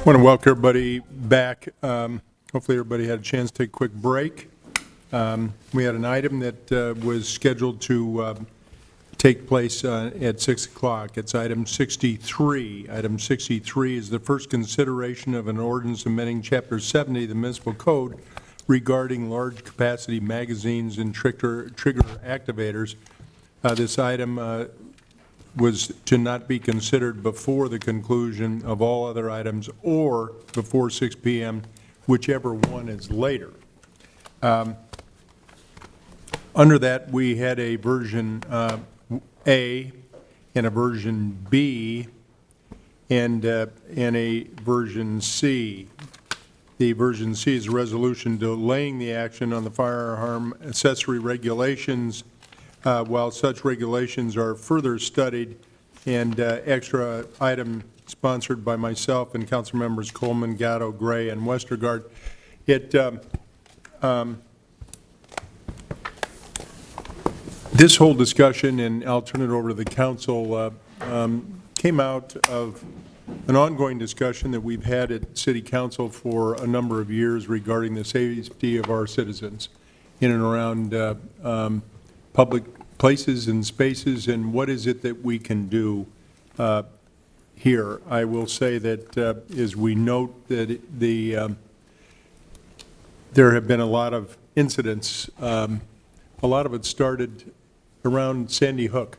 Want to welcome everybody back. Hopefully everybody had a chance to take a quick break. We had an item that was scheduled to take place at 6 o'clock. It's item 63. Item 63 is the first consideration of an ordinance amending Chapter 70 of the Municipal Code regarding large capacity magazines and trigger activators. This item was to not be considered before the conclusion of all other items or before 6 p.m., whichever one is later. Under that, we had a version A and a version B and a version C. The version C is a resolution delaying the action on the firearm accessory regulations while such regulations are further studied, and extra item sponsored by myself and council members Coleman, Gatto, Gray, and Westergaard. This whole discussion, and I'll turn it over to the council, came out of an ongoing discussion that we've had at City Council for a number of years regarding the safety of our citizens in and around public places and spaces, and what is it that we can do here. I will say that as we note that there have been a lot of incidents. A lot of it started around Sandy Hook,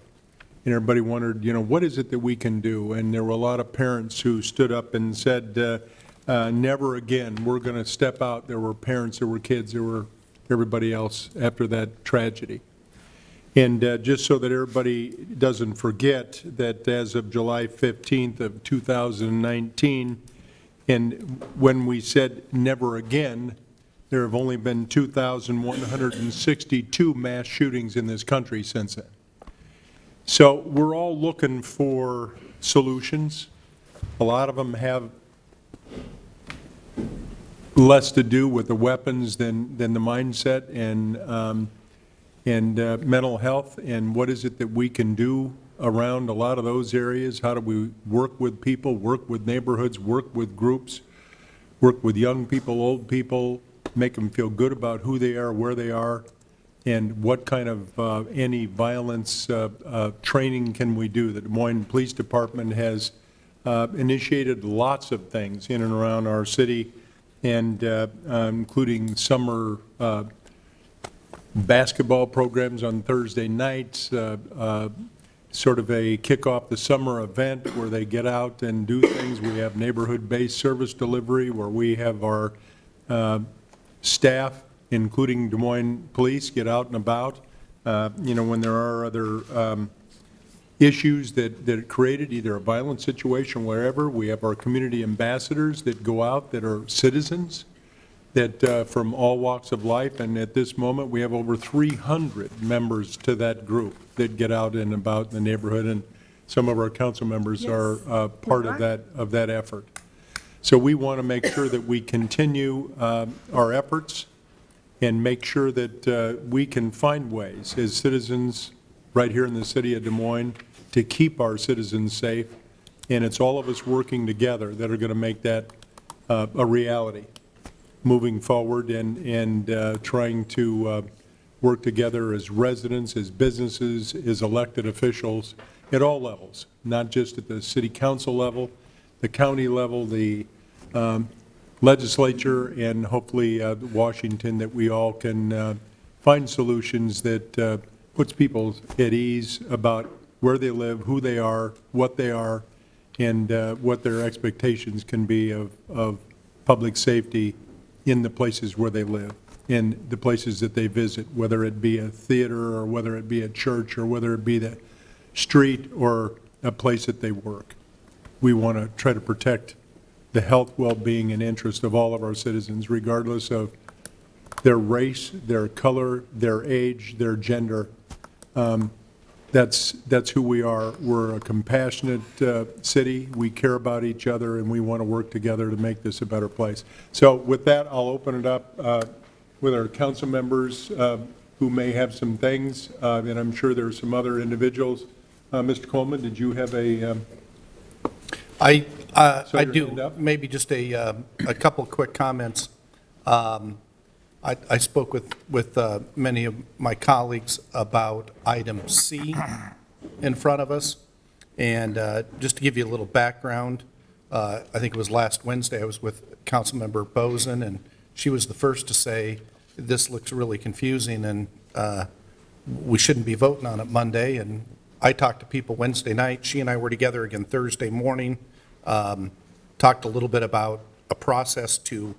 and everybody wondered, what is it that we can do? And there were a lot of parents who stood up and said, never again, we're going to step out. There were parents, there were kids, there were everybody else after that tragedy. And just so that everybody doesn't forget that as of July 15th of 2019, and when we said never again, there have only been 2,162 mass shootings in this country since then. So we're all looking for solutions. A lot of them have less to do with the weapons than the mindset and mental health, and what is it that we can do around a lot of those areas? How do we work with people, work with neighborhoods, work with groups, work with young people, old people, make them feel good about who they are, where they are, and what kind of anti-violence training can we do? The Des Moines Police Department has initiated lots of things in and around our city, and including summer basketball programs on Thursday nights, sort of a kick-off the summer event where they get out and do things. We have neighborhood-based service delivery where we have our staff, including Des Moines Police, get out and about. When there are other issues that are created, either a violent situation, wherever, we have our community ambassadors that go out that are citizens that from all walks of life, and at this moment we have over 300 members to that group that get out and about in the neighborhood, and some of our council members are part of that effort. So we want to make sure that we continue our efforts and make sure that we can find ways as citizens right here in the city of Des Moines to keep our citizens safe, and it's all of us working together that are going to make that a reality moving forward, and trying to work together as residents, as businesses, as elected officials at all levels, not just at the city council level, the county level, the legislature, and hopefully Washington, that we all can find solutions that puts people at ease about where they live, who they are, and what their expectations can be of public safety in the places where they live, in the places that they visit, whether it be a theater or whether it be a church or whether it be the street or a place that they work. We want to try to protect the health, well-being, and interest of all of our citizens, regardless of their race, their color, their age, their gender. That's who we are. We're a compassionate city. We care about each other, and we want to work together to make this a better place. So with that, I'll open it up with our council members who may have some things, and I'm sure there are some other individuals. Mr. Coleman, did you have a... I I do, maybe just a couple quick comments. I spoke with many of my colleagues about item C in front of us, and just to give you a little background, I think it was last Wednesday, I was with Councilmember Bozen, and she was the first to say, this looks really confusing, and we shouldn't be voting on it Monday, and I talked to people Wednesday night, she and I were together again Thursday morning, talked a little bit about a process to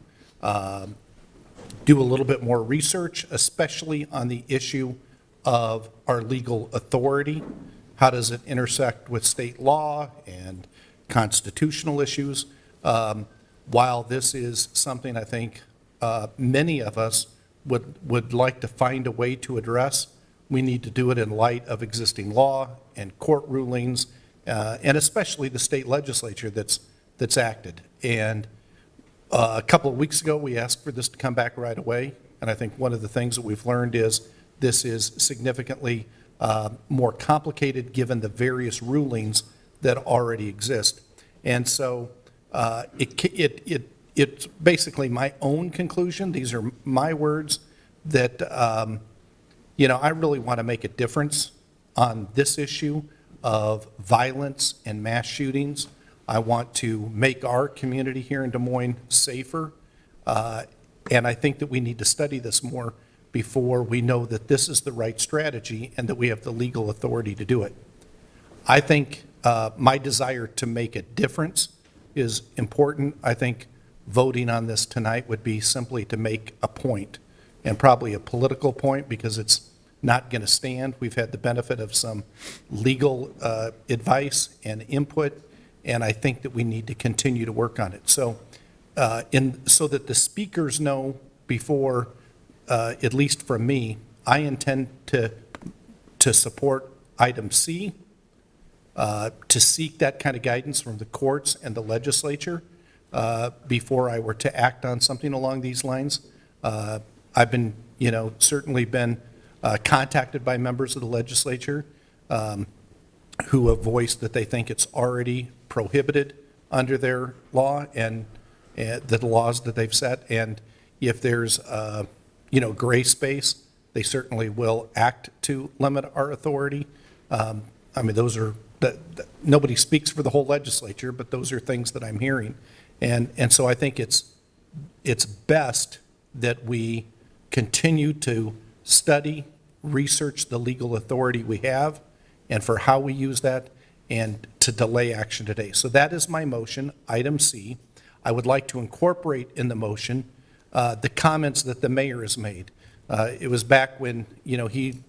do a little bit more research, especially on the issue of our legal authority. How does it intersect with state law and constitutional issues? While this is something I think many of us would like to find a way to address, we need to do it in light of existing law and court rulings, and especially the state legislature that's acted. And a couple of weeks ago, we asked for this to come back right away, and I think one of the things that we've learned is this is significantly more complicated given the various rulings that already exist. And so it's basically my own conclusion, these are my words, that I really want to make a difference on this issue of violence and mass shootings. I want to make our community here in Des Moines safer, and I think that we need to study this more before we know that this is the right strategy and that we have the legal authority to do it. I think my desire to make a difference is important. I think voting on this tonight would be simply to make a point, and probably a political point, because it's not going to stand. We've had the benefit of some legal advice and input, and I think that we need to continue to work on it. So, so that the speakers know before, at least from me, I intend to support item C, to seek that kind of guidance from the courts and the legislature before I were to act on something along these lines. I've been, certainly been contacted by members of the legislature who have voiced that they think it's already prohibited under their law and the laws that they've set. And if there's, gray space, they certainly will act to limit our authority. Those are, nobody speaks for the whole legislature, but those are things that I'm hearing. And so I think it's best that we continue to study, research the legal authority we have, and for how we use that, and to delay action today. So that is my motion, item C. I would like to incorporate in the motion the comments that the mayor has made. It was back when, he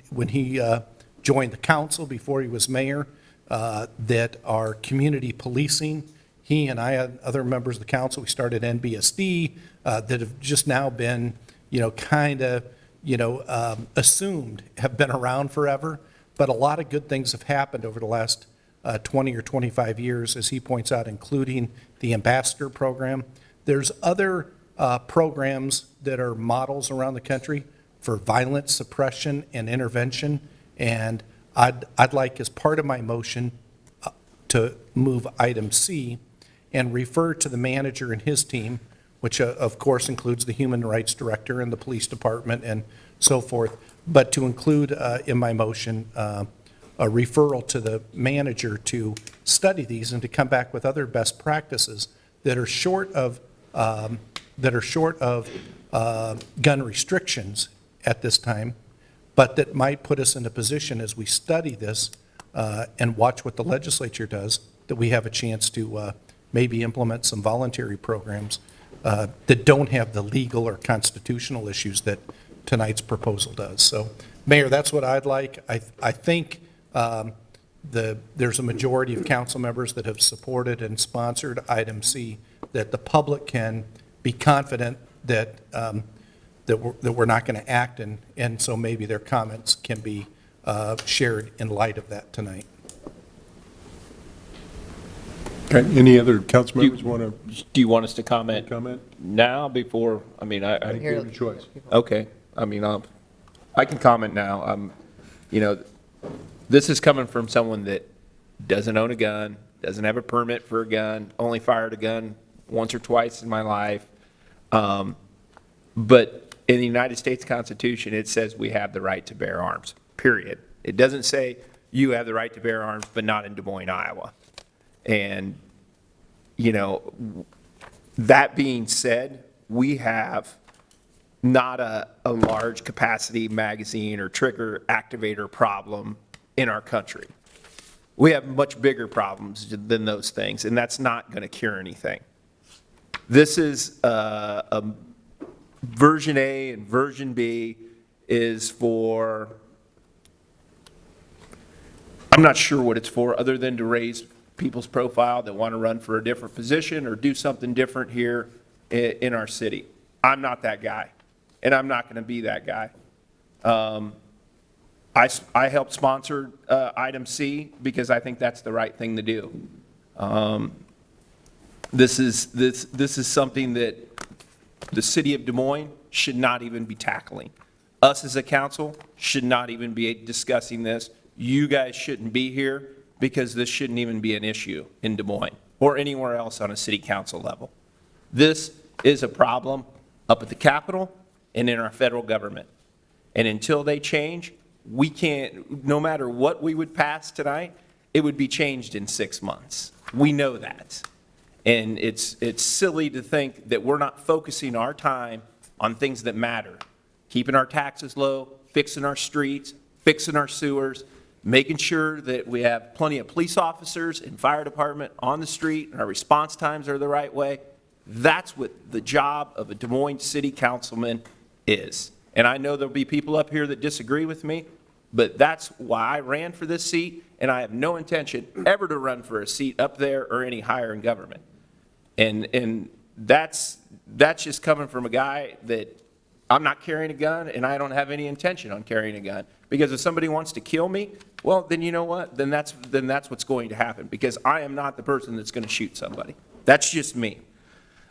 joined the council before he was mayor, that our community policing, he and I and other members of the council, we started NBSD, that have just now been, assumed have been around forever, but a lot of good things have happened over the last 20 or 25 years, as he points out, including the ambassador program. There's other programs that are models around the country for violence suppression and intervention, and I'd like, as part of my motion, to move item C and refer to the manager and his team, which of course includes the human rights director and the police department and so forth, but to include in my motion a referral to the manager to study these and to come back with other best practices that are short of gun restrictions at this time, but that might put us in a position as we study this and watch what the legislature does, that we have a chance to maybe implement some voluntary programs that don't have the legal or constitutional issues that tonight's proposal does. So, Mayor, that's what I'd like. I think there's a majority of council members that have supported and sponsored item C, that the public can be confident that that we're not going to act, and so maybe their comments can be shared in light of that tonight. Okay, any other council members want to? Do you want us to comment now before, I think you have a choice. Okay, I can comment now. This is coming from someone that doesn't own a gun, doesn't have a permit for a gun, only fired a gun once or twice in my life. But in the United States Constitution, it says we have the right to bear arms, period. It doesn't say you have the right to bear arms, but not in Des Moines, Iowa. And, you know, that being said, we have not a large capacity magazine or trigger activator problem in our country. We have much bigger problems than those things, and that's not going to cure anything. This is a version A, and version B is for, I'm not sure what it's for, other than to raise people's profile that want to run for a different position or do something different here in our city. I'm not that guy, and I'm not going to be that guy. I helped sponsor item C because I think that's the right thing to do. This is something that the city of Des Moines should not even be tackling. Us as a council should not even be discussing this. You guys shouldn't be here because this shouldn't even be an issue in Des Moines or anywhere else on a city council level. This is a problem up at the Capitol and in our federal government. And until they change, we can't, no matter what we would pass tonight, it would be changed in 6 months. We know that. And it's silly to think that we're not focusing our time on things that matter. Keeping our taxes low, fixing our streets, fixing our sewers, making sure that we have plenty of police officers and fire department on the street and our response times are the right way. That's what the job of a Des Moines city councilman is. And I know there'll be people up here that disagree with me, but that's why I ran for this seat, and I have no intention ever to run for a seat up there or any higher in government. And that's just coming from a guy that I'm not carrying a gun, and I don't have any intention on carrying a gun. Because if somebody wants to kill me, well, then you know what? Then that's what's going to happen, because I am not the person that's going to shoot somebody. That's just me.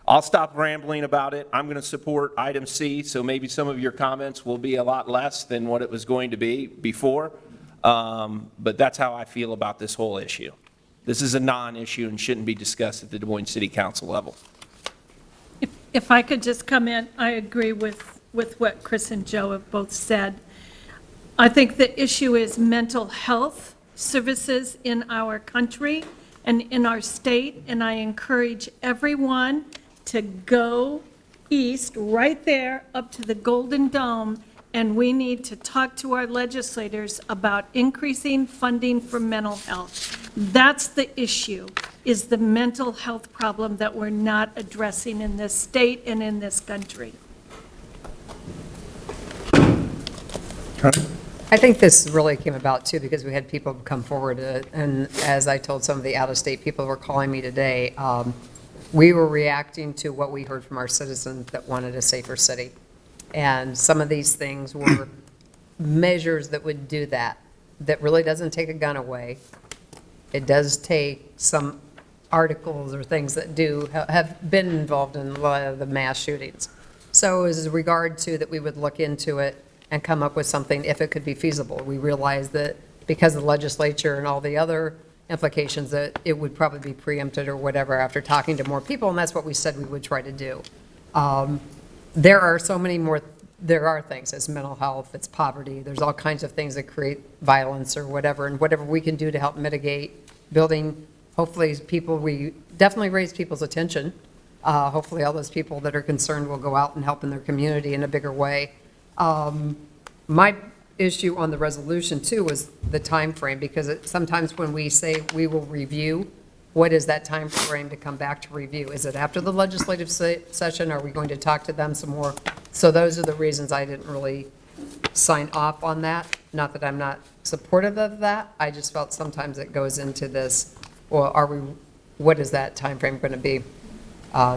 I'll stop rambling about it. I'm going to support item C, so maybe some of your comments will be a lot less than what it was going to be before. But that's how I feel about this whole issue. This is a non-issue and shouldn't be discussed at the Des Moines City Council level. If I could just come in, I agree with what Chris and Joe have both said. I think the issue is mental health services in our country and in our state, and I encourage everyone to go east, right there, up to the Golden Dome, and we need to talk to our legislators about increasing funding for mental health. That's the issue, is the mental health problem that we're not addressing in this state and in this country. I think this really came about too because we had people come forward, and as I told some of the out-of-state people who were calling me today, we were reacting to what we heard from our citizens that wanted a safer city. And some of these things were measures that would do that, that really doesn't take a gun away. It does take some articles or things that do have been involved in a lot of the mass shootings. So as regard to that, we would look into it and come up with something if it could be feasible. We realize that because of the legislature and all the other implications that it would probably be preempted or whatever after talking to more people, and that's what we said we would try to do. There are so many more, there are things, it's mental health, it's poverty, there's all kinds of things that create violence or whatever, and whatever we can do to help mitigate building, hopefully people, we definitely raise people's attention. Hopefully all those people that are concerned will go out and help in their community in a bigger way. My issue on the resolution too was the time frame, because sometimes when we say we will review, what is that time frame to come back to review? Is it after the legislative session? Are we going to talk to them some more? So those are the reasons I didn't really sign off on that. Not that I'm not supportive of that. I just felt sometimes it goes into this, well, what is that time frame going to be?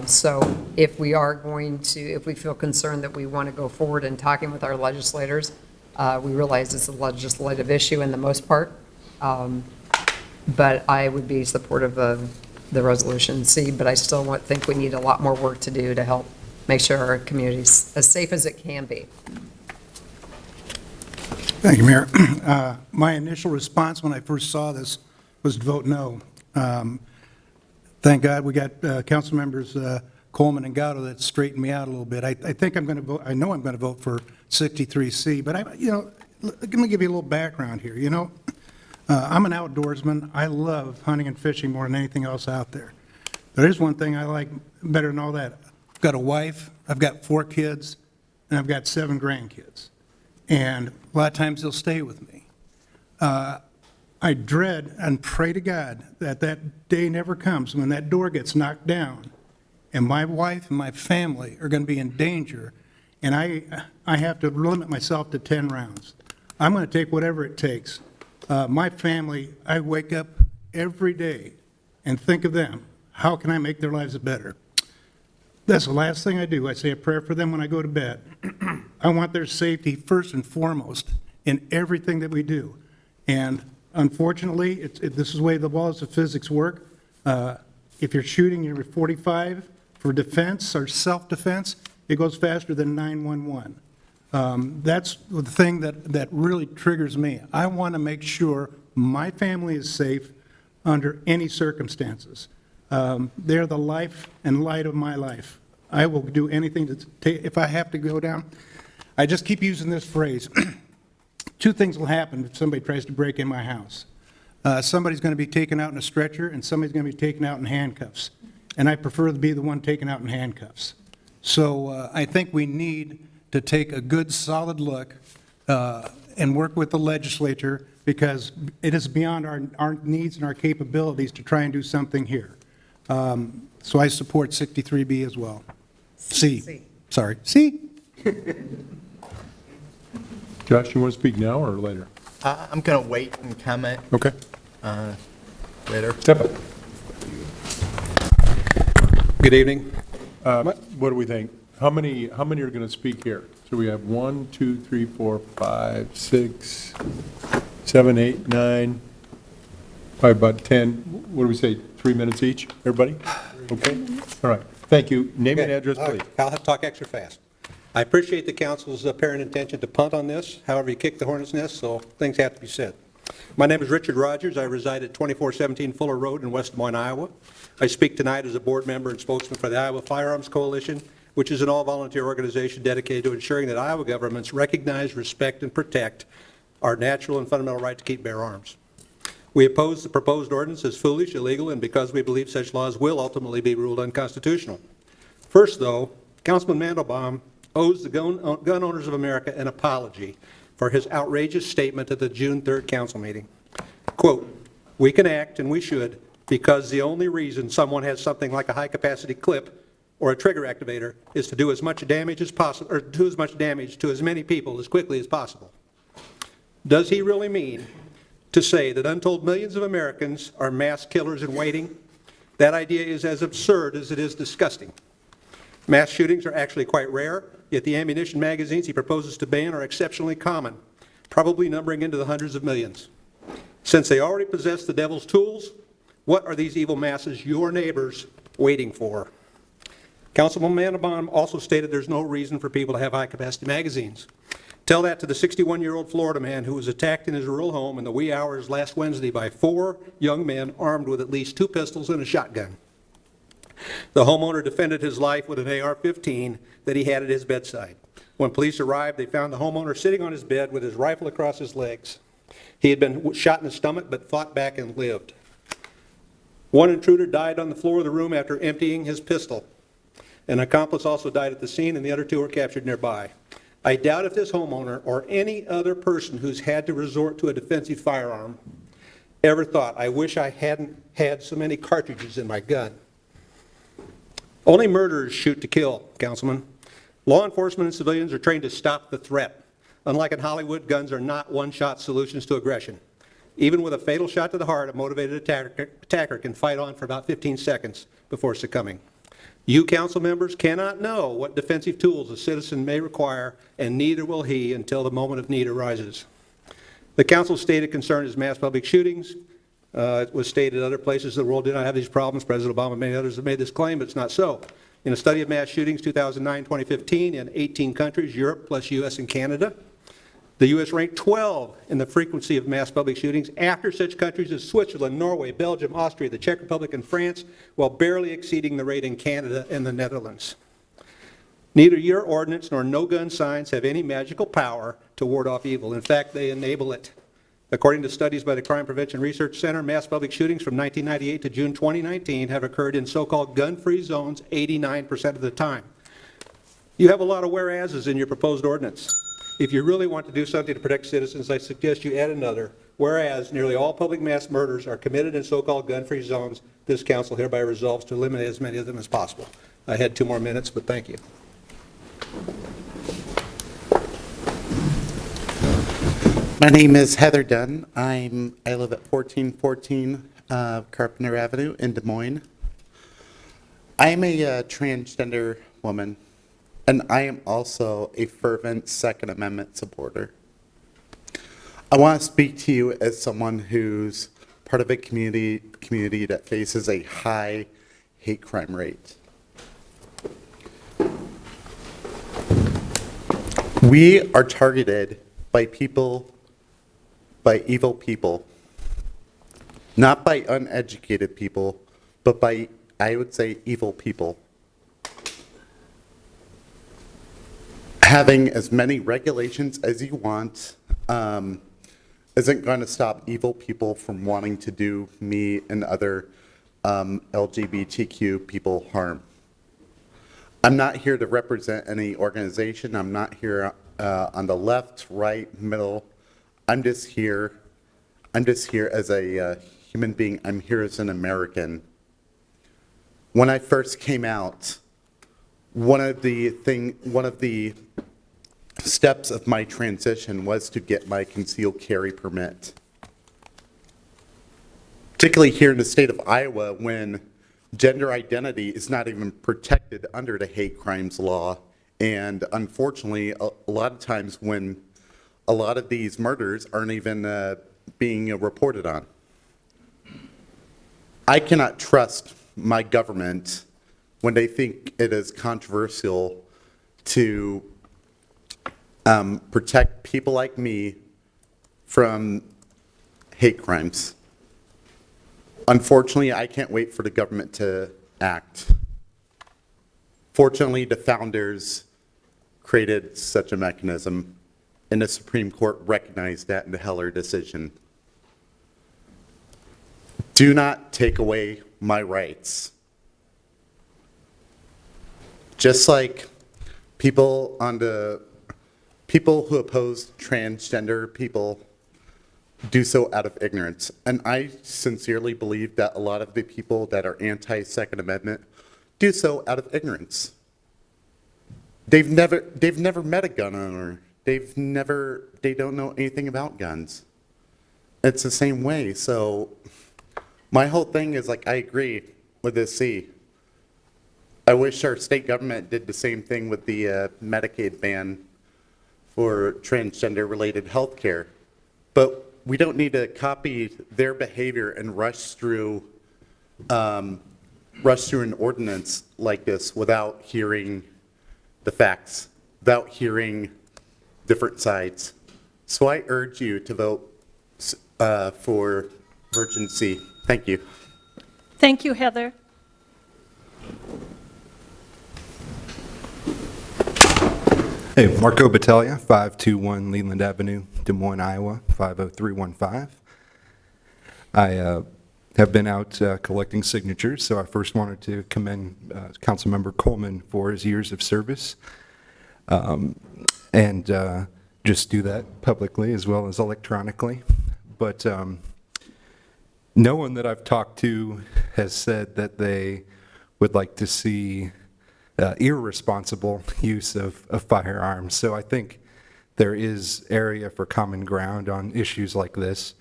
So if we are going to, if we feel concerned that we want to go forward in talking with our legislators, we realize it's a legislative issue in the most part. But I would be supportive of the resolution C, but I still think we need a lot more work to do to help make sure our community's as safe as it can be. Thank you, Mayor. My initial response when I first saw this was to vote no. Thank God we got council members Coleman and Gatto that straightened me out a little bit. I think I'm going to vote, I know I'm going to vote for 63C, but let me give you a little background here. I'm an outdoorsman. I love hunting and fishing more than anything else out there. There is one thing I like better than all that. I've got a wife, I've got 4 kids, and I've got 7 grandkids. And a lot of times they'll stay with me. I dread and pray to God that that day never comes when that door gets knocked down and my wife and my family are going to be in danger, and I have to limit myself to 10 rounds. I'm going to take whatever it takes. My family, I wake up every day and think of them. How can I make their lives better? That's the last thing I do. I say a prayer for them when I go to bed. I want their safety first and foremost in everything that we do. And unfortunately, this is the way the laws of physics work. If you're shooting your .45 for defense or self-defense, it goes faster than 911. That's the thing that really triggers me. I want to make sure my family is safe under any circumstances. They're the life and light of my life. I will do anything to take, if I have to go down. I just keep using this phrase. 2 things will happen if somebody tries to break in my house. Somebody's going to be taken out in a stretcher, and somebody's going to be taken out in handcuffs. And I prefer to be the one taken out in handcuffs. So I think we need to take a good, solid look and work with the legislature, because it is beyond our needs and our capabilities to try and do something here. So I support 63B as well. C. Sorry. C. Josh, you want to speak now or later? I'm going to wait and comment Okay. later. Step up. Good evening. What do we think? How many are going to speak here? So we have 1, 2, 3, 4, 5, 6, 7, 8, 9, probably about 10. What do we say, 3 minutes each, everybody? Okay, all right. Thank you. Name and address, please. I'll have to talk extra fast. I appreciate the council's apparent intention to punt on this. However, you kick the hornet's nest, so things have to be said. My name is Richard Rogers. I reside at 2417 Fuller Road in West Des Moines, Iowa. I speak tonight as a board member and spokesman for the Iowa Firearms Coalition, which is an all-volunteer organization dedicated to ensuring that Iowa governments recognize, respect, and protect our natural and fundamental right to keep bear arms. We oppose the proposed ordinance as foolish, illegal, and because we believe such laws will ultimately be ruled unconstitutional. First, though, Councilman Mandelbaum owes the gun owners of America an apology for his outrageous statement at the June 3rd council meeting. Quote, "We can act, and we should, because the only reason someone has something like a high-capacity clip or a trigger activator is to do as much damage as possible, or do as much damage to as many people as quickly as possible." Does he really mean to say that untold millions of Americans are mass killers in waiting? That idea is as absurd as it is disgusting. Mass shootings are actually quite rare, yet the ammunition magazines he proposes to ban are exceptionally common, probably numbering into the hundreds of millions. Since they already possess the devil's tools, what are these evil masses, your neighbors, waiting for? Councilman Mandelbaum also stated there's no reason for people to have high-capacity magazines. Tell that to the 61-year-old Florida man who was attacked in his rural home in the wee hours last Wednesday by 4 young men armed with at least 2 pistols and a shotgun. The homeowner defended his life with an AR-15 that he had at his bedside. When police arrived, they found the homeowner sitting on his bed with his rifle across his legs. He had been shot in the stomach but fought back and lived. One intruder died on the floor of the room after emptying his pistol. An accomplice also died at the scene, and the other 2 were captured nearby. I doubt if this homeowner or any other person who's had to resort to a defensive firearm ever thought, I wish I hadn't had so many cartridges in my gun. Only murderers shoot to kill, Councilman. Law enforcement and civilians are trained to stop the threat. Unlike in Hollywood, guns are not one-shot solutions to aggression. Even with a fatal shot to the heart, a motivated attacker can fight on for about 15 seconds before succumbing. You council members cannot know what defensive tools a citizen may require, and neither will he until the moment of need arises. The council's stated concern is mass public shootings. It was stated other places in the world did not have these problems. President Obama and many others have made this claim, but it's not so. In a study of mass shootings 2009-2015 in 18 countries, Europe plus US and Canada, The U.S. ranked 12 in the frequency of mass public shootings after such countries as Switzerland, Norway, Belgium, Austria, the Czech Republic, and France, while barely exceeding the rate in Canada and the Netherlands. Neither your ordinance nor no-gun signs have any magical power to ward off evil. In fact, they enable it. According to studies by the Crime Prevention Research Center, mass public shootings from 1998 to June 2019 have occurred in so-called gun-free zones 89% of the time. You have a lot of whereases in your proposed ordinance. If you really want to do something to protect citizens, I suggest you add another. Whereas nearly all public mass murders are committed in so-called gun-free zones, this council hereby resolves to eliminate as many of them as possible. I had 2 more minutes, but thank you. My name is Heather Dunn. I live at 1414 Carpenter Avenue in Des Moines. I am a transgender woman, and I am also a fervent Second Amendment supporter. I want to speak to you as someone who's part of a community that faces a high hate crime rate. We are targeted by evil people, not by uneducated people, but by, I would say, evil people. Having as many regulations as you want isn't going to stop evil people from wanting to do me and other LGBTQ people harm. I'm not here to represent any organization. I'm not here on the left, right, middle. I'm just here as a human being. I'm here as an American. When I first came out, one of the steps of my transition was to get my concealed carry permit. Particularly here in the state of Iowa, when gender identity is not even protected under the hate crimes law. And unfortunately, a lot of times when a lot of these murders aren't even being reported on. I cannot trust my government when they think it is controversial to protect people like me from hate crimes. Unfortunately, I can't wait for the government to act. Fortunately, the founders created such a mechanism, and the Supreme Court recognized that in the Heller decision. Do not take away my rights. Just like people who oppose transgender people do so out of ignorance. And I sincerely believe that a lot of the people that are anti-Second Amendment do so out of ignorance. They've never met a gun owner. They don't know anything about guns. It's the same way. So my whole thing is like, I agree with this C. I wish our state government did the same thing with the Medicaid ban for transgender related health care. But we don't need to copy their behavior and rush through an ordinance like this without hearing the facts, without hearing different sides. So I urge you to vote for Virgin C. Thank you. Thank you, Heather. Hey, Marco Battaglia, 521 Leland Avenue, Des Moines, Iowa, 50315. I have been out collecting signatures, so I first wanted to commend Councilmember Coleman for his years of service, and just do that publicly as well as electronically. But no one that I've talked to has said that they would like to see irresponsible use of firearms. So I think there is area for common ground on issues like this.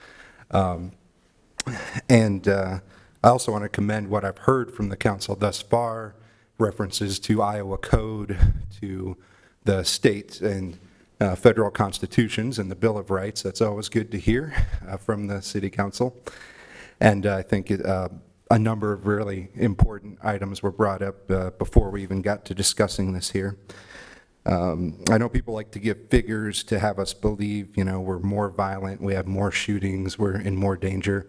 And I also want to commend what I've heard from the council thus far, references to Iowa code, to the state and federal constitutions and the Bill of Rights. That's always good to hear from the city council. And I think a number of really important items were brought up before we even got to discussing this here. I know people like to give figures to have us believe, we're more violent, we have more shootings, we're in more danger.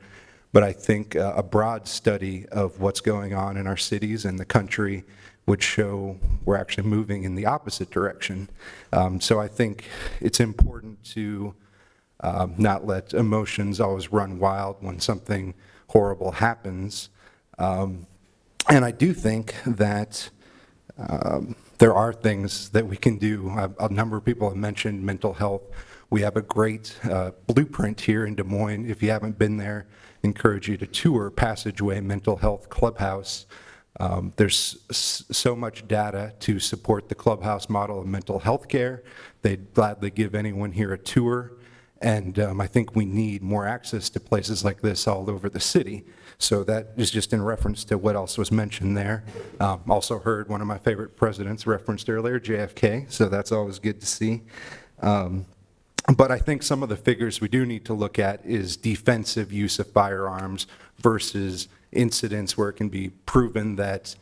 But I think a broad study of what's going on in our cities and the country would show we're actually moving in the opposite direction. So I think it's important to not let emotions always run wild when something horrible happens. And I do think that there are things that we can do. A number of people have mentioned mental health. We have a great blueprint here in Des Moines. If you haven't been there, I encourage you to tour Passageway Mental Health Clubhouse. There's so much data to support the clubhouse model of mental health care. They'd gladly give anyone here a tour. And I think we need more access to places like this all over the city. So that is just in reference to what else was mentioned there. Also heard one of my favorite presidents referenced earlier, JFK, so that's always good to see. But I think some of the figures we do need to look at is defensive use of firearms versus incidents where it can be proven that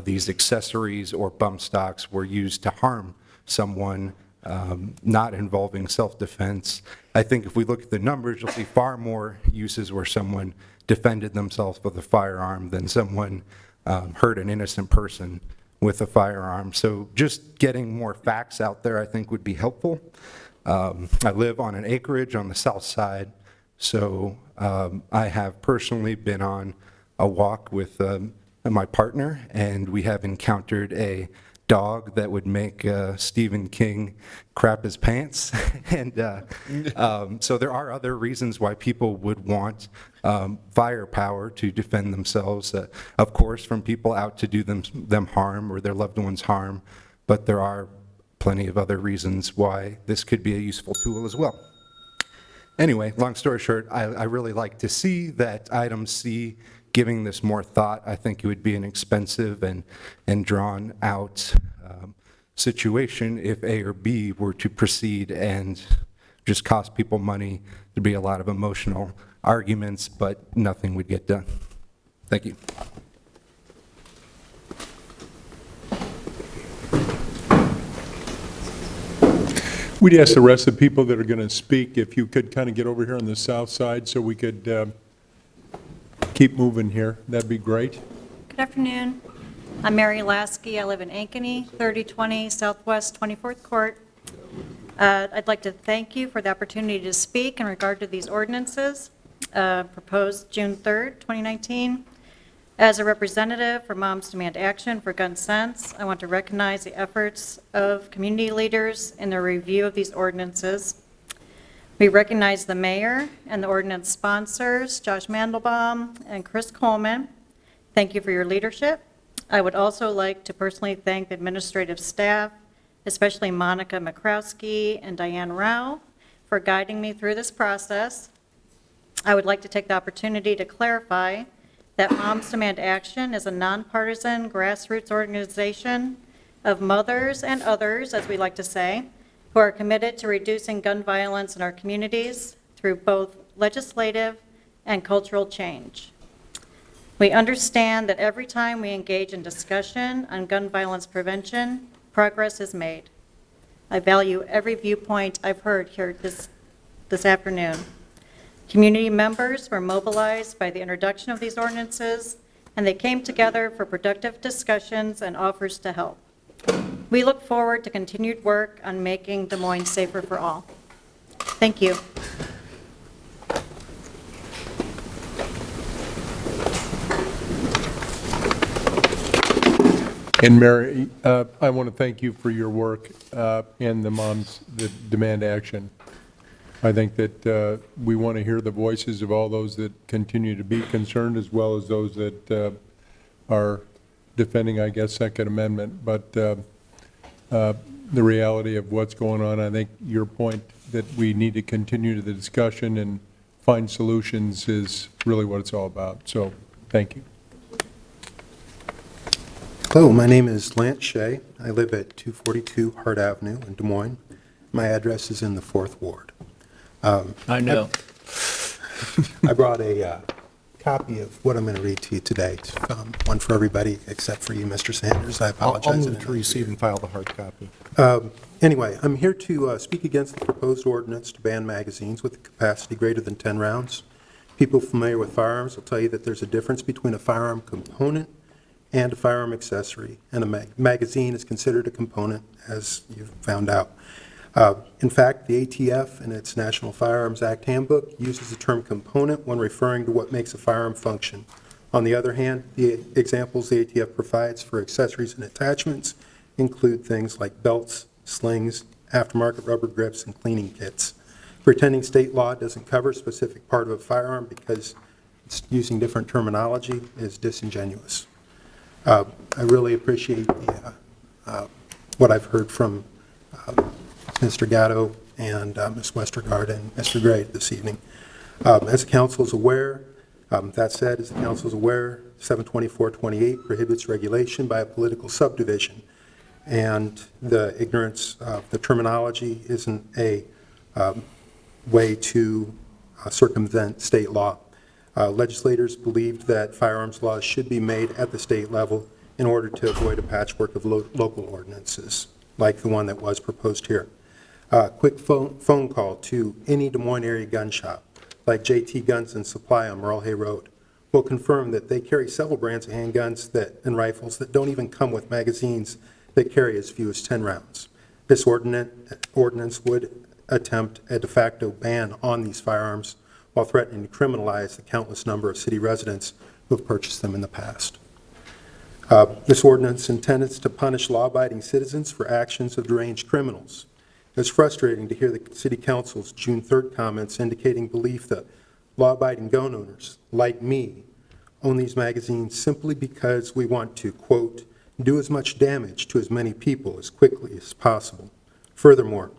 these accessories or bump stocks were used to harm someone, not involving self-defense. I think if we look at the numbers, you'll see far more uses where someone defended themselves with a firearm than someone hurt an innocent person with a firearm. So just getting more facts out there, I think, would be helpful. I live on an acreage on the south side, so I have personally been on a walk with my partner, and we have encountered a dog that would make Stephen King crap his pants. And so there are other reasons why people would want firepower to defend themselves, of course, from people out to do them harm or their loved ones harm, but there are plenty of other reasons why this could be a useful tool as well. Anyway, long story short, I really like to see that item C giving this more thought. I think it would be an expensive and drawn out situation if A or B were to proceed and just cost people money. There'd be a lot of emotional arguments, but nothing would get done. Thank you. We'd ask the rest of the people that are going to speak if you could kind of get over here on the south side so we could keep moving here. That'd be great. Good afternoon. I'm Mary Lasky. I live in Ankeny, 3020 Southwest 24th Court. I'd like to thank you for the opportunity to speak in regard to these ordinances proposed June 3rd, 2019. As a representative for Moms Demand Action for Gun Sense, I want to recognize the efforts of community leaders in the review of these ordinances. We recognize the mayor and the ordinance sponsors, Josh Mandelbaum and Chris Coleman. Thank you for your leadership. I would also like to personally thank the administrative staff, especially Monica McCrowski and Diane Rao, for guiding me through this process. I would like to take the opportunity to clarify that Moms Demand Action is a nonpartisan grassroots organization of mothers and others, as we like to say, who are committed to reducing gun violence in our communities through both legislative and cultural change. We understand that every time we engage in discussion on gun violence prevention, progress is made. I value every viewpoint I've heard here this afternoon. Community members were mobilized by the introduction of these ordinances, and they came together for productive discussions and offers to help. We look forward to continued work on making Des Moines safer for all. Thank you. And Mary, I want to thank you for your work and the Moms that Demand Action. I think that we want to hear the voices of all those that continue to be concerned, as well as those that are defending, I guess, Second Amendment. But the reality of what's going on, I think your point that we need to continue the discussion and find solutions is really what it's all about. So thank you. Hello, my name is Lance Shea. I live at 242 Hart Avenue in Des Moines. My address is in the 4th Ward. I know. I brought a copy of what I'm going to read to you today. It's, one for everybody except for you, Mr. Sanders. I apologize. I'll in move to advance. receive and file the hard copy. Anyway, I'm here to speak against the proposed ordinance to ban magazines with a capacity greater than 10 rounds. People familiar with firearms will tell you that there's a difference between a firearm component and a firearm accessory, and a magazine is considered a component, as you've found out. In fact, the ATF in its National Firearms Act Handbook uses the term component when referring to what makes a firearm function. On the other hand, the examples the ATF provides for accessories and attachments include things like belts, slings, aftermarket rubber grips, and cleaning kits. Pretending state law doesn't cover a specific part of a firearm because it's using different terminology is disingenuous. I really appreciate what I've heard from Mr. Gatto and Ms. Westergaard and Mr. Gray this evening. As the council is aware, that said, as the council is aware, 72428 prohibits regulation by a political subdivision, and the ignorance of the terminology isn't a way to circumvent state law. Legislators believed that firearms laws should be made at the state level in order to avoid a patchwork of local ordinances, like the one that was proposed here. Quick phone call to any Des Moines area gun shop, like JT Guns and Supply on Merle Hay Road, will confirm that they carry several brands of handguns and rifles that don't even come with magazines that carry as few as 10 rounds. This ordinance would attempt a de facto ban on these firearms while threatening to criminalize the countless number of city residents who have purchased them in the past. This ordinance intended to punish law-abiding citizens for actions of deranged criminals. It's frustrating to hear the City Council's June 3rd comments indicating belief that law-abiding gun owners, like me, own these magazines simply because we want to, quote, do as much damage to as many people as quickly as possible. Furthermore,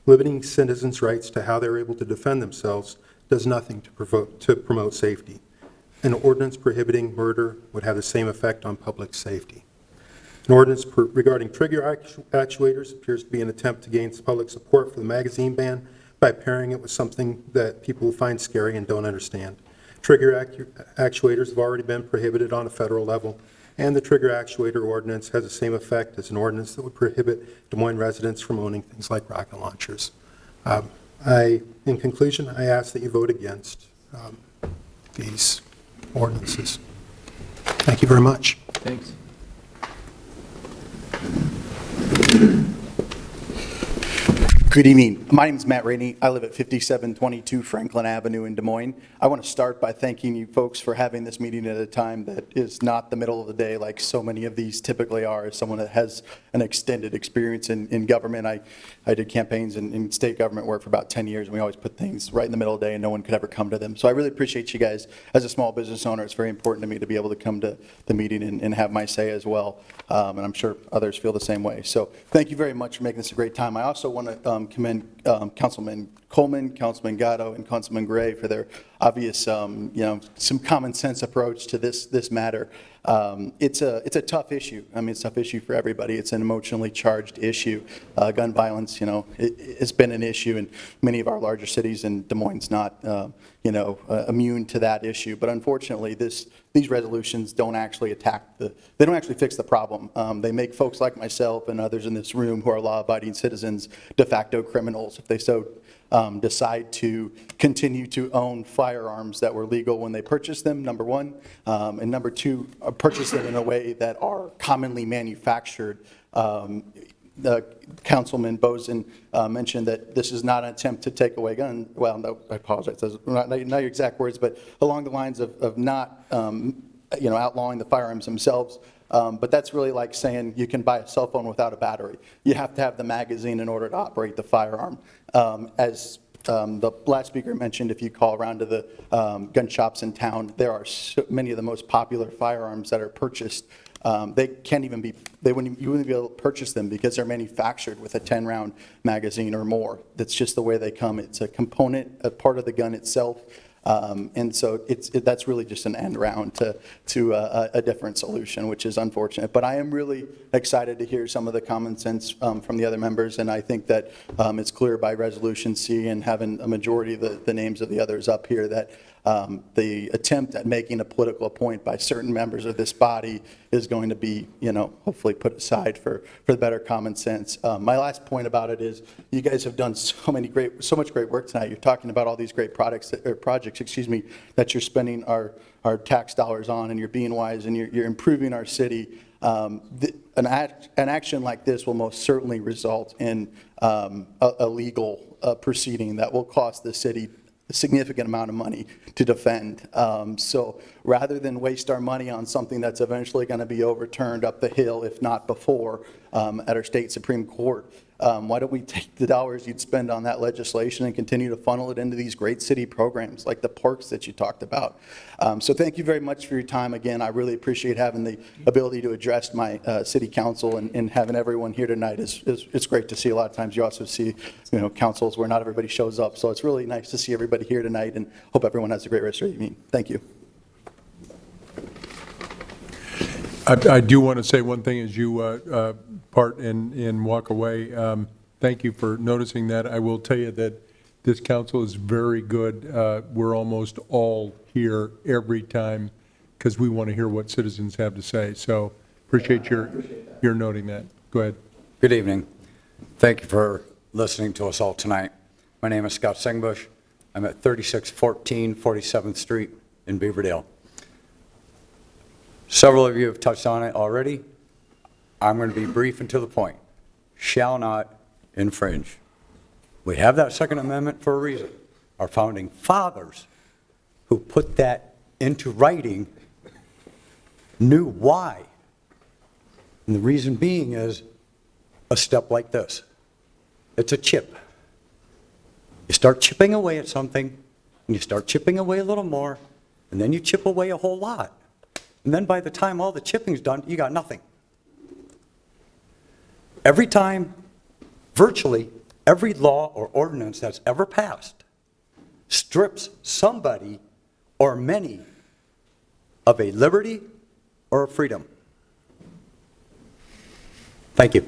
limiting citizens' rights to how they're able to defend themselves does nothing to promote safety. An ordinance prohibiting murder would have the same effect on public safety. An ordinance regarding trigger actuators appears to be an attempt to gain public support for the magazine ban by pairing it with something that people find scary and don't understand. Trigger actuators have already been prohibited on a federal level, and the trigger actuator ordinance has the same effect as an ordinance that would prohibit Des Moines residents from owning things like rocket launchers. In conclusion, I ask that you vote against these ordinances. Thank you very much. Thanks. Good evening. My name is Matt Rainey. I live at 5722 Franklin Avenue in Des Moines. I want to start by thanking you folks for having this meeting at a time that is not the middle of the day like so many of these typically are. As someone that has an extended experience in government, I did campaigns in state government work for about 10 years, and we always put things right in the middle of the day and no one could ever come to them. So I really appreciate you guys. As a small business owner, it's very important to me to be able to come to the meeting and have my say as well, and I'm sure others feel the same way. So thank you very much for making this a great time. I also want to commend Councilman Coleman, Councilman Gatto, and Councilman Gray for their obvious, some common sense approach to this matter. It's a tough issue. I mean, it's a tough issue for everybody. It's an emotionally charged issue. Gun violence, it's been an issue in many of our larger cities, and Des Moines not, immune to that issue. But unfortunately, these resolutions don't actually they don't actually fix the problem. They make folks like myself and others in this room who are law-abiding citizens de facto criminals if they so decide to continue to own firearms that were legal when they purchased them, number one, and number two, purchase them in a way that are commonly manufactured. Councilman Bozen mentioned that this is not an attempt to take away guns. Well, no, I apologize. Those are not your exact words, but along the lines of not, outlawing the firearms themselves. But that's really like saying you can buy a cell phone without a battery. You have to have the magazine in order to operate the firearm. As the last speaker mentioned, if you call around to the gun shops in town, there are so many of the most popular firearms that are purchased. They can't even be, you wouldn't be able to purchase them because they're manufactured with a 10-round magazine or more. That's just the way they come. It's a component, a part of the gun itself. And so that's really just an end round to a different solution, which is unfortunate. But I am really excited to hear some of the common sense from the other members, and I think that it's clear by Resolution C and having a majority of the names of the others up here that the attempt at making a political point by certain members of this body is going to be, hopefully put aside for the better common sense. My last point about it is you guys have done so much great work tonight. You're talking about all these great projects, that you're spending our tax dollars on, and you're being wise, and you're improving our city. An action like this will most certainly result in a legal proceeding that will cost the city a significant amount of money to defend. So rather than waste our money on something that's eventually going to be overturned up the hill, if not before, at our state Supreme Court, why don't we take the dollars you'd spend on that legislation and continue to funnel it into these great city programs like the parks that you talked about. So thank you very much for your time. Again, I really appreciate having the ability to address my city council, and having everyone here tonight it's great to see. A lot of times you also see councils where not everybody shows up. So it's really nice to see everybody here tonight, and hope everyone has a great rest of your evening. Thank you. I do want to say one thing as you part and walk away. Thank you for noticing that. I will tell you that this council is very good. We're almost all here every time because we want to hear what citizens have to say. So appreciate your noting that. Go ahead. Good evening. Thank you for listening to us all tonight. My name is Scott Singbush. I'm at 3614 47th Street in Beaverdale. Several of you have touched on it already. I'm going to be brief and to the point. Shall not infringe. We have that Second Amendment for a reason. Our founding fathers, who put that into writing, knew why. And the reason being is a step like this. It's a chip. You start chipping away at something, and you start chipping away a little more, and then you chip away a whole lot. And then by the time all the chipping's done, you got nothing. Every time, virtually every law or ordinance that's ever passed strips somebody or many of a liberty or a freedom. Thank you.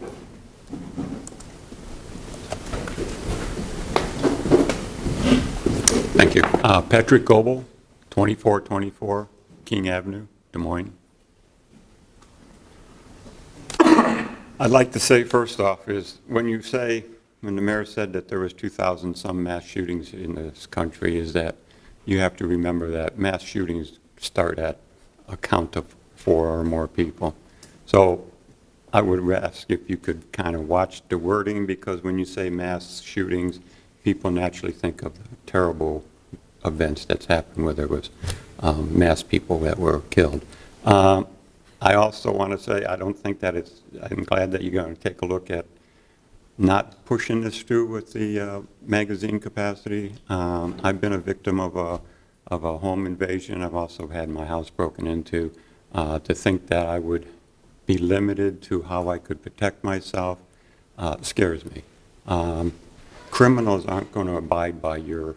Thank you. Patrick Goebel, 2424 King Avenue, Des Moines. I'd like to say first off is when the mayor said that there was 2,000 some mass shootings in this country, is that you have to remember that mass shootings start at a count of 4 or more people. So I would ask if you could kind of watch the wording, because when you say mass shootings, people naturally think of the terrible events that's happened where there was mass people that were killed. I also want to say I don't think that I'm glad that you're going to take a look at not pushing this through with the magazine capacity. I've been a victim of a home invasion. I've also had my house broken into. To think that I would be limited to how I could protect myself scares me. Criminals aren't going to abide by your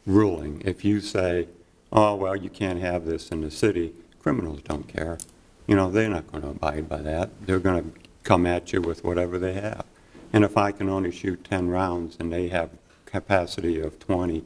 ruling. If you say, oh, well, you can't have this in the city, criminals don't care. They're not going to abide by that. They're going to come at you with whatever they have. And if I can only shoot 10 rounds and they have capacity of 20,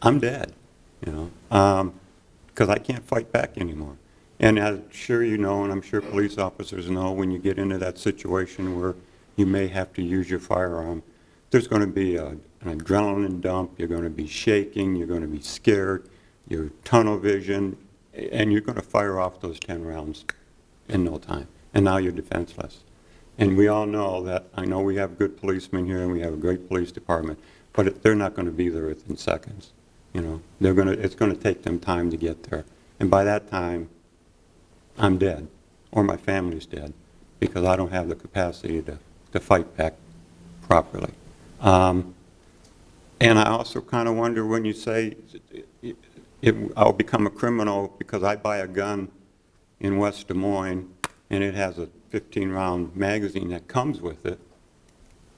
I'm dead, because I can't fight back anymore. And I'm sure you know, and I'm sure police officers know, when you get into that situation where you may have to use your firearm, there's going to be an adrenaline dump, you're going to be shaking, you're going to be scared, your tunnel vision, and you're going to fire off those 10 rounds in no time. And now you're defenseless. And we all know that, I know we have good policemen here and we have a great police department, but they're not going to be there within seconds. It's going to take them time to get there. And by that time, I'm dead, or my family's dead, because I don't have the capacity to fight back properly. And I also kind of wonder when you say I'll become a criminal because I buy a gun in West Des Moines and it has a 15-round magazine that comes with it,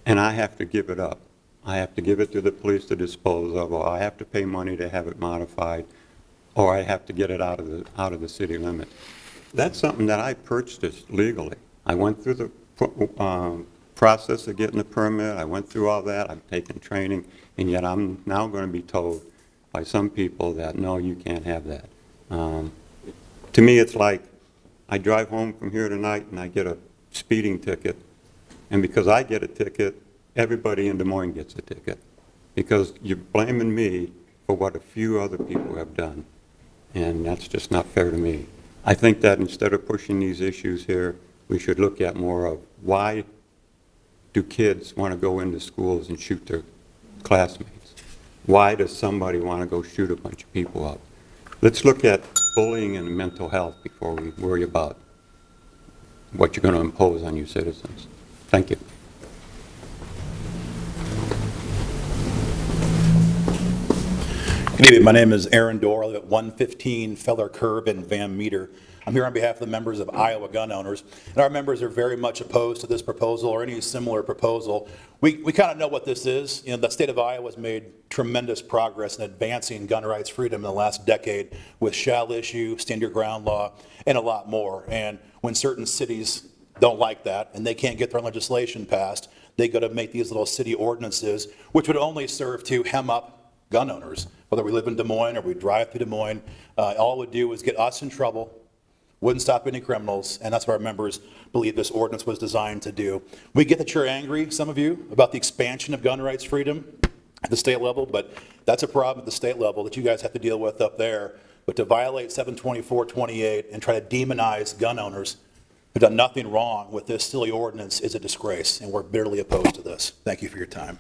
and I have to give it up. I have to give it to the police to dispose of, or I have to pay money to have it modified, or I have to get it out of the city limit. That's something that I purchased legally. I went through the process of getting the permit. I went through all that. I've taken training, and yet I'm now going to be told by some people that, no, you can't have that. To me, it's like, I drive home from here tonight and I get a speeding ticket, and because I get a ticket, everybody in Des Moines gets a ticket, because you're blaming me for what a few other people have done, and that's just not fair to me. I think that instead of pushing these issues here, we should look at more of why do kids want to go into schools and shoot their classmates? Why does somebody want to go shoot a bunch of people up? Let's look at bullying and mental health before we worry about what you're going to impose on your citizens. Thank you. Good evening. My name is Aaron Dorr. I live at 115 Feller Curve in Van Meter. I'm here on behalf of the members of Iowa gun owners, and our members are very much opposed to this proposal or any similar proposal. We kind of know what this is. You know, the state of Iowa has made tremendous progress in advancing gun rights freedom in the last decade with shall issue, stand your ground law, and a lot more. And when certain cities don't like that and they can't get their legislation passed, they go to make these little city ordinances, which would only serve to hem up gun owners. Whether we live in Des Moines or we drive through Des Moines, all it would do is get us in trouble, wouldn't stop any criminals, and that's what our members believe this ordinance was designed to do. We get that you're angry, some of you, about the expansion of gun rights freedom at the state level, but that's a problem at the state level that you guys have to deal with up there. But to violate 724-28 and try to demonize gun owners who've done nothing wrong with this silly ordinance is a disgrace, and we're bitterly opposed to this. Thank you for your time.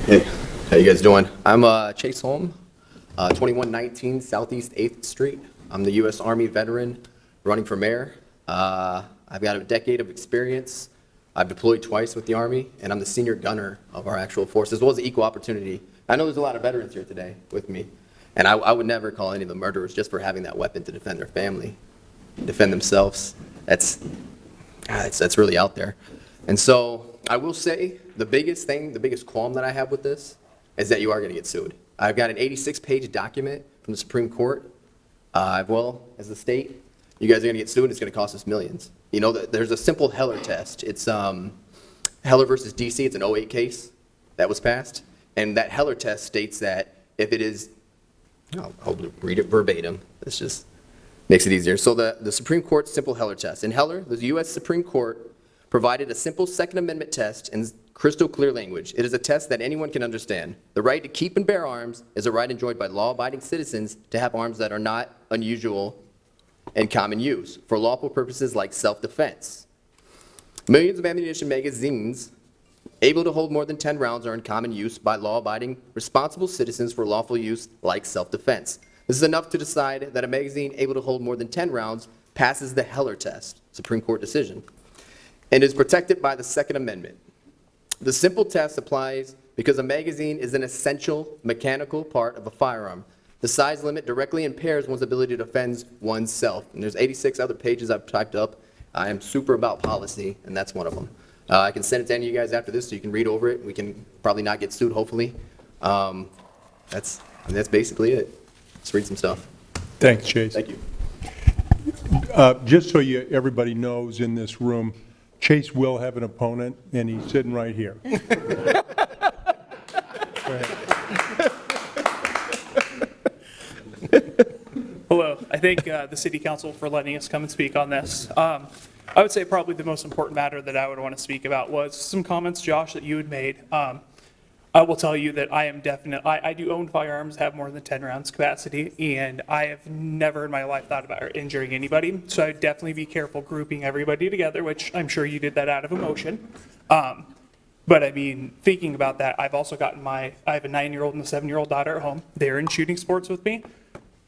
Hey, how you guys doing? I'm Chase Holm, 2119 Southeast 8th Street. I'm the U.S. Army veteran running for mayor. I've got a decade of experience. I've deployed twice with the Army, and I'm the senior gunner of our actual force, as well as equal opportunity. I know there's a lot of veterans here today with me, and I would never call any of them murderers just for having that weapon to defend their family, defend themselves. That's really out there. And so I will say the biggest thing, the biggest qualm that I have with this is that you are going to get sued. I've got an 86-page document from the Supreme Court, as well as the state. You guys are going to get sued, and it's going to cost us millions. You know, there's a simple Heller test. It's Heller versus DC. It's an 08 case that was passed. And that Heller test states that if it is, I'll read it verbatim. This just makes it easier. So the Supreme Court's simple Heller test. In Heller, the U.S. Supreme Court provided a simple Second Amendment test in crystal clear language. It is a test that anyone can understand. The right to keep and bear arms is a right enjoyed by law-abiding citizens to have arms that are not unusual and common use for lawful purposes like self-defense. Millions of ammunition magazines able to hold more than 10 rounds are in common use by law-abiding responsible citizens for lawful use like self-defense. This is enough to decide that a magazine able to hold more than 10 rounds passes the Heller test, Supreme Court decision, and is protected by the Second Amendment. The simple test applies because a magazine is an essential mechanical part of a firearm. The size limit directly impairs one's ability to defend oneself. And there's 86 other pages I've typed up. I am super about policy, and that's one of them. I can send it to any of you guys after this so you can read over it. We can probably not get sued, hopefully. That's basically it. Let's read some stuff. Thanks, Chase. Thank you. Just so everybody knows in this room, Chase will have an opponent, and he's sitting right here. Go ahead. Hello. I thank the City Council for letting us come and speak on this. I would say probably the most important matter that I would want to speak about was some comments, Josh, that you had made. I will tell you that I do own firearms, have more than 10 rounds capacity, and I have never in my life thought about injuring anybody. So I'd definitely be careful grouping everybody together, which I'm sure you did that out of emotion. But I mean, thinking about that, I've also gotten I have a 9-year-old and a 7-year-old daughter at home. They're in shooting sports with me.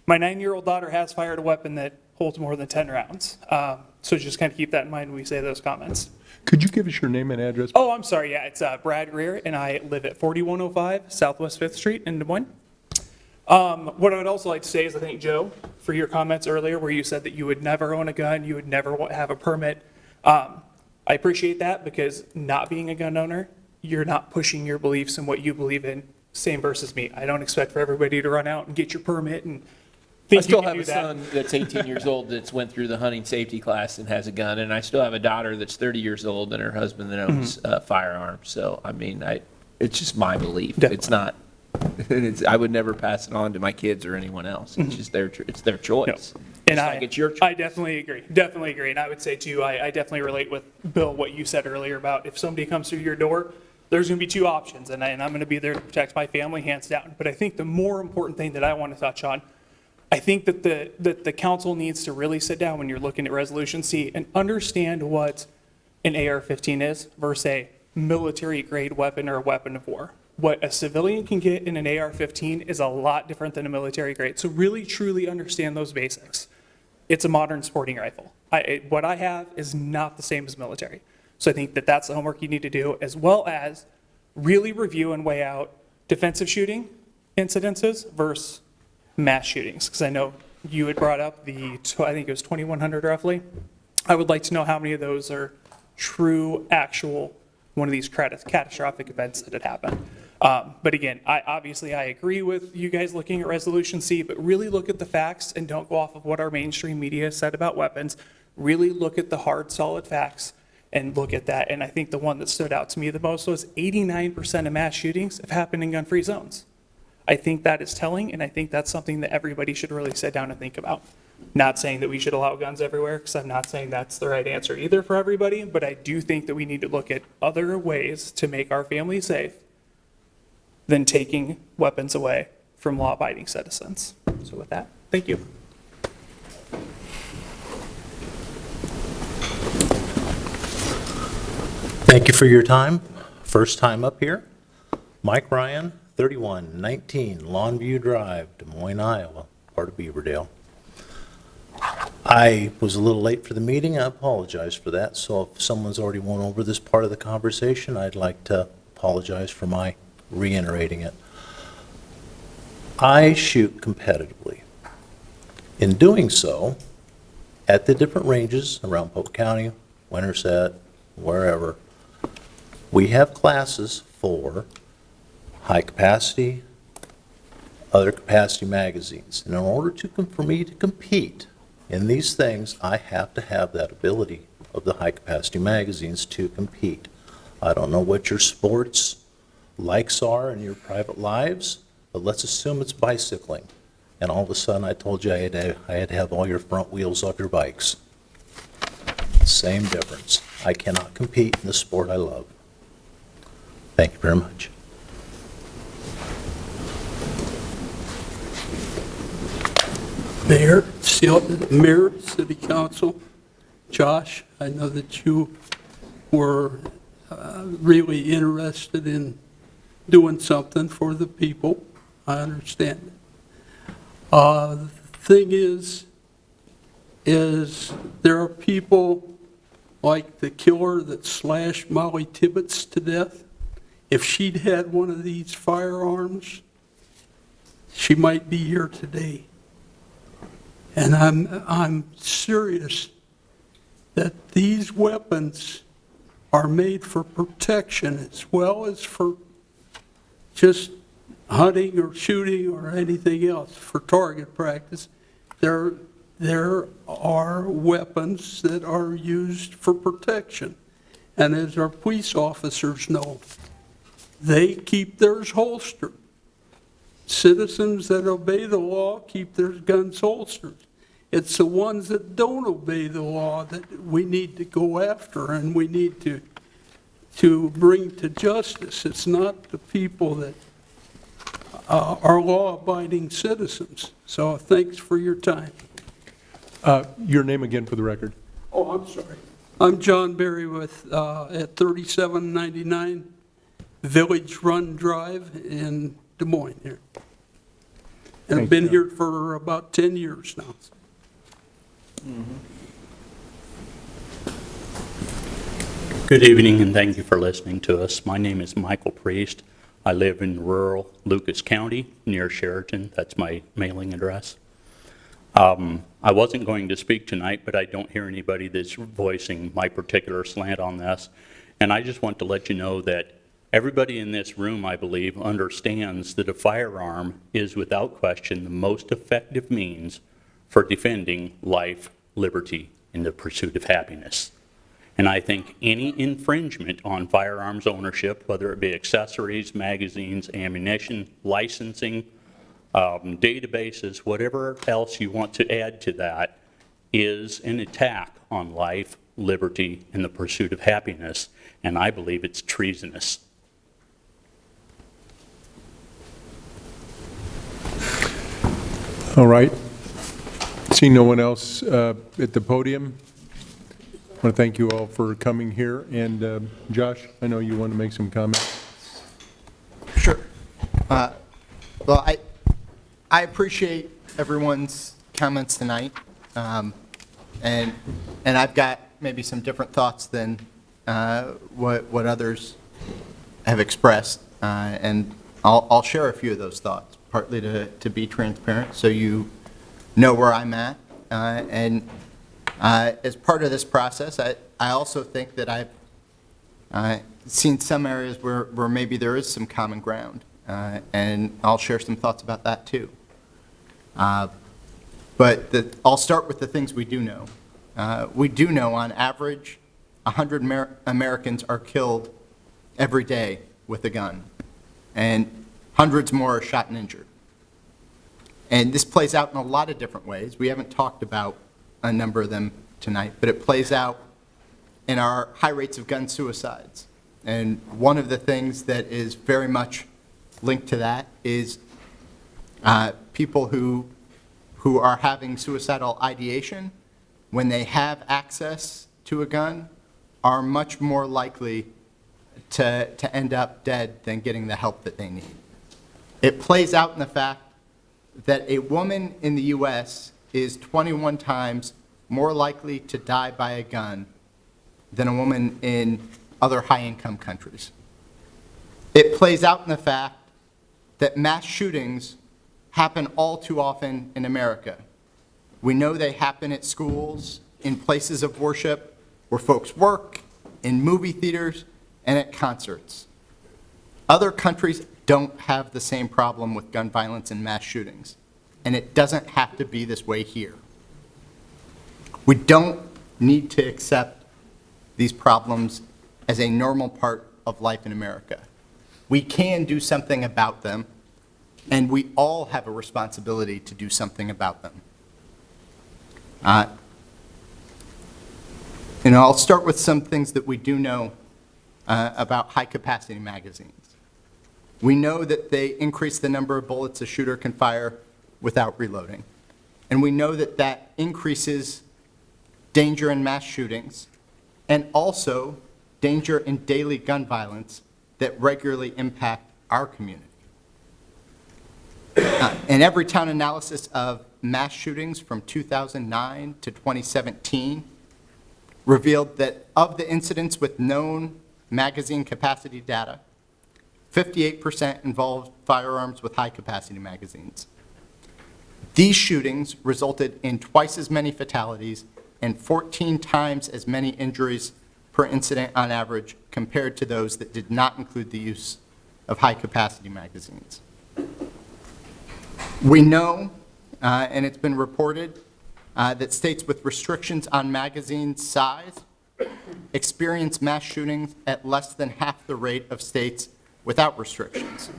My 9-year-old daughter has fired a weapon that holds more than 10 rounds. So just kind of keep that in mind when we say those comments. Could you give us your name and address? Oh, I'm sorry. Yeah, it's Brad Greer, and I live at 4105 Southwest 5th Street in Des Moines. What I would also like to say is I thank Joe for your comments earlier where you said that you would never own a gun, you would never have a permit. I appreciate that because not being a gun owner, you're not pushing your beliefs and what you believe in, same versus me. I don't expect for everybody to run out and get your permit and I still have a son that's 18 years old that's went through the hunting safety class and has a gun, and I still have a daughter that's 30 years old and her husband that owns a firearm. So, I mean, It's just my belief. Definitely. It's not, I would never pass it on to my kids or anyone else. It's just it's their choice. And Just like it's your choice. I definitely agree. And I would say too, I definitely relate with Bill, what you said earlier about if somebody comes through your door, there's going to be two options, and I'm going to be there to protect my family, hands down. But I think the more important thing that I want to touch on, I think that the council needs to really sit down when you're looking at Resolution C and understand what an AR-15 is versus a military-grade weapon or a weapon of war. What a civilian can get in an AR-15 is a lot different than a military grade. So really, truly understand those basics. It's a modern sporting rifle. What I have is not the same as military. So I think that that's the homework you need to do, as well as really review and weigh out defensive shooting incidences versus mass shootings. Because I know you had brought up I think it was 2,100 roughly. I would like to know how many of those are true, actual, one of these catastrophic events that had happened. But again, I agree with you guys looking at Resolution C, but really look at the facts and don't go off of what our mainstream media said about weapons. Really look at the hard, solid facts and look at that. And I think the one that stood out to me the most was 89% of mass shootings have happened in gun-free zones. I think that is telling, and I think that's something that everybody should really sit down and think about. Not saying that we should allow guns everywhere, because I'm not saying that's the right answer either for everybody, but I do think that we need to look at other ways to make our family safe than taking weapons away from law-abiding citizens. So with that, thank you. Thank you for your time. First time up here. Mike Ryan, 3119 Longview Drive, Des Moines, Iowa, part of Beaverdale. I was a little late for the meeting. I apologize for that. So if someone's already went over this part of the conversation, I'd like to apologize for my reiterating it. I shoot competitively. In doing so, at the different ranges around Polk County, Winterset, wherever, we have classes for high capacity, other capacity magazines. And in order for me to compete in these things, I have to have that ability of the high capacity magazines to compete. I don't know what your sports likes are in your private lives, but let's assume it's bicycling. And all of a sudden I told you I had to have all your front wheels off your bikes. Same difference. I cannot compete in the sport I love. Thank you very much. Mayor, City Council, Josh, I know that you were really interested in doing something for the people. I understand it. The thing is there are people like the killer that slashed Molly Tibbetts to death. If she'd had one of these firearms, she might be here today. And I'm serious that these weapons are made for protection as well as for just hunting or shooting or anything else, for target practice. There are weapons that are used for protection. And as our police officers know, they keep theirs holstered. Citizens that obey the law keep their guns holstered. It's the ones that don't obey the law that we need to go after and we need to bring to justice. It's not the people that are law-abiding citizens. So thanks for your time. Your name again for the record. Oh, I'm sorry. I'm John Berry with, at 3799 Village Run Drive in Des Moines here. And I've been here for about 10 years now. Good evening, and thank you for listening to us. My name is Michael Priest. I live in rural Lucas County near Sheraton. That's my mailing address. I wasn't going to speak tonight, but I don't hear anybody that's voicing my particular slant on this. And I just want to let you know that everybody in this room, I believe, understands that a firearm is without question the most effective means for defending life, liberty, and the pursuit of happiness. And I think any infringement on firearms ownership, whether it be accessories, magazines, ammunition, licensing, databases, whatever else you want to add to that, is an attack on life, liberty, and the pursuit of happiness, and I believe it's treasonous. All right. See no one else at the podium. I want to thank you all for coming here. And Josh, I know you want to make some comments. Sure. Well, I appreciate everyone's comments tonight, and I've got maybe some different thoughts than what others have expressed, and I'll share a few of those thoughts, partly to be transparent, so you know where I'm at, and as part of this process, I also think that I've seen some areas where maybe there is some common ground, and I'll share some thoughts about that too. But I'll start with the things we do know. We do know on average 100 Americans are killed every day with a gun, and hundreds more are shot and injured. And this plays out in a lot of different ways. We haven't talked about a number of them tonight, but it plays out in our high rates of gun suicides. And one of the things that is very much linked to that is people who are having suicidal ideation, when they have access to a gun, are much more likely to end up dead than getting the help that they need. It plays out in the fact that a woman in the U.S. is 21 times more likely to die by a gun than a woman in other high-income countries. It plays out in the fact that mass shootings happen all too often in America. We know they happen at schools, in places of worship, where folks work, in movie theaters, and at concerts. Other countries don't have the same problem with gun violence and mass shootings, and it doesn't have to be this way here. We don't need to accept these problems as a normal part of life in America. We can do something about them, and we all have a responsibility to do something about them. I'll start with some things that we do know about high-capacity magazines. We know that they increase the number of bullets a shooter can fire without reloading. And we know that that increases danger in mass shootings and also danger in daily gun violence that regularly impact our community. An Everytown analysis of mass shootings from 2009 to 2017 revealed that of the incidents with known magazine capacity data, 58% involved firearms with high-capacity magazines. These shootings resulted in twice as many fatalities and 14 times as many injuries per incident on average compared to those that did not include the use of high-capacity magazines. We know, and it's been reported, that states with restrictions on magazine size experience mass shootings at less than half the rate of states without restrictions.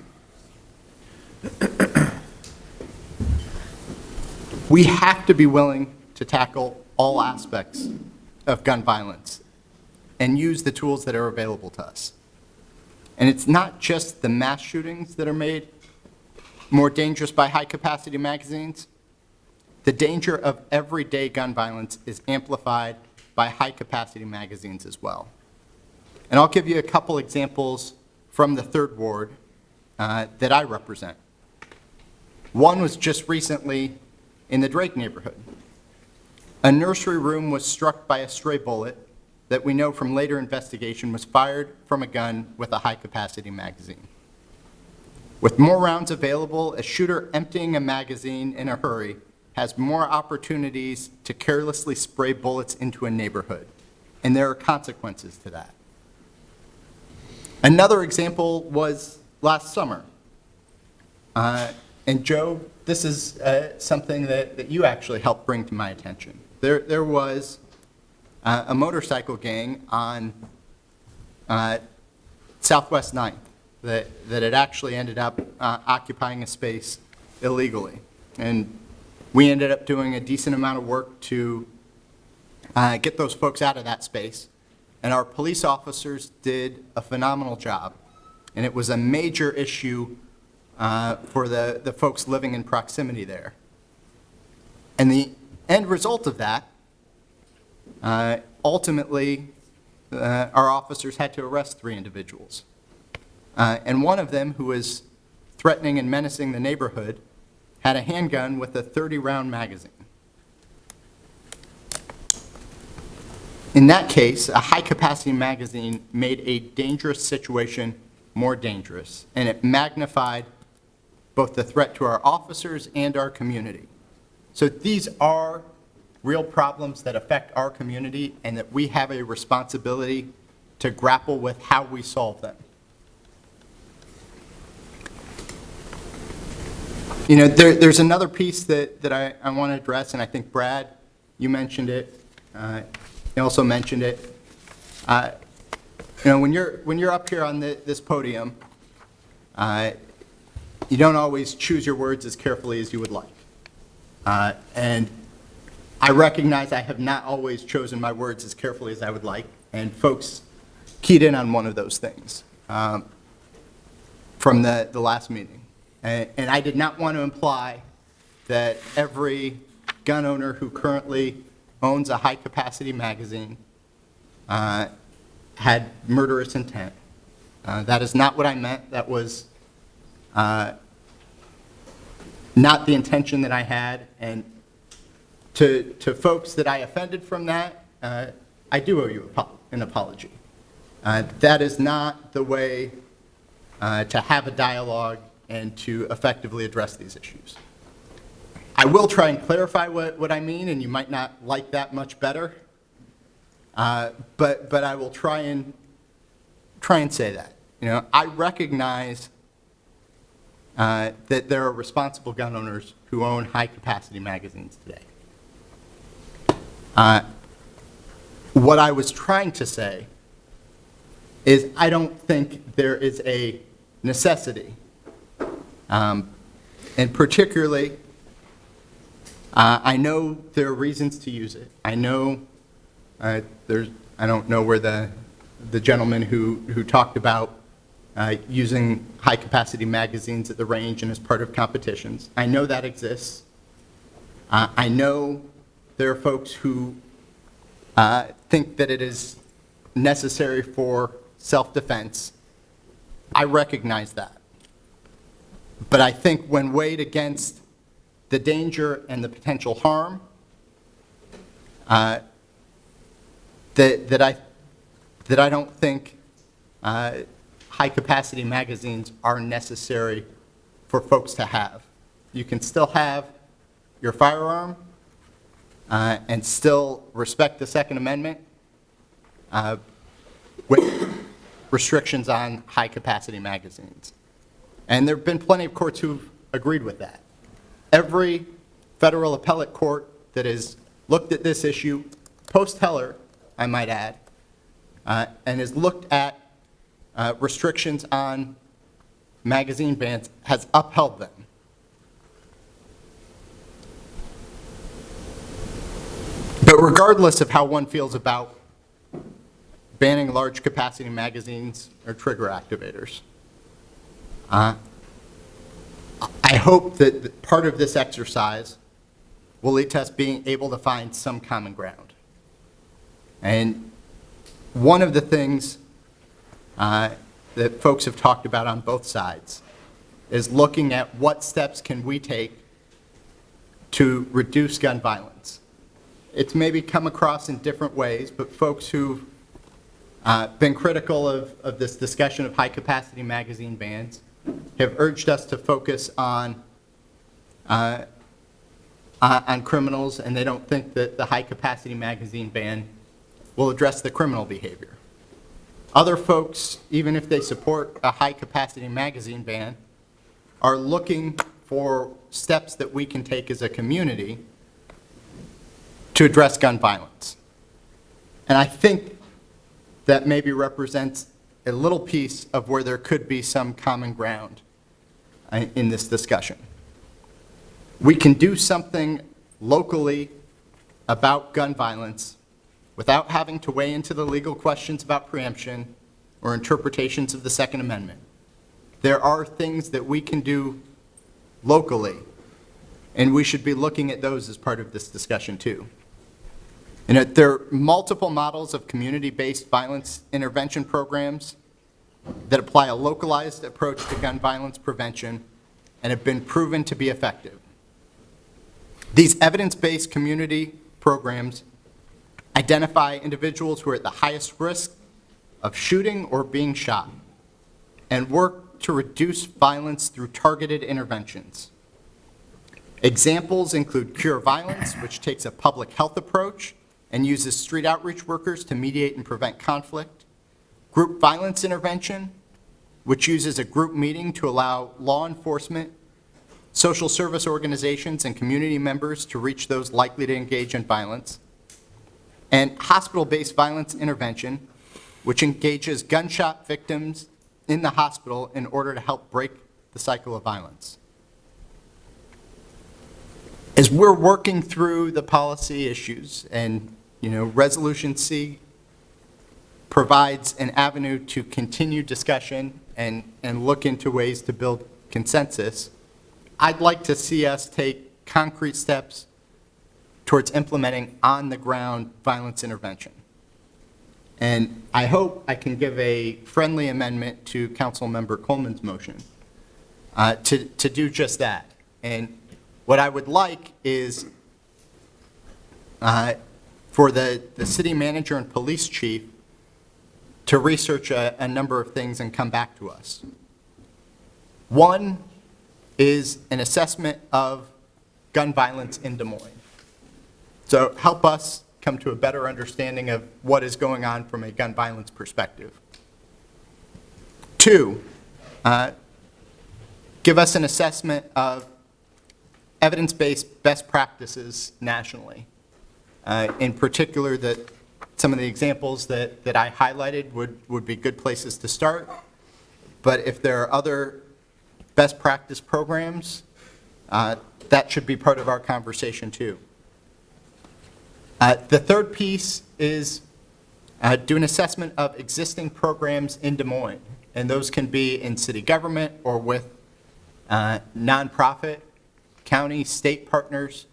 We have to be willing to tackle all aspects of gun violence and use the tools that are available to us. And it's not just the mass shootings that are made more dangerous by high-capacity magazines. The danger of everyday gun violence is amplified by high-capacity magazines as well. And I'll give you a couple examples from the 3rd Ward that I represent. One was just recently in the Drake neighborhood. A nursery room was struck by a stray bullet that we know from later investigation was fired from a gun with a high-capacity magazine. With more rounds available, a shooter emptying a magazine in a hurry has more opportunities to carelessly spray bullets into a neighborhood, and there are consequences to that. Another example was last summer. And Joe, this is something that you actually helped bring to my attention. There was a motorcycle gang on Southwest 9th that had actually ended up occupying a space illegally. And we ended up doing a decent amount of work to get those folks out of that space. And our police officers did a phenomenal job. And it was a major issue for the folks living in proximity there. And the end result of that, ultimately, our officers had to arrest 3 individuals. And one of them, who was threatening and menacing the neighborhood, had a handgun with a 30-round magazine. In that case, a high-capacity magazine made a dangerous situation more dangerous, and it magnified both the threat to our officers and our community. So these are real problems that affect our community, and that we have a responsibility to grapple with how we solve them. You know, there's another piece that I want to address, and I think, Brad, you mentioned it. You also mentioned it. You know, when you're up here on this podium, you don't always choose your words as carefully as you would like. And I recognize I have not always chosen my words as carefully as I would like, and folks keyed in on one of those things from the last meeting. And I did not want to imply that every gun owner who currently owns a high-capacity magazine had murderous intent. That is not what I meant. That was not the intention that I had. And to folks that I offended from that, I do owe you an apology. That is not the way to have a dialogue and to effectively address these issues. I will try and clarify what I mean, and you might not like that much better, but I will try and say that. You know, I recognize that there are responsible gun owners who own high-capacity magazines today. What I was trying to say is I don't think there is a necessity, and particularly, I know there are reasons to use it. I know I don't know where the gentleman who talked about using high-capacity magazines at the range and as part of competitions. I know that exists. I know there are folks who think that it is necessary for self-defense. I recognize that. But I think when weighed against the danger and the potential harm, that I don't think high-capacity magazines are necessary for folks to have. You can still have your firearm and still respect the Second Amendment with restrictions on high-capacity magazines. And there have been plenty of courts who've agreed with that. Every federal appellate court that has looked at this issue, post-Heller, I might add, and has looked at restrictions on magazine bans, has upheld them. But regardless of how one feels about banning large capacity magazines or trigger activators, I hope that part of this exercise will lead to us being able to find some common ground. And one of the things that folks have talked about on both sides is looking at what steps can we take to reduce gun violence. It's maybe come across in different ways, but folks who've been critical of this discussion of high-capacity magazine bans have urged us to focus on criminals, and they don't think that the high-capacity magazine ban will address the criminal behavior. Other folks, even if they support a high-capacity magazine ban, are looking for steps that we can take as a community to address gun violence. And I think that maybe represents a little piece of where there could be some common ground in this discussion. We can do something locally about gun violence without having to weigh into the legal questions about preemption or interpretations of the Second Amendment. There are things that we can do locally, and we should be looking at those as part of this discussion too. And there are multiple models of community-based violence intervention programs that apply a localized approach to gun violence prevention and have been proven to be effective. These evidence-based community programs identify individuals who are at the highest risk of shooting or being shot and work to reduce violence through targeted interventions. Examples include Cure Violence, which takes a public health approach and uses street outreach workers to mediate and prevent conflict. Group Violence Intervention, which uses a group meeting to allow law enforcement, social service organizations, and community members to reach those likely to engage in violence. And Hospital-Based Violence Intervention, which engages gunshot victims in the hospital in order to help break the cycle of violence. As we're working through the policy issues, and Resolution C provides an avenue to continue discussion and look into ways to build consensus, I'd like to see us take concrete steps towards implementing on-the-ground violence intervention. And I hope I can give a friendly amendment to Councilmember Coleman's motion to do just that. And what I would like is for the city manager and police chief to research a number of things and come back to us. One is an assessment of gun violence in Des Moines. So help us come to a better understanding of what is going on from a gun violence perspective. Two, give us an assessment of evidence-based best practices nationally. In particular, that some of the examples that I highlighted would be good places to start. But if there are other best practice programs, that should be part of our conversation too. The third piece is do an assessment of existing programs in Des Moines. And those can be in city government or with nonprofit, county, state partners.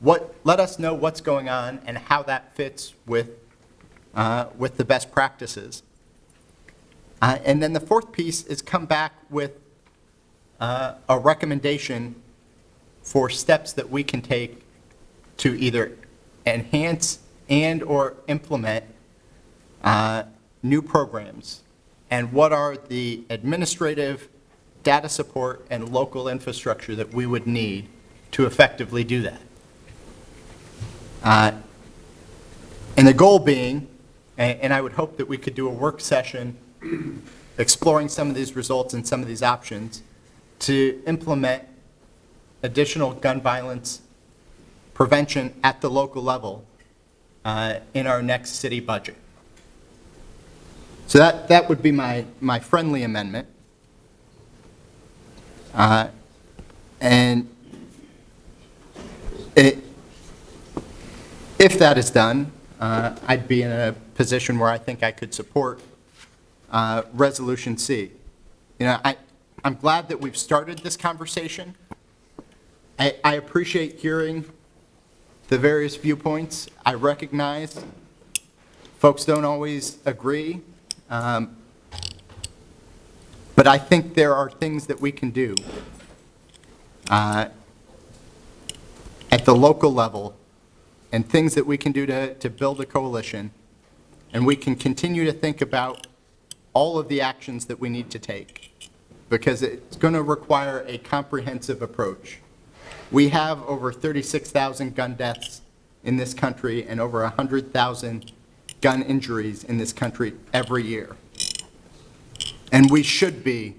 Let us know what's going on and how that fits with the best practices. And then the fourth piece is come back with a recommendation for steps that we can take to either enhance and or implement new programs. And what are the administrative, data support, and local infrastructure that we would need to effectively do that. And the goal being, and I would hope that we could do a work session exploring some of these results and some of these options to implement additional gun violence prevention at the local level in our next city budget. So that would be my friendly amendment. And if that is done, I'd be in a position where I think I could support Resolution C. I'm glad that we've started this conversation. I appreciate hearing the various viewpoints. I recognize folks don't always agree, but I think there are things that we can do at the local level and things that we can do to build a coalition, and we can continue to think about all of the actions that we need to take, because it's going to require a comprehensive approach. We have over 36,000 gun deaths in this country and over 100,000 gun injuries in this country every year. And we should be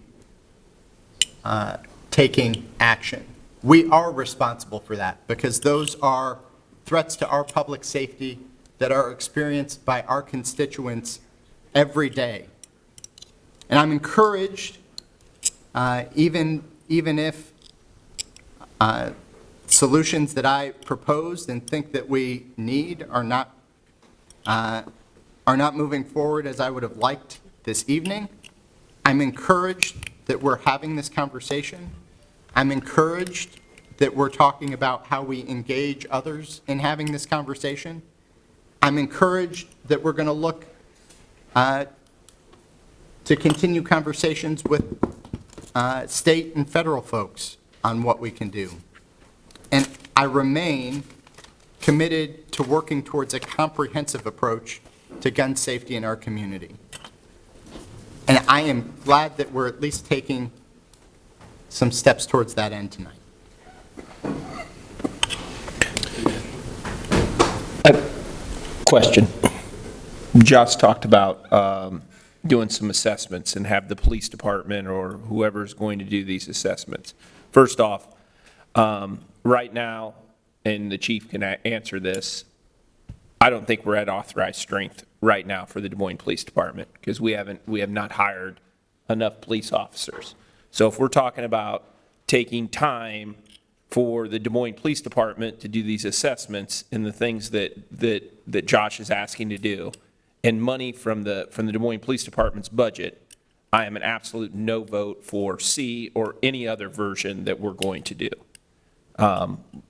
taking action. We are responsible for that because those are threats to our public safety that are experienced by our constituents every day. And I'm encouraged, even if solutions that I proposed and think that we need are not moving forward as I would have liked this evening. I'm encouraged that we're having this conversation. I'm encouraged that we're talking about how we engage others in having this conversation. I'm encouraged that we're going to look to continue conversations with state and federal folks on what we can do. And I remain committed to working towards a comprehensive approach to gun safety in our community. And I am glad that we're at least taking some steps towards that end tonight. Question. Josh talked about doing some assessments and have the police department or whoever's going to do these assessments. First off, right now, and the chief can answer this, I don't think we're at authorized strength right now for the Des Moines Police Department because we have not hired enough police officers. So if we're talking about taking time for the Des Moines Police Department to do these assessments and the things that Josh is asking to do, and money from the Des Moines Police Department's budget, I am an absolute no vote for C or any other version that we're going to do.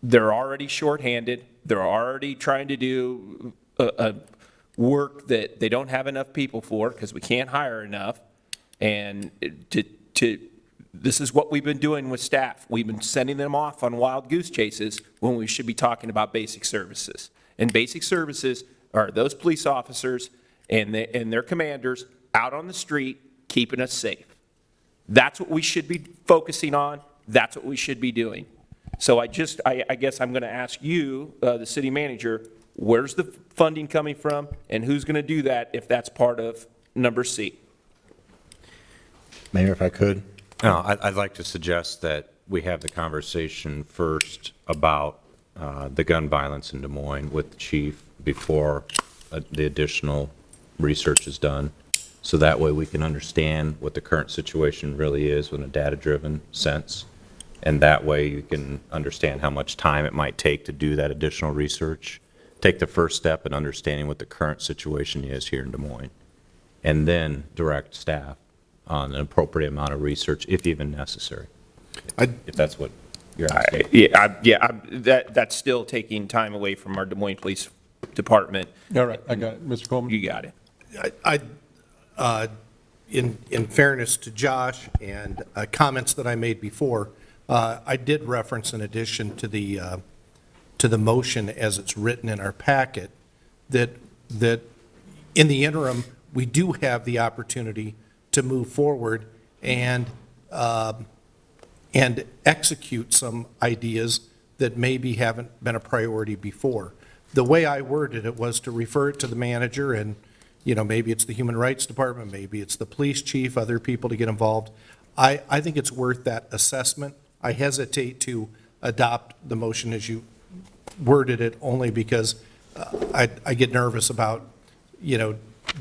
They're already shorthanded. They're already trying to do a work that they don't have enough people for because we can't hire enough. And this is what we've been doing with staff. We've been sending them off on wild goose chases when we should be talking about basic services. And basic services are those police officers and their commanders out on the street keeping us safe. That's what we should be focusing on. That's what we should be doing. So I guess I'm going to ask you, the city manager, where's the funding coming from and who's going to do that if that's part of number C? Mayor, if I could. No, I'd like to suggest that we have the conversation first about the gun violence in Des Moines with the chief before the additional research is done. So that way we can understand what the current situation really is in a data-driven sense. And that way you can understand how much time it might take to do that additional research. Take the first step in understanding what the current situation is here in Des Moines. And then direct staff on an appropriate amount of research, if even necessary. If that's what you're asking. That's still taking time away from our Des Moines Police Department. All right, I got it. Mr. Coleman? You got it. In fairness to Josh and comments that I made before, I did reference, in addition to the motion as it's written in our packet, that in the interim, we do have the opportunity to move forward and execute some ideas that maybe haven't been a priority before. The way I worded it was to refer it to the manager, and maybe it's the Human Rights Department, maybe it's the police chief, other people to get involved. I think it's worth that assessment. I hesitate to adopt the motion as you worded it only because I get nervous about,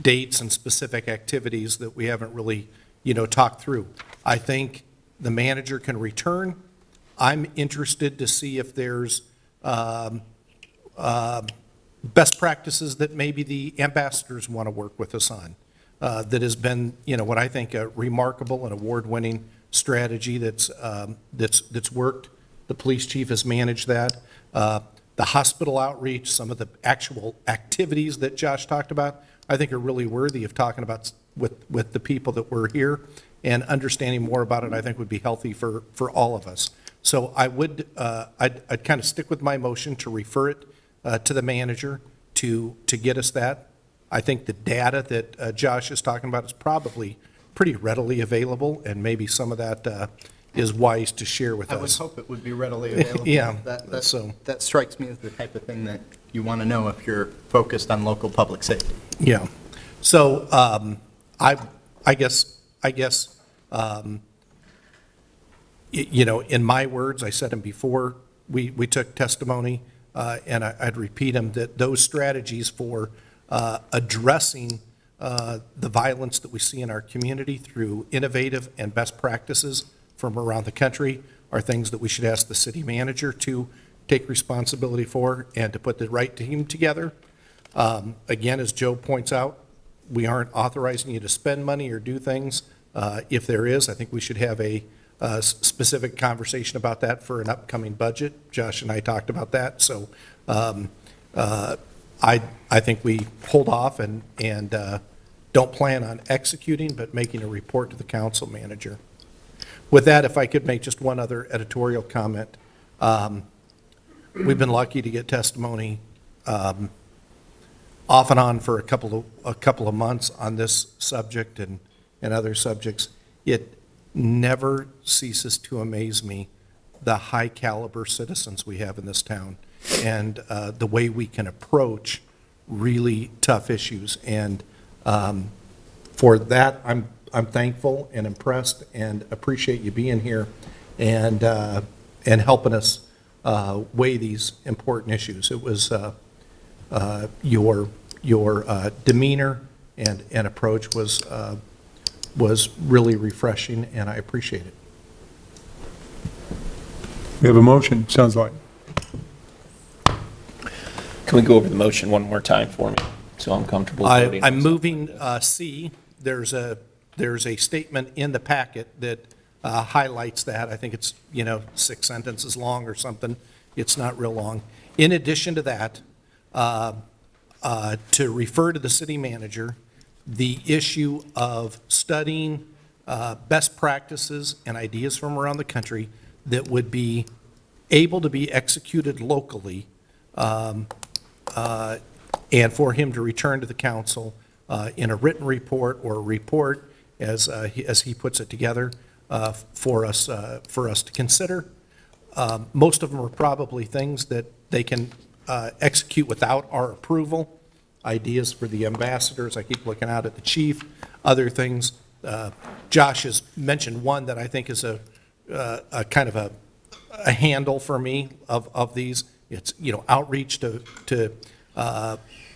dates and specific activities that we haven't really, talked through. I think the manager can return. I'm interested to see if there's best practices that maybe the ambassadors want to work with us on. That has been, what I think a remarkable and award-winning strategy that's worked. The police chief has managed that. The hospital outreach, some of the actual activities that Josh talked about, I think are really worthy of talking about with the people that were here, and understanding more about it, I think would be healthy for all of us. So I'd kind of stick with my motion to refer it to the manager to get us that. I think the data that Josh is talking about is probably pretty readily available, and maybe some of that is wise to share with us. I would hope it would be readily available. Yeah. That strikes me as the type of thing that you want to know if you're focused on local public safety. Yeah. So I guess, in my words, I said them before, we took testimony. and I'd repeat them, that those strategies for addressing the violence that we see in our community through innovative and best practices from around the country are things that we should ask the city manager to take responsibility for and to put the right team together. Again, as Joe points out, we aren't authorizing you to spend money or do things. If there is, I think we should have a specific conversation about that for an upcoming budget. Josh and I talked about that, so I think we hold off and don't plan on executing, but making a report to the council manager. With that, if I could make just one other editorial comment. We've been lucky to get testimony off and on for a couple of months on this subject and other subjects. It never ceases to amaze me the high caliber citizens we have in this town and the way we can approach really tough issues. And for that, I'm thankful and impressed and appreciate you being here and helping us weigh these important issues. It was your demeanor and approach was really refreshing, and I appreciate it. We have a motion, sounds like. Can we go over the motion one more time for me, so I'm comfortable voting? I'm moving C. There's a statement in the packet that highlights that. I think it's, 6 sentences long or something. It's not real long. In addition to that, to refer to the city manager the issue of studying best practices and ideas from around the country that would be able to be executed locally, and for him to return to the council in a written report or a report, as he puts it together, for us to consider. Most of them are probably things that they can execute without our approval. Ideas for the ambassadors, I keep looking out at the chief, other things. Josh has mentioned one that I think is a kind of a handle for me of these. It's, outreach to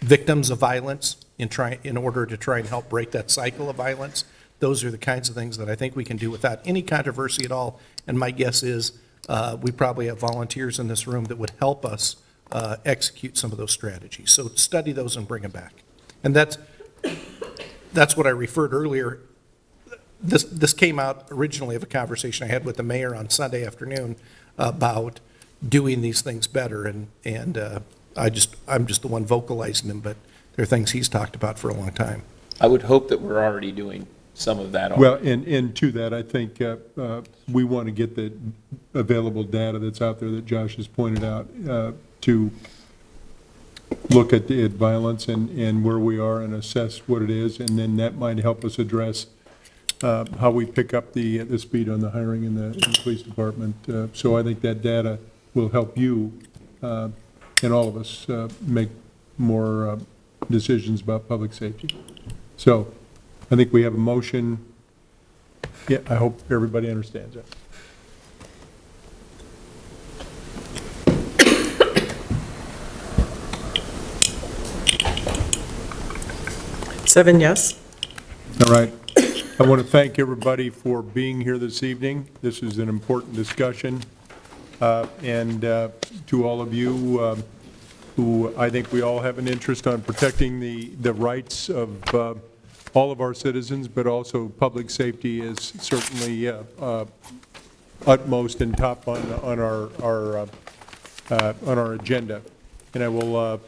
victims of violence in order to try and help break that cycle of violence. Those are the kinds of things that I think we can do without any controversy at all. And my guess is we probably have volunteers in this room that would help us execute some of those strategies. So study those and bring them back. And that's what I referred earlier. This came out originally of a conversation I had with the mayor on Sunday afternoon about doing these things better. And I'm just the one vocalizing them, but they're things he's talked about for a long time. I would hope that we're already doing some of that. Well, and to that, I think we want to get the available data that's out there that Josh has pointed out to look at the violence and where we are and assess what it is, and then that might help us address how we pick up the speed on the hiring in the police department. So I think that data will help you and all of us make more decisions about public safety. So I think we have a motion. Yeah, I hope everybody understands that. Seven yes. All right. I want to thank everybody for being here this evening. This is an important discussion. And to all of you who I think we all have an interest on protecting the rights of all of our citizens, but also public safety is certainly utmost and top on our agenda. And I will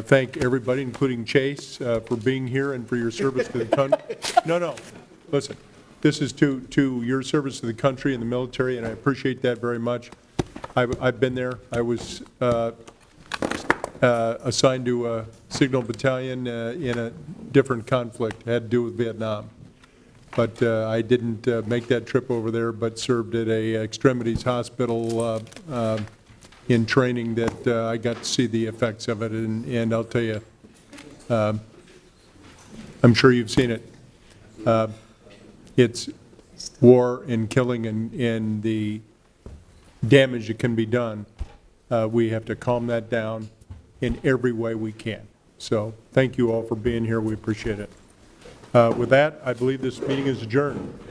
thank everybody, including Chase, for being here and for your service to the country. No, listen, this is to your service to the country and the military, and I appreciate that very much. I've been there. I was assigned to a signal battalion in a different conflict. It had to do with Vietnam. But I didn't make that trip over there, but served at a extremities hospital in training that I got to see the effects of it. And I'll tell you, I'm sure you've seen it. It's war and killing and the damage that can be done. We have to calm that down in every way we can. So thank you all for being here. We appreciate it. With that, I believe this meeting is adjourned.